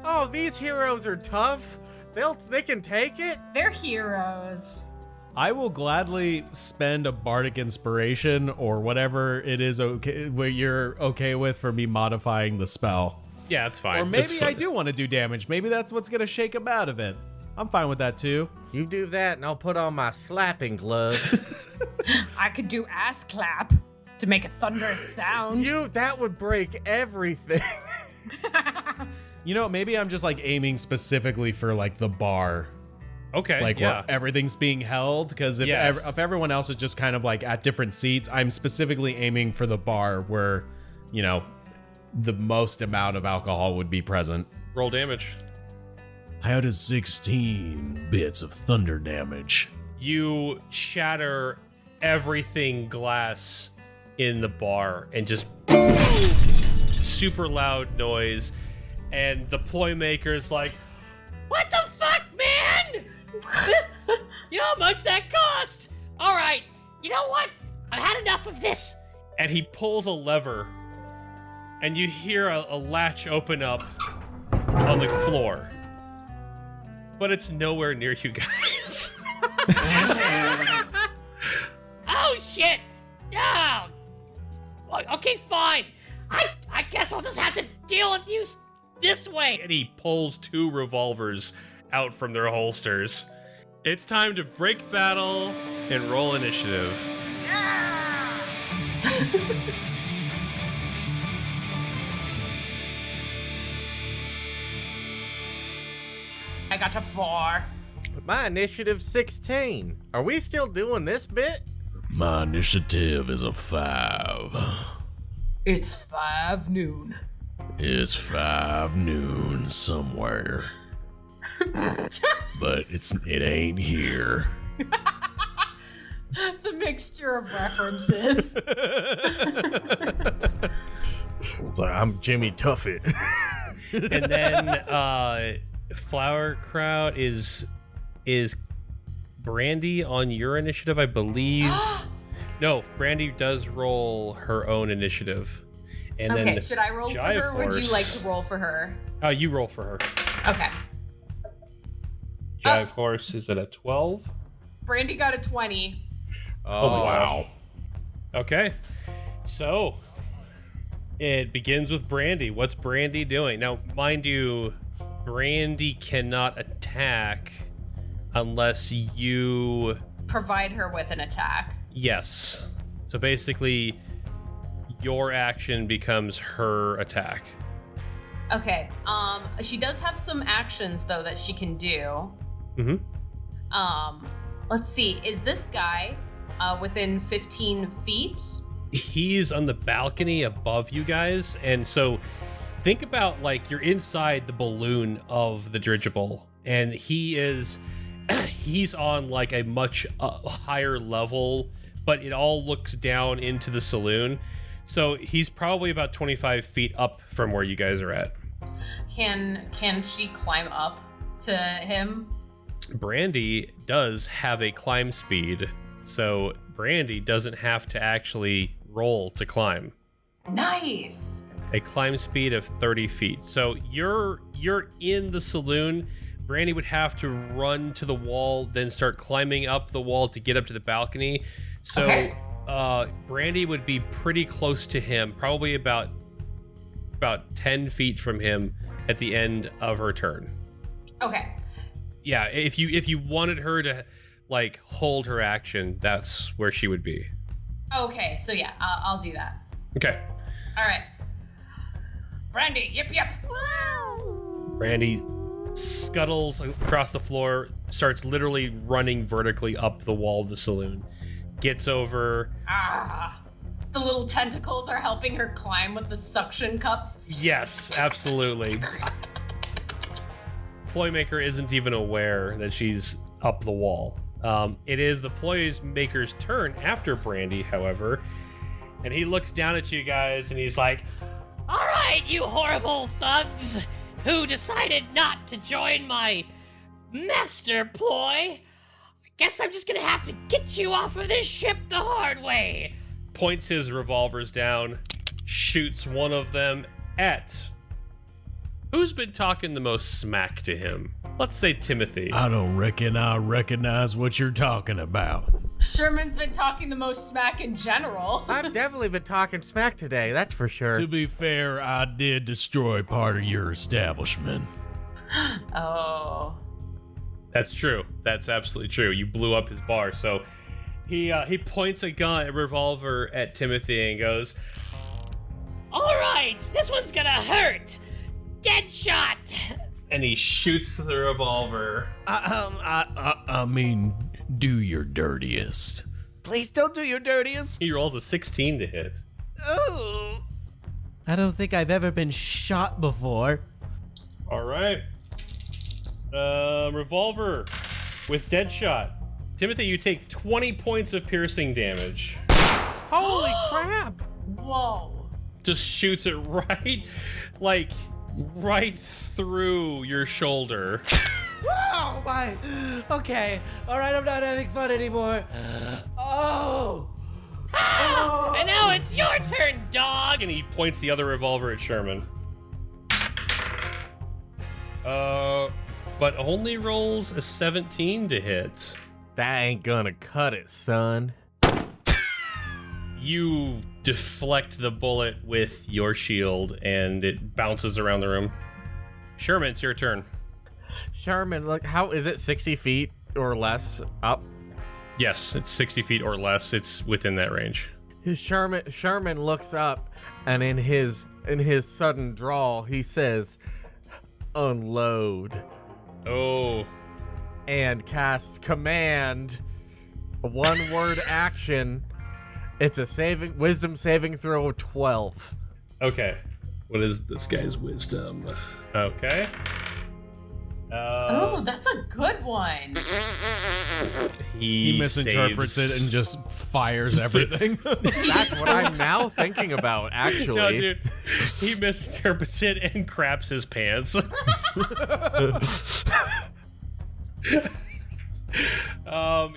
Speaker 3: Oh, these heroes are tough. They can take it.
Speaker 9: They're heroes.
Speaker 8: I will gladly spend a bardic inspiration or whatever it is what you're okay with for me modifying the spell.
Speaker 2: Yeah, it's fine.
Speaker 8: Or maybe I do want to do damage. Maybe that's what's gonna shake him out of it. I'm fine with that too.
Speaker 3: You do that and I'll put on my slapping gloves.
Speaker 4: I could do ass clap to make a thunderous sound.
Speaker 3: That would break everything.
Speaker 8: You know, maybe I'm just like aiming specifically for like the bar.
Speaker 2: Okay,
Speaker 8: Like
Speaker 2: yeah.
Speaker 8: where everything's being held, because if everyone else is just kind of like at different seats, I'm specifically aiming for the bar where, you know, the most amount of alcohol would be present.
Speaker 2: Roll damage.
Speaker 7: How does 16 bits of thunder damage?
Speaker 2: You shatter everything glass in the bar and just boom, super loud noise, and the ploy maker's like,
Speaker 11: What the fuck, man? You know how much that cost? All right, you know what? I've had enough of this.
Speaker 2: and he pulls a lever, and you hear a latch open up on the floor. But it's nowhere near you guys.
Speaker 11: Oh shit! Oh. Okay, fine. I guess I'll just have to deal with you this way.
Speaker 2: And he pulls 2 revolvers out from their holsters. It's time to break battle and roll initiative.
Speaker 4: I got a 4.
Speaker 3: My initiative's 16. Are we still doing this bit?
Speaker 7: My initiative is a 5.
Speaker 9: It's 5 noon.
Speaker 7: It's 5 noon somewhere. But it ain't here.
Speaker 9: The mixture of references.
Speaker 3: It's like, I'm Jimmy Tuffet.
Speaker 2: And then Flower Crowd is Brandy on your initiative, I believe. No, Brandy does roll her own initiative. And
Speaker 9: Okay,
Speaker 2: then
Speaker 9: should I roll for
Speaker 2: Jive
Speaker 9: her, or would you
Speaker 2: Horse-
Speaker 9: like to roll for her?
Speaker 2: You roll for her.
Speaker 9: Okay.
Speaker 2: Jive Horse is at a 12.
Speaker 9: Brandy got a 20.
Speaker 2: Oh wow. Okay. So it begins with Brandy. What's Brandy doing? Now, mind you, Brandy cannot attack unless you...
Speaker 9: Provide her with an attack.
Speaker 2: Yes. So basically, your action becomes her attack.
Speaker 9: Okay. She does have some actions though that she can do.
Speaker 2: Mm-hmm.
Speaker 9: Let's see. Is this guy within 15 feet?
Speaker 2: He's on the balcony above you guys, and so think about like you're inside the balloon of the dirigible, and he's on like a much higher level but it all looks down into the saloon. So he's probably about 25 feet up from where you guys are at.
Speaker 9: Can she climb up to him?
Speaker 2: Brandy does have a climb speed, so Brandy doesn't have to actually roll to climb.
Speaker 9: Nice.
Speaker 2: A climb speed of 30 feet. So you're in the saloon. Brandy would have to run to the wall, then start climbing up the wall to get up to the balcony. So
Speaker 9: Okay.
Speaker 2: Brandy would be pretty close to him, probably about 10 feet from him at the end of her turn.
Speaker 9: Okay.
Speaker 2: Yeah, if you wanted her to like hold her action, that's where she would be.
Speaker 9: Okay, so yeah, I'll do that.
Speaker 2: Okay.
Speaker 9: All right. Brandy, yip.
Speaker 2: Brandy scuttles across the floor, starts literally running vertically up the wall of the saloon. Gets over.
Speaker 9: The little tentacles are helping her climb with the suction cups.
Speaker 2: Yes, absolutely. Ploymaker isn't even aware that she's up the wall. It is the Ploys maker's turn after Brandy, however, and he looks down at you guys and he's like,
Speaker 11: All right, you horrible thugs who decided not to join my master ploy. I guess I'm just gonna have to get you off of this ship the hard way.
Speaker 2: points his revolvers down, shoots one of them at... Who's been talking the most smack to him? Let's say Timothy.
Speaker 7: I don't reckon I recognize what you're talking about.
Speaker 9: Sherman's been talking the most smack in general.
Speaker 3: I've definitely been talking smack today, that's for sure.
Speaker 7: To be fair, I did destroy part of your establishment.
Speaker 9: Oh.
Speaker 2: That's true. That's absolutely true. You blew up his bar. So he points a revolver at Timothy and goes,
Speaker 11: All right, this one's gonna hurt. Dead shot.
Speaker 2: and he shoots the revolver.
Speaker 7: I mean, do your dirtiest.
Speaker 1: Please don't do your dirtiest.
Speaker 2: He rolls a 16 to hit.
Speaker 1: Oh. I don't think I've ever been shot before.
Speaker 2: All right. Revolver with dead shot. Timothy, you take 20 points of piercing damage.
Speaker 3: Holy crap!
Speaker 9: Whoa.
Speaker 2: Just shoots it right through your shoulder.
Speaker 1: Oh my. Okay. All right, I'm not having fun anymore. Oh.
Speaker 11: Ah! And now it's your turn, dog.
Speaker 2: And he points the other revolver at Sherman. But only rolls a 17 to hit.
Speaker 3: That ain't gonna cut it, son.
Speaker 2: You deflect the bullet with your shield, and it bounces around the room. Sherman, it's your turn.
Speaker 3: Sherman, look, how is it 60 feet or less up?
Speaker 2: Yes, it's 60 feet or less. It's within that range.
Speaker 3: Sherman looks up, and in his sudden drawl, he says, "Unload,"
Speaker 2: Oh.
Speaker 3: and casts command. A one-word action. It's a wisdom saving throw of 12.
Speaker 2: Okay. What is this guy's wisdom? Okay.
Speaker 9: Oh, that's a good one.
Speaker 2: He
Speaker 7: misinterprets
Speaker 2: saves-
Speaker 7: it and just fires everything.
Speaker 3: That's what I'm now thinking about, actually.
Speaker 2: No, dude. He misinterprets it and craps his pants.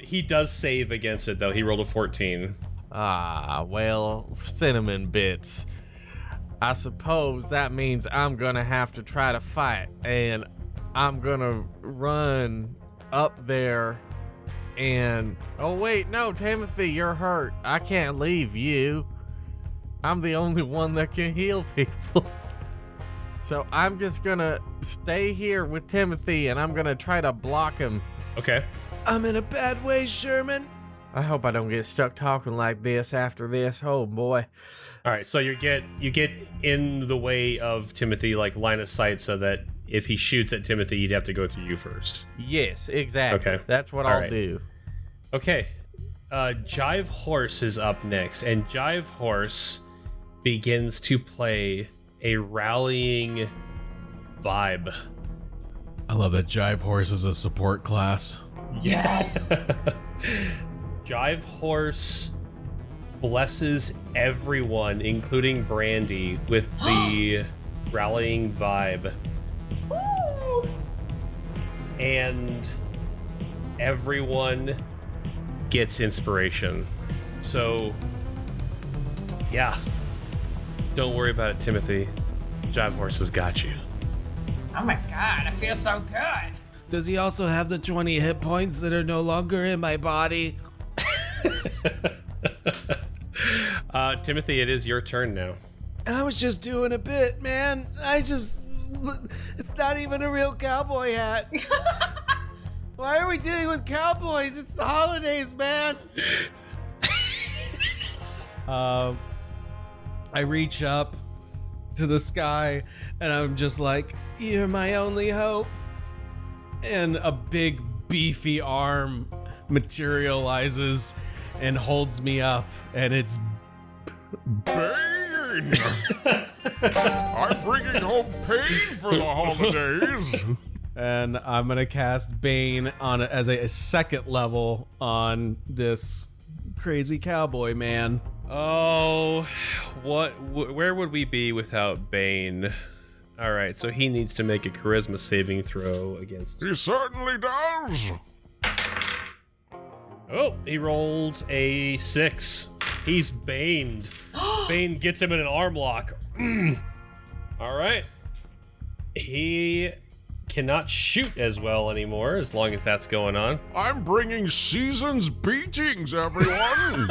Speaker 2: He does save against it, though. He rolled a 14.
Speaker 3: Ah, well, cinnamon bits. I suppose that means I'm gonna have to try to fight, and I'm gonna run up there and... Oh, wait, no, Timothy, you're hurt. I can't leave you. I'm the only one that can heal people. So I'm just gonna stay here with Timothy, and I'm gonna try to block him.
Speaker 2: Okay.
Speaker 1: I'm in a bad way, Sherman.
Speaker 3: I hope I don't get stuck talking like this after this. Oh, boy.
Speaker 2: All right, so you get in the way of Timothy, like line of sight, so that if he shoots at Timothy, he'd have to go through you first.
Speaker 3: Yes, exactly.
Speaker 2: Okay.
Speaker 3: That's what
Speaker 2: All
Speaker 3: I'll
Speaker 2: right.
Speaker 3: do.
Speaker 2: Okay. Jive Horse is up next, and Jive Horse begins to play a rallying vibe.
Speaker 7: I love that Jive Horse is a support class.
Speaker 9: Yes.
Speaker 2: Jive Horse blesses everyone, including Brandy, with the rallying vibe.
Speaker 9: Ooh.
Speaker 2: And everyone gets inspiration. So, yeah. Don't worry about it, Timothy. Jive Horse has got you.
Speaker 4: Oh my god, I feel so good.
Speaker 8: Does he also have the 20 hit points that are no longer in my body?
Speaker 2: Timothy, it is your turn now.
Speaker 8: I was just doing a bit, man. It's not even a real cowboy hat. Why are we dealing with cowboys? It's the holidays, man. I reach up to the sky and I'm just like, you're my only hope. And a big beefy arm materializes and holds me up, and it's
Speaker 10: Bane! I'm bringing home pain for the holidays.
Speaker 8: and I'm gonna cast Bane on it as a second level on this crazy cowboy man.
Speaker 2: Oh, where would we be without Bane? All right, so he needs to make a charisma saving throw against...
Speaker 10: He certainly does.
Speaker 2: Oh, he rolls a 6. He's baned. Bane gets him in an arm lock. All right. He cannot shoot as well anymore as long as that's going on.
Speaker 10: I'm bringing season's beatings, everyone.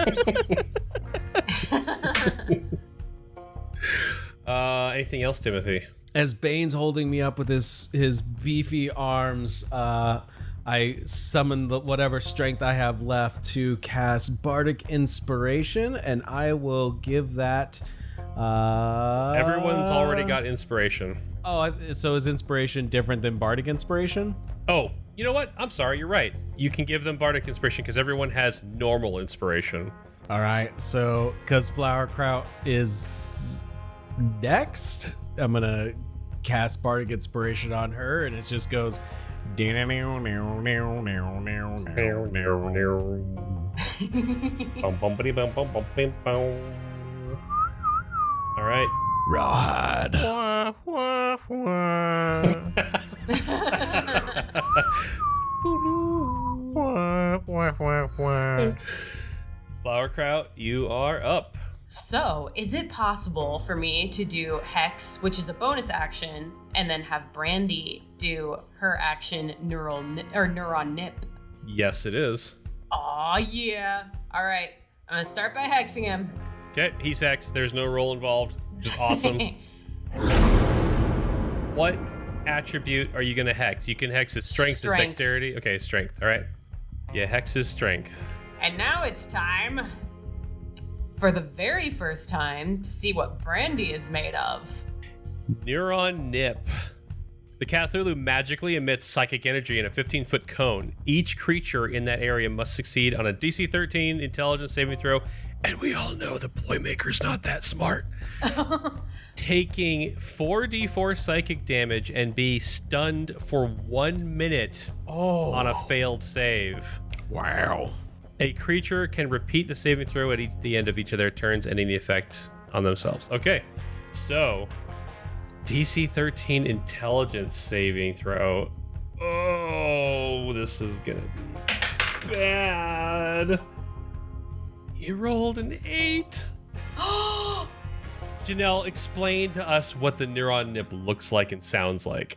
Speaker 2: Anything else, Timothy?
Speaker 8: As Bane's holding me up with his beefy arms, I summon whatever strength I have left to cast Bardic Inspiration, and I will give that...
Speaker 2: Everyone's already got inspiration.
Speaker 8: Oh, so is Inspiration different than Bardic Inspiration?
Speaker 2: Oh, you know what? I'm sorry, you're right. You can give them Bardic Inspiration because everyone has normal inspiration.
Speaker 8: All right, so because Flowerkraut is next, I'm gonna cast Bardic Inspiration on her, and it just goes.
Speaker 2: All right.
Speaker 7: Rawhide.
Speaker 2: Flowerkraut, you are up.
Speaker 9: So, is it possible for me to do Hex, which is a bonus action, and then have Brandy do her action Neuron Nip?
Speaker 2: Yes, it is.
Speaker 9: Aw, yeah. All right, I'm gonna start by hexing him.
Speaker 2: Okay, he's hexed. There's no roll involved. Just awesome. What attribute are you gonna hex? You can hex his strength, his dexterity. Okay, strength. All right. Yeah, hex his strength.
Speaker 9: And now it's time, for the very first time, to see what Brandy is made of.
Speaker 2: Neuron Nip. The Cthulhu magically emits psychic energy in a 15-foot cone. Each creature in that area must succeed on a DC 13 intelligence saving throw, and we all know the Ploymaker's not that smart. Taking 4d4 psychic damage and be stunned for 1 minute on a failed save.
Speaker 7: Wow.
Speaker 2: A creature can repeat the saving throw at the end of each of their turns, ending the effect on themselves. Okay, so DC 13 intelligence saving throw. Oh, this is gonna be bad. You rolled an 8. Janelle, explain to us what the Neuron Nip looks like and sounds like.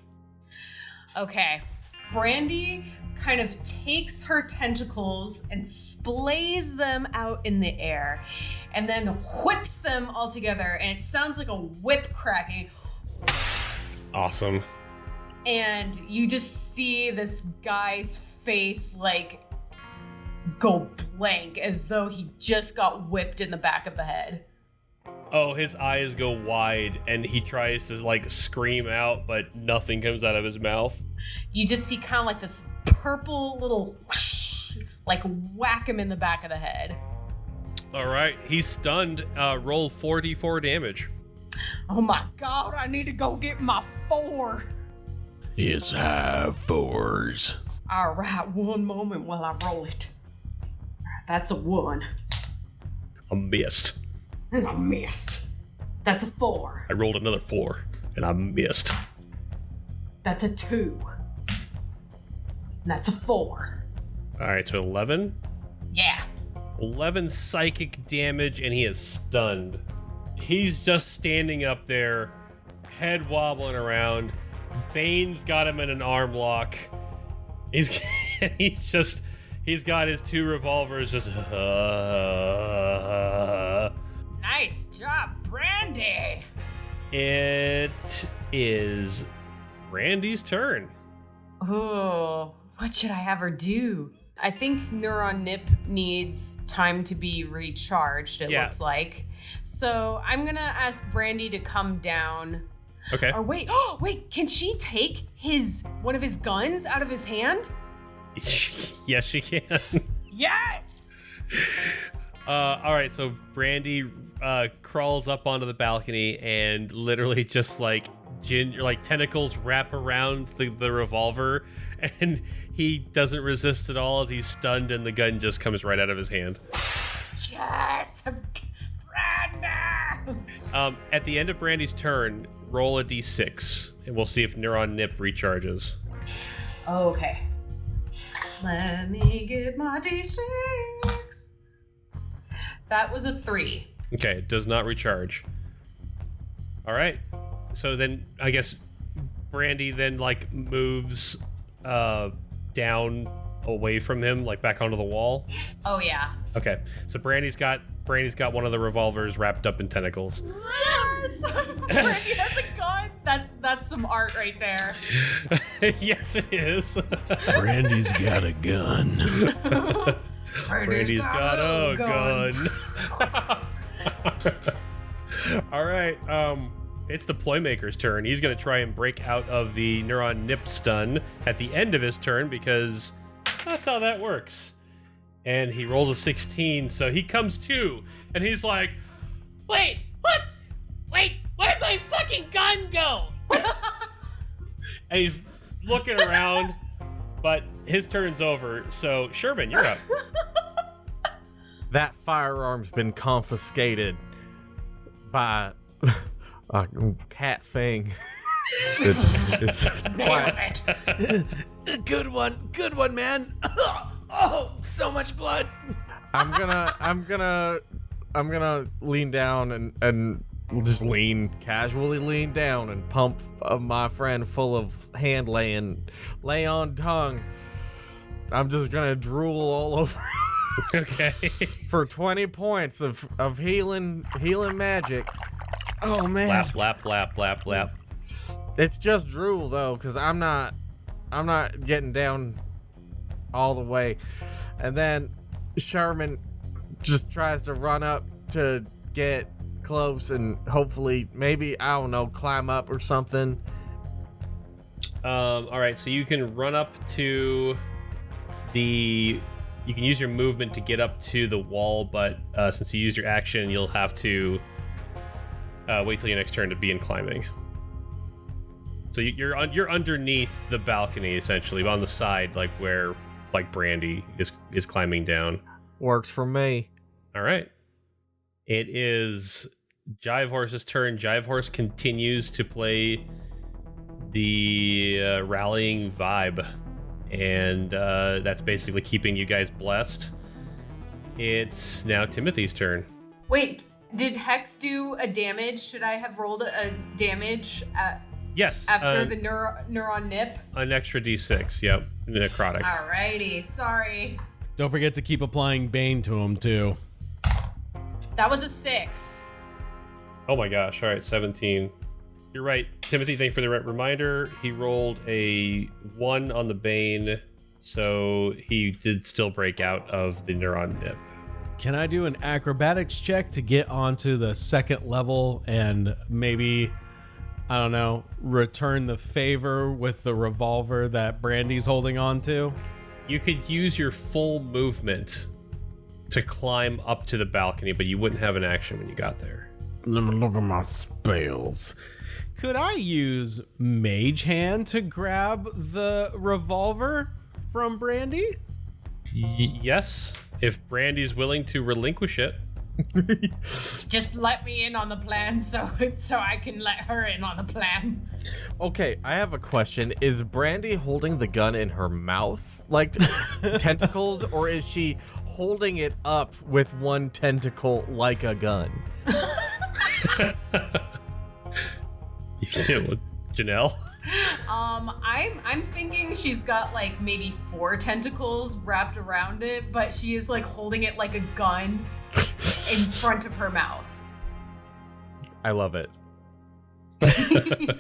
Speaker 9: Okay, Brandy kind of takes her tentacles and splays them out in the air, and then whips them all together, and it sounds like a whip cracking.
Speaker 2: Awesome.
Speaker 9: And you just see this guy's face like go blank as though he just got whipped in the back of the head.
Speaker 2: Oh, his eyes go wide and he tries to like scream out, but nothing comes out of his mouth.
Speaker 9: You just see kind of like this purple little whoosh, like whack him in the back of the head.
Speaker 2: All right, he's stunned. Roll 4d4 damage.
Speaker 9: Oh my god, I need to go get my 4.
Speaker 7: It's high 4s.
Speaker 9: All right, one moment while I roll it. That's a 1.
Speaker 5: I missed.
Speaker 9: And I missed. That's a 4.
Speaker 5: I rolled another 4, and I missed.
Speaker 9: That's a 2. That's a 4.
Speaker 5: All right, so 11.
Speaker 9: Yeah.
Speaker 5: 11 psychic damage, and he is stunned. He's just standing up there, head wobbling around. Bane's got him in an arm lock. He's got his 2 revolvers just.
Speaker 4: Nice job, Brandy.
Speaker 5: It is Brandy's turn.
Speaker 9: Oh, what should I have her do? I think Neuron Nip needs time to be recharged, it looks like. So I'm gonna ask Brandy to come down.
Speaker 5: Okay.
Speaker 9: Or wait, can she take one of his guns out of his hand?
Speaker 5: Yes, she can.
Speaker 9: Yes!
Speaker 5: All right, so Brandy crawls up onto the balcony and literally just like tentacles wrap around the revolver, and he doesn't resist at all as he's stunned, and the gun just comes right out of his hand.
Speaker 4: Yes, Brandy.
Speaker 5: At the end of Brandy's turn, roll a d6, and we'll see if Neuron Nip recharges.
Speaker 9: Okay. Let me get my D6. That was a 3.
Speaker 5: Okay, it does not recharge. All right. So then I guess Brandy then like moves down away from him, like back onto the wall.
Speaker 9: Oh yeah.
Speaker 5: Okay. So Brandy's got one of the revolvers wrapped up in tentacles.
Speaker 9: Yes! Brandy has a gun. That's some art right there.
Speaker 5: Yes, it is.
Speaker 7: Brandy's got a gun.
Speaker 5: Brandy's got a gun. All right. It's the Ploymaker's turn. He's going to try and break out of the Neuron Nip stun at the end of his turn because that's how that works. And he rolls a 16, so he comes to, and he's like,
Speaker 11: Wait, what? Wait, where'd my fucking gun go?
Speaker 5: and he's looking around, but his turn's over. So Sherman, you're up.
Speaker 3: That firearm's been confiscated by a cat thing. It's quite...
Speaker 1: Good one, man. Oh, so much blood.
Speaker 3: I'm gonna lean down and just casually lean down and pump my friend full of hand lay on tongue. I'm just gonna drool all over.
Speaker 5: Okay.
Speaker 3: For 20 points of healing magic. Oh man.
Speaker 5: Lap, lap, lap, lap, lap.
Speaker 3: It's just drool though, because I'm not getting down all the way. And then Sherman just tries to run up to get close and hopefully maybe, I don't know, climb up or something.
Speaker 5: All right, so you can run up to you can use your movement to get up to the wall, but since you used your action, you'll have to wait till your next turn to be in climbing. So you're underneath the balcony, essentially, on the side, like where Brandy is climbing down.
Speaker 3: Works for me.
Speaker 5: All right. It is Jive Horse's turn. Jive Horse continues to play the rallying vibe, and that's basically keeping you guys blessed. It's now Timothy's turn.
Speaker 9: Wait, did Hex do a damage? Should I have rolled a damage
Speaker 5: Yes.
Speaker 9: after the neuron nip?
Speaker 5: An extra d6, yep. Necrotic.
Speaker 9: Alrighty, sorry.
Speaker 8: Don't forget to keep applying Bane to him, too.
Speaker 9: That was a 6.
Speaker 5: Oh my gosh, all right, 17. You're right, Timothy, thank you for the reminder. He rolled a 1 on the Bane, so he did still break out of the neuron nip.
Speaker 8: Can I do an acrobatics check to get onto the second level and maybe, I don't know, return the favor with the revolver that Brandy's holding on to?
Speaker 5: You could use your full movement to climb up to the balcony, but you wouldn't have an action when you got there.
Speaker 8: Let me look at my spells. Could I use Mage Hand to grab the revolver from Brandy?
Speaker 5: Yes, if Brandy's willing to relinquish it.
Speaker 4: Just let me in on the plan so I can let her in on the plan.
Speaker 3: Okay, I have a question. Is Brandy holding the gun in her mouth, like tentacles, or is she holding it up with one tentacle like a gun?
Speaker 2: You see it with Janelle?
Speaker 9: I'm thinking she's got like maybe 4 tentacles wrapped around it, but she is like holding it like a gun in front of her mouth.
Speaker 3: I love it.
Speaker 9: It's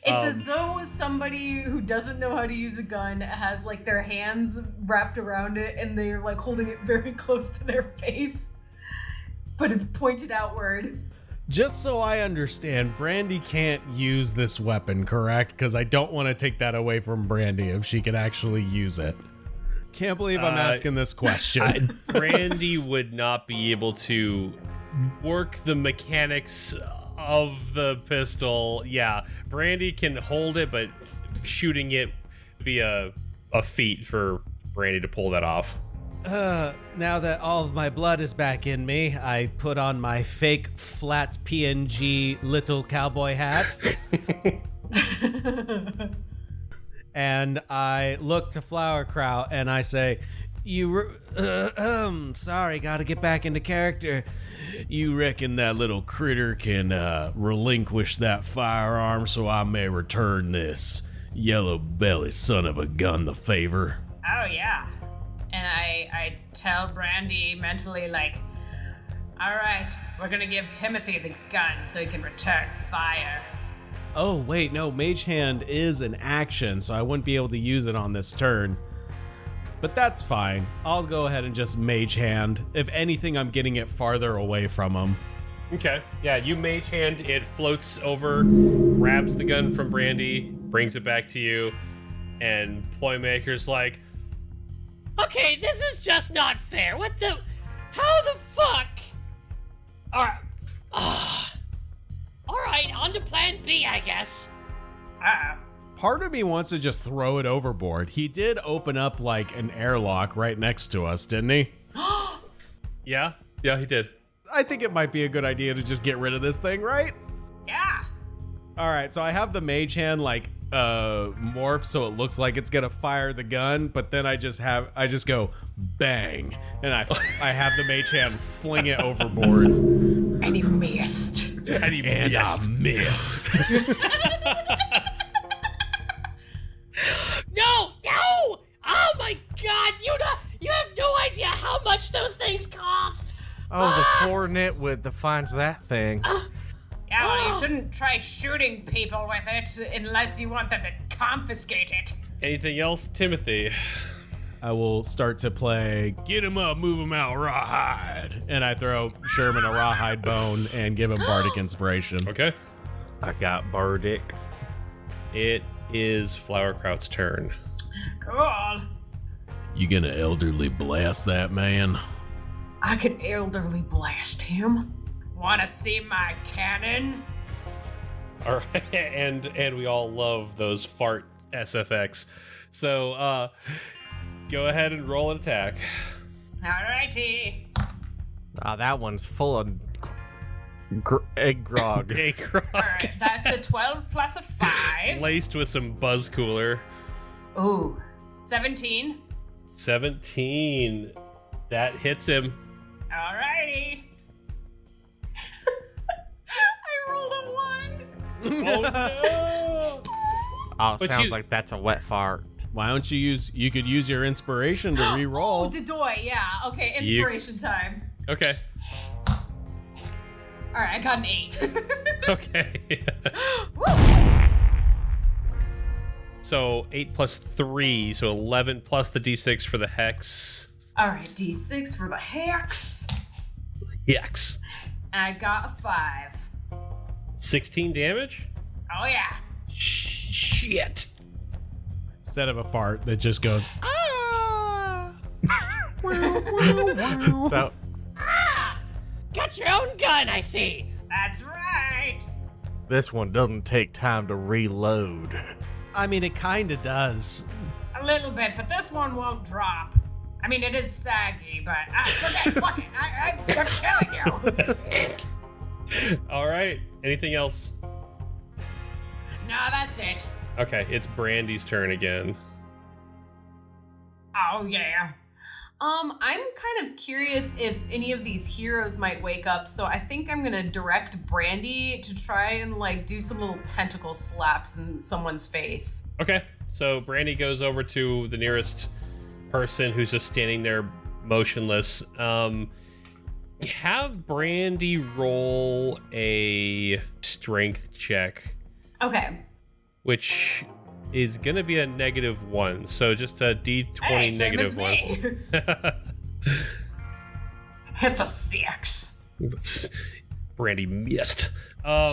Speaker 9: as though somebody who doesn't know how to use a gun has like their hands wrapped around it and they're like holding it very close to their face, but it's pointed outward.
Speaker 8: Just so I understand, Brandy can't use this weapon, correct? Because I don't want to take that away from Brandy if she can actually use it. Can't believe I'm asking this question.
Speaker 2: Brandy would not be able to work the mechanics of the pistol. Yeah, Brandy can hold it, but shooting it would be a feat for Brandy to pull that off.
Speaker 1: Now that all of my blood is back in me, I put on my fake flat PNG little cowboy hat. And I look to Flower Crow and I say, sorry, gotta get back into character.
Speaker 7: You reckon that little critter can relinquish that firearm so I may return this yellow belly son of a gun the favor?
Speaker 4: Oh, yeah. And I tell Brandy mentally, like, all right, we're gonna give Timothy the gun so he can return fire.
Speaker 8: Oh, wait, no, Mage Hand is an action, so I wouldn't be able to use it on this turn. But that's fine. I'll go ahead and just Mage Hand. If anything, I'm getting it farther away from him.
Speaker 2: Okay. Yeah, you mage hand, it floats over, grabs the gun from Brandy, brings it back to you, and Ploymaker's like,
Speaker 11: Okay, this is just not fair. How the fuck? Alright. Alright, on to plan B, I guess.
Speaker 8: Part of me wants to just throw it overboard. He did open up like an airlock right next to us, didn't he?
Speaker 2: Yeah, he did.
Speaker 8: I think it might be a good idea to just get rid of this thing, right?
Speaker 4: Yeah.
Speaker 8: All right, so I have the Mage Hand like morph so it looks like it's gonna fire the gun, but then I just go bang, and I have the Mage Hand fling it overboard.
Speaker 4: And he missed.
Speaker 7: I missed.
Speaker 11: No! Oh my god, you have no idea how much those things cost!
Speaker 3: Oh, the poor nitwit defines that thing.
Speaker 4: Yeah, well, you shouldn't try shooting people with it unless you want them to confiscate it.
Speaker 2: Anything else, Timothy?
Speaker 8: I will start to play Get Him Up, Move Him Out, Rawhide. And I throw Sherman a Rawhide bone and give him Bardic Inspiration.
Speaker 2: Okay.
Speaker 3: I got Bardic.
Speaker 2: It is Flowerkraut's turn.
Speaker 4: Cool.
Speaker 7: You gonna elderly blast that man?
Speaker 4: I can elderly blast him. Wanna see my cannon?
Speaker 2: All right, and we all love those fart SFX. So, go ahead and roll an attack.
Speaker 4: Alrighty.
Speaker 3: That one's full of egg-grog.
Speaker 2: Egg-grog.
Speaker 4: Alright, that's a 12 plus a 5.
Speaker 2: Laced with some buzz cooler.
Speaker 4: Ooh, 17.
Speaker 2: 17. That hits him.
Speaker 4: Alrighty.
Speaker 9: I rolled a 1.
Speaker 2: Oh no!
Speaker 3: Oh,
Speaker 2: But
Speaker 3: sounds
Speaker 2: you-
Speaker 3: like that's a wet fart.
Speaker 8: Why don't you could use your inspiration to re-roll.
Speaker 9: Oh, Dedoy, yeah. Okay, inspiration time.
Speaker 2: Okay.
Speaker 9: Alright, I got an 8.
Speaker 2: Okay.
Speaker 9: Woo!
Speaker 2: So 8 plus 3, so 11 plus the d6 for the hex.
Speaker 9: Alright, D6 for the hex.
Speaker 2: Hex.
Speaker 9: And I got a 5.
Speaker 2: 16 damage?
Speaker 4: Oh yeah.
Speaker 2: Shit.
Speaker 8: Instead of a fart that just goes, ah!
Speaker 3: That-
Speaker 11: Got your own gun, I see.
Speaker 4: That's right.
Speaker 3: this one doesn't take time to reload.
Speaker 1: I mean, it kinda does.
Speaker 4: A little bit, but this one won't drop. I mean, it is saggy, but fuck it. I'm killing you.
Speaker 2: All right. Anything else?
Speaker 4: No, that's it.
Speaker 2: Okay, it's Brandy's turn again.
Speaker 4: Oh, yeah.
Speaker 9: I'm kind of curious if any of these heroes might wake up, so I think I'm gonna direct Brandy to try and like do some little tentacle slaps in someone's face.
Speaker 2: Okay, so Brandy goes over to the nearest person who's just standing there motionless. Have Brandy roll a strength check,
Speaker 9: Okay.
Speaker 2: which is gonna be a -1, so just a D20
Speaker 4: Same as
Speaker 2: -1.
Speaker 4: me. It's a 6.
Speaker 2: Brandy missed.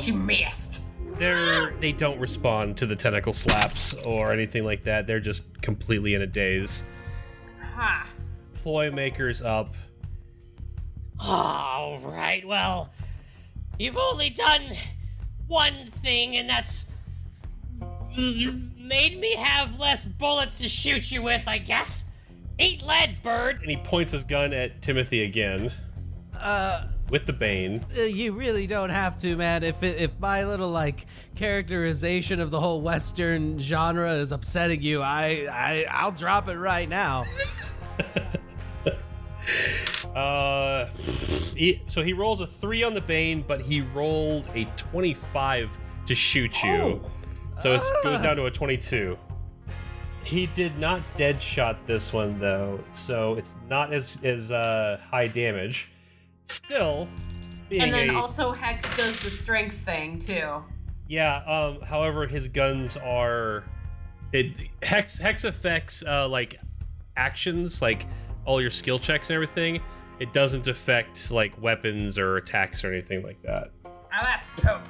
Speaker 4: She missed.
Speaker 2: They don't respond to the tentacle slaps or anything like that. They're just completely in a daze.
Speaker 4: Huh.
Speaker 2: Ploy maker's up.
Speaker 11: All right, well, you've only done one thing, and that's made me have less bullets to shoot you with, I guess. Eat lead, bird.
Speaker 2: And he points his gun at Timothy again. With the Bane.
Speaker 1: You really don't have to, man. If my little like characterization of the whole Western genre is upsetting you, I'll drop it right now.
Speaker 2: So he rolls a 3 on the Bane, but he rolled a 25 to shoot you. So it goes down to a 22. He did not dead shot this one though, so it's not as high damage. Still, being
Speaker 9: And then also Hex does the strength thing too.
Speaker 2: yeah. However, his guns are Hex affects like actions, like all your skill checks and everything. It doesn't affect like weapons or attacks or anything like that.
Speaker 4: Oh, that's poop.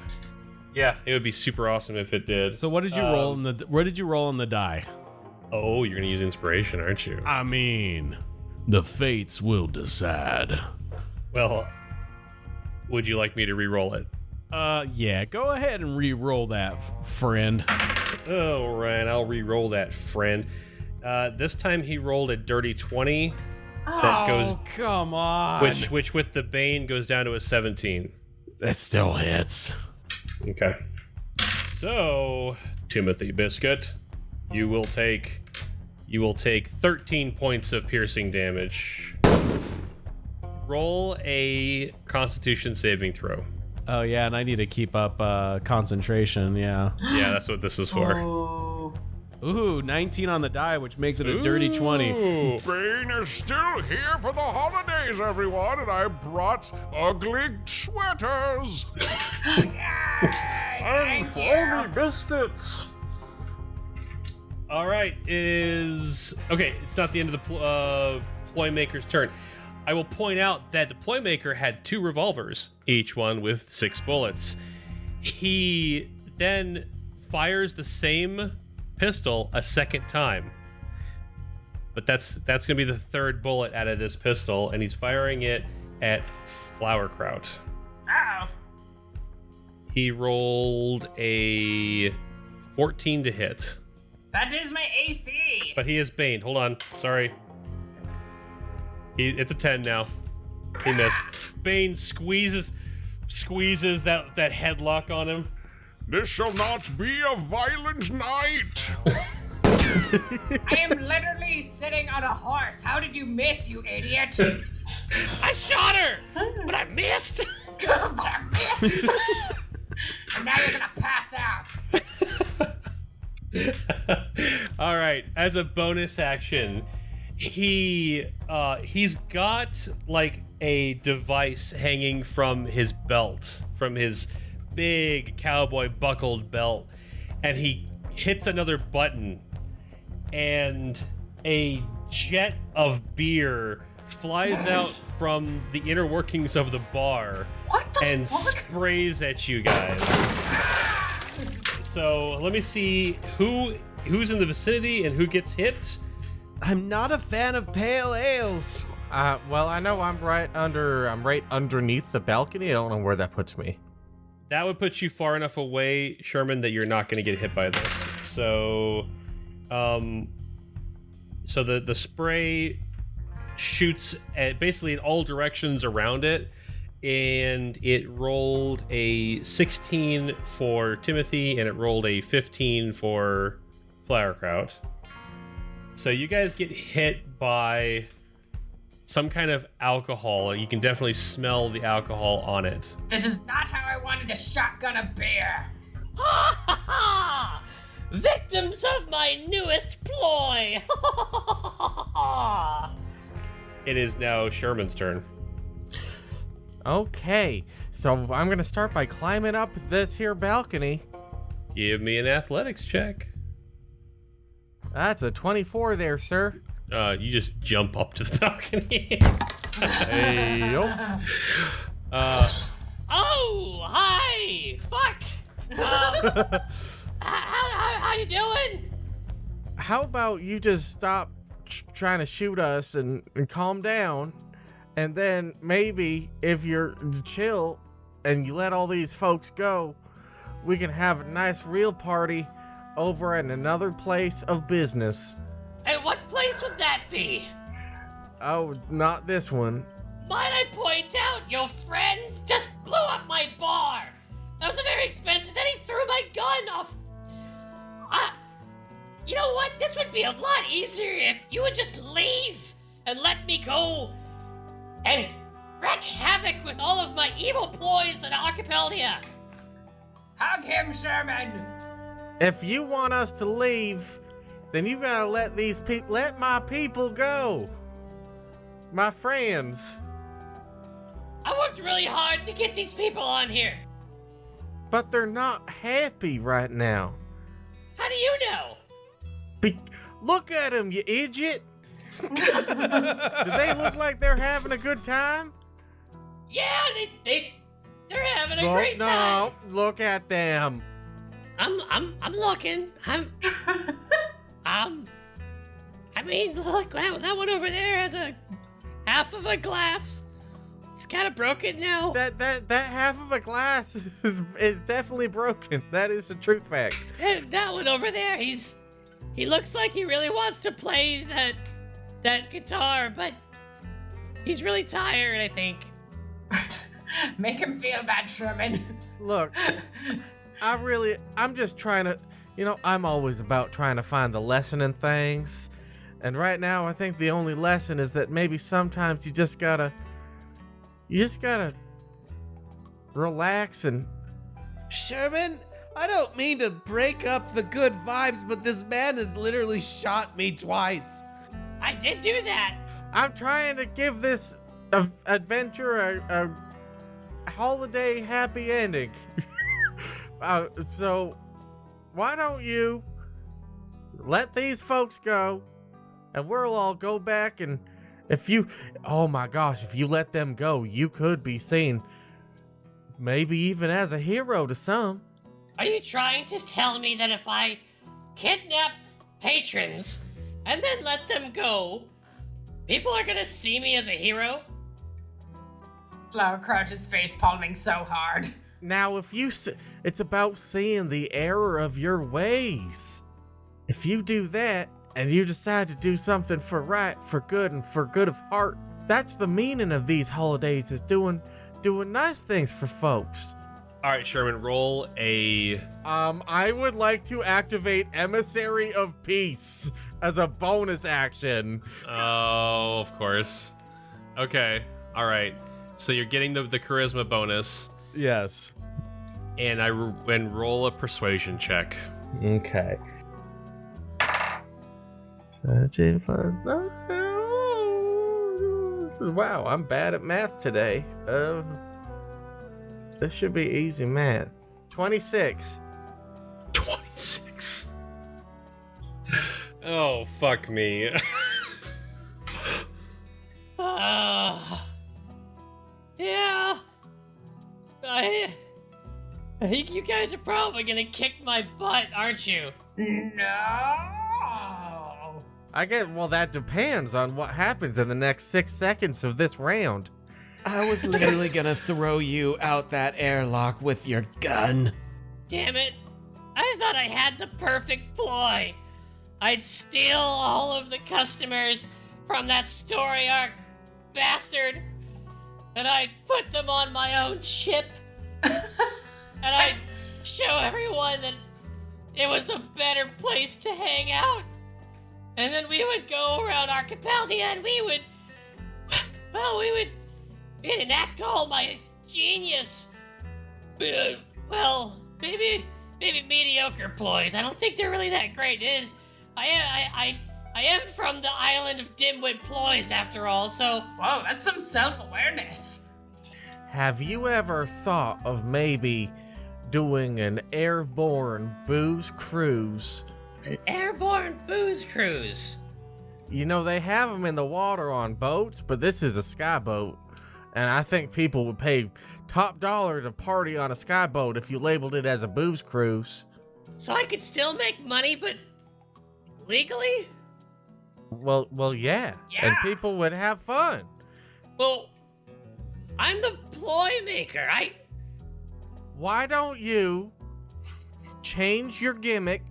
Speaker 2: Yeah, it would be super awesome if it did.
Speaker 7: So what did you roll in the? Where did you roll in the die?
Speaker 2: Oh, you're gonna use inspiration, aren't you?
Speaker 7: I mean, the fates will decide.
Speaker 2: Well, would you like me to re-roll it?
Speaker 7: Yeah. Go ahead and re-roll that, friend.
Speaker 2: All right, I'll re-roll that, friend. This time he rolled a dirty 20. That goes,
Speaker 7: Oh, come on.
Speaker 2: which with the Bane goes down to a 17.
Speaker 7: That still hits.
Speaker 2: Okay. So, Timothy Biscuit, you will take 13 points of piercing damage. Roll a Constitution saving throw.
Speaker 8: Oh yeah, and I need to keep up concentration. Yeah.
Speaker 2: Yeah, that's what this is for.
Speaker 9: Oh.
Speaker 8: Ooh, 19 on the die, which makes it a dirty 20.
Speaker 2: Ooh.
Speaker 10: Bane is still here for the holidays, everyone, and I brought ugly sweaters.
Speaker 4: And
Speaker 10: Froggy biscuits.
Speaker 2: All right, it's not the end of the ploy maker's turn. I will point out that the ploy maker had 2 revolvers, each one with 6 bullets. He then fires the same pistol a second time, but that's gonna be the 3rd bullet out of this pistol, and he's firing it at Flowerkraut.
Speaker 4: Uh-oh.
Speaker 2: He rolled a 14 to hit.
Speaker 4: That is my AC.
Speaker 2: But he is baned. Hold on. Sorry. It's a 10 now. He missed. Bane squeezes that headlock on him.
Speaker 10: This shall not be a violent night.
Speaker 4: I am literally sitting on a horse. How did you miss, you idiot?
Speaker 11: I shot her, but I missed.
Speaker 4: But I missed. And now you're gonna pass out.
Speaker 2: All right. As a bonus action, he's got like a device hanging from his belt, from his big cowboy buckled belt, and he hits another button, and a jet of beer flies out from the inner workings of the bar and sprays at you guys. So let me see who's in the vicinity and who gets hit.
Speaker 8: I'm not a fan of pale ales.
Speaker 3: Well, I know I'm right underneath the balcony. I don't know where that puts me.
Speaker 2: That would put you far enough away, Sherman, that you're not going to get hit by this. So, the spray shoots basically in all directions around it, and it rolled a 16 for Timothy, and it rolled a 15 for Flowerkraut. So you guys get hit by some kind of alcohol. You can definitely smell the alcohol on it.
Speaker 4: This is not how I wanted to shotgun a beer.
Speaker 11: Ha ha ha! Victims of my newest ploy!
Speaker 2: It is now Sherman's turn.
Speaker 3: Okay, so I'm gonna start by climbing up this here balcony.
Speaker 2: Give me an athletics check.
Speaker 3: That's a 24 there, sir.
Speaker 2: You just jump up to the balcony.
Speaker 3: Hey, yo.
Speaker 11: Oh, hi! Fuck! How you doing?
Speaker 3: How about you just stop trying to shoot us and calm down, and then maybe if you're chill and you let all these folks go, we can have a nice real party over at another place of business.
Speaker 11: And what place would that be?
Speaker 3: Oh, not this one.
Speaker 11: Might I point out, your friend just blew up my bar. That was very expensive. Then he threw my gun off. You know what? This would be a lot easier if you would just leave and let me go and wreak havoc with all of my evil ploys in Archipeldia.
Speaker 4: Hug him, Sherman.
Speaker 3: If you want us to leave, then you gotta let my people go. My friends.
Speaker 11: I worked really hard to get these people on here.
Speaker 3: But they're not happy right now.
Speaker 11: How do you know?
Speaker 3: Look at them, you idiot. Do they look like they're having a good time?
Speaker 11: Yeah, they're having a great time.
Speaker 3: No, look at them.
Speaker 11: I'm looking. I mean, look, that one over there has a half of a glass. It's kind of broken now.
Speaker 3: That half of a glass is definitely broken. That is a truth fact.
Speaker 11: And that one over there, he looks like he really wants to play that guitar, but he's really tired, I think.
Speaker 4: Make him feel bad, Sherman.
Speaker 3: Look, I'm just trying to, I'm always about trying to find the lesson in things. And right now, I think the only lesson is that maybe sometimes you just gotta relax and...
Speaker 1: Sherman, I don't mean to break up the good vibes, but this man has literally shot me twice.
Speaker 11: I did do that.
Speaker 3: I'm trying to give this adventure a holiday happy ending. So why don't you let these folks go, and we'll all go back, and if you let them go, you could be seen maybe even as a hero to some.
Speaker 11: Are you trying to tell me that if I kidnap patrons and then let them go, people are gonna see me as a hero?
Speaker 4: Flowerkraut is face palming so hard.
Speaker 3: Now, it's about seeing the error of your ways. If you do that, and you decide to do something for right, for good, and for good of heart, that's the meaning of these holidays, is doing nice things for folks.
Speaker 2: All right, Sherman, roll a...
Speaker 3: I would like to activate Emissary of Peace as a bonus action.
Speaker 2: Oh, of course. Okay, all right. So you're getting the charisma bonus.
Speaker 3: Yes.
Speaker 2: And roll a persuasion check.
Speaker 3: Okay. Wow, I'm bad at math today. This should be easy math. 26.
Speaker 2: 26. Oh, fuck me.
Speaker 11: Yeah. I think you guys are probably gonna kick my butt, aren't you?
Speaker 4: No.
Speaker 3: That depends on what happens in the next 6 seconds of this round.
Speaker 1: I was literally gonna throw you out that airlock with your gun.
Speaker 11: Damn it. I thought I had the perfect ploy. I'd steal all of the customers, from that story arc bastard, and I'd put them on my own ship, and I'd show everyone that it was a better place to hang out. And then we would go around Archipeldia and we'd enact all my genius. Well, maybe mediocre ploys. I don't think they're really that great. I am from the island of Dimwit Ploys after all, so...
Speaker 4: Whoa, that's some self-awareness.
Speaker 3: Have you ever thought of maybe doing an airborne booze cruise?
Speaker 11: An airborne booze cruise?
Speaker 3: You know, they have them in the water on boats, but this is a skyboat. And I think people would pay top dollar to party on a skyboat if you labeled it as a booze cruise.
Speaker 11: So I could still make money, but legally?
Speaker 3: Well, yeah. And people would have fun.
Speaker 11: Well, I'm the ploy maker.
Speaker 3: Why don't you change your gimmick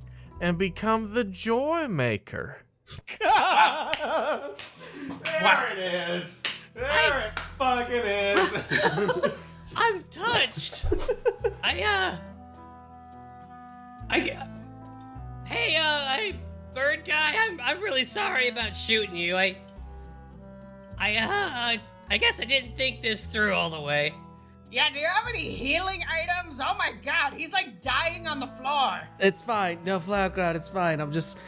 Speaker 3: and become the joy maker?
Speaker 8: There it is. There it fucking is.
Speaker 11: I'm touched. Hey, bird guy, I'm really sorry about shooting you. I guess I didn't think this through all the way.
Speaker 4: Yeah, do you have any healing items? Oh my god, he's like dying on the floor.
Speaker 1: It's fine. No, Flowercrowd, it's fine. I'll just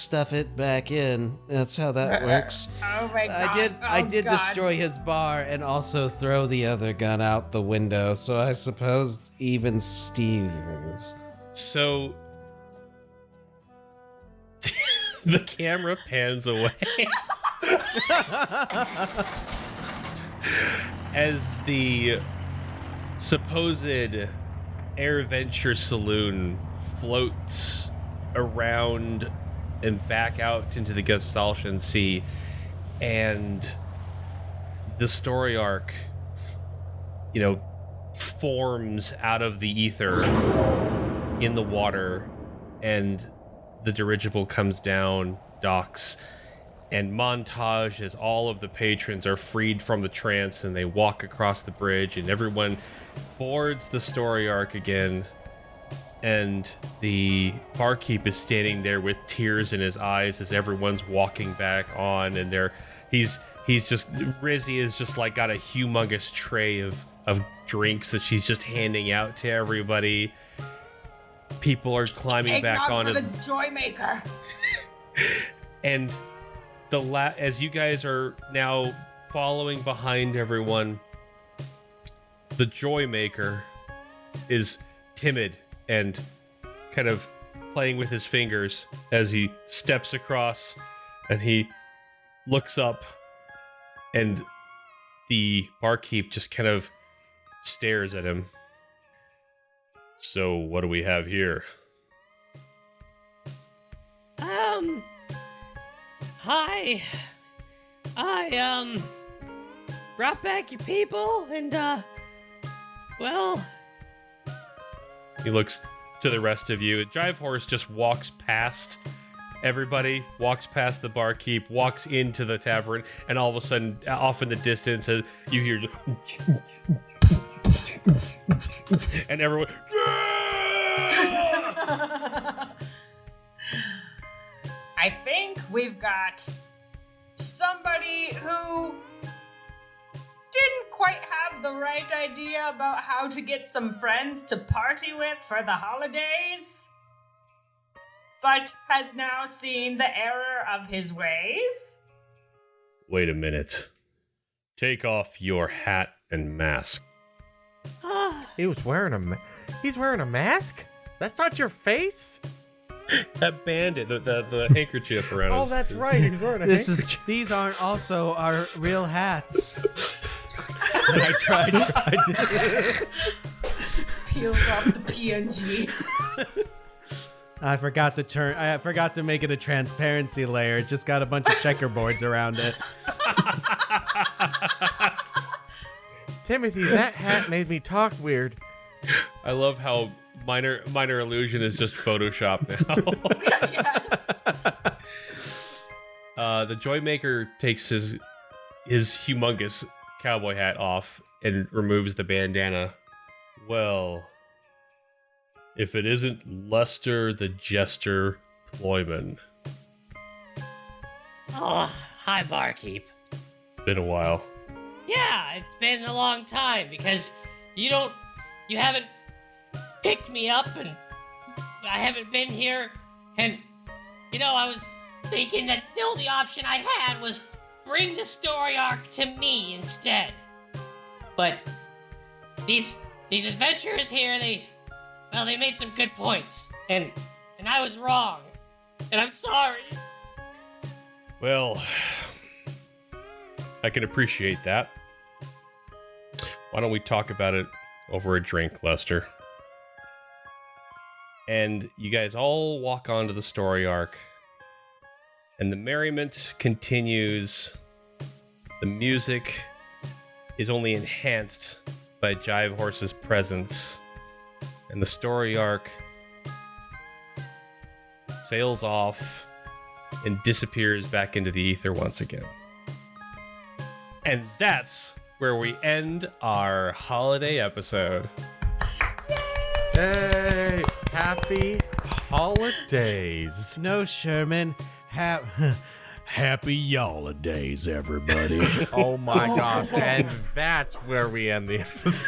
Speaker 1: stuff it back in. That's how that works.
Speaker 4: Oh my god.
Speaker 1: I did destroy his bar and also throw the other gun out the window, so I suppose even Steve is.
Speaker 2: So the camera pans away as the supposed AirVenture saloon floats around and back out into the Gestaltian Sea, and the story arc, forms out of the ether in the water, and the dirigible comes down, docks, and montage as all of the patrons are freed from the trance and they walk across the bridge and everyone boards the story arc again, and the barkeep is standing there with tears in his eyes as everyone's walking back on, and he's just, Rizzy is just like got a humongous tray of drinks that she's just handing out to everybody. People are climbing back on
Speaker 4: for the joy maker.
Speaker 2: And as you guys are now following behind everyone, the joy maker is timid and kind of playing with his fingers as he steps across, and he looks up, and the barkeep just kind of stares at him. So what do we have here?
Speaker 11: Hi. I brought back your people, and well,
Speaker 2: he looks to the rest of you. Jive Horse just walks past everybody, walks past the barkeep, walks into the tavern, and all of a sudden, off in the distance, you hear and everyone.
Speaker 4: I think we've got somebody who didn't quite have the right idea about how to get some friends to party with for the holidays, but has now seen the error of his ways.
Speaker 2: Wait a minute. Take off your hat and mask.
Speaker 3: He's wearing a mask? That's not your face?
Speaker 2: That bandit, the handkerchief around his...
Speaker 3: Oh, that's right. He's wearing a handkerchief.
Speaker 1: These aren't also our real hats. And I tried to.
Speaker 9: Peeled off the PNG.
Speaker 1: I forgot to make it a transparency layer. It just got a bunch of checkerboards around it.
Speaker 3: Timothy, that hat made me talk weird.
Speaker 2: I love how minor illusion is just Photoshop now.
Speaker 9: Yes.
Speaker 2: The Joymaker takes his humongous cowboy hat off and removes the bandana. Well, if it isn't Lester the Jester Ployman.
Speaker 11: Oh, hi, barkeep.
Speaker 2: It's been a while.
Speaker 11: Yeah, it's been a long time because you haven't picked me up and I haven't been here. And, I was thinking that the only option I had was bring the story arc to me instead. But these adventurers here, they made some good points. And I was wrong. And I'm sorry.
Speaker 2: Well, I can appreciate that. Why don't we talk about it over a drink, Lester? And you guys all walk onto the story arc, and the merriment continues. The music is only enhanced by Jive Horse's presence, and the story arc sails off and disappears back into the ether once again. And that's where we end our holiday episode.
Speaker 3: Yay! Happy holidays.
Speaker 8: No, Sherman.
Speaker 7: Happy holidays, everybody.
Speaker 3: Oh my gosh. And that's where we end the episode.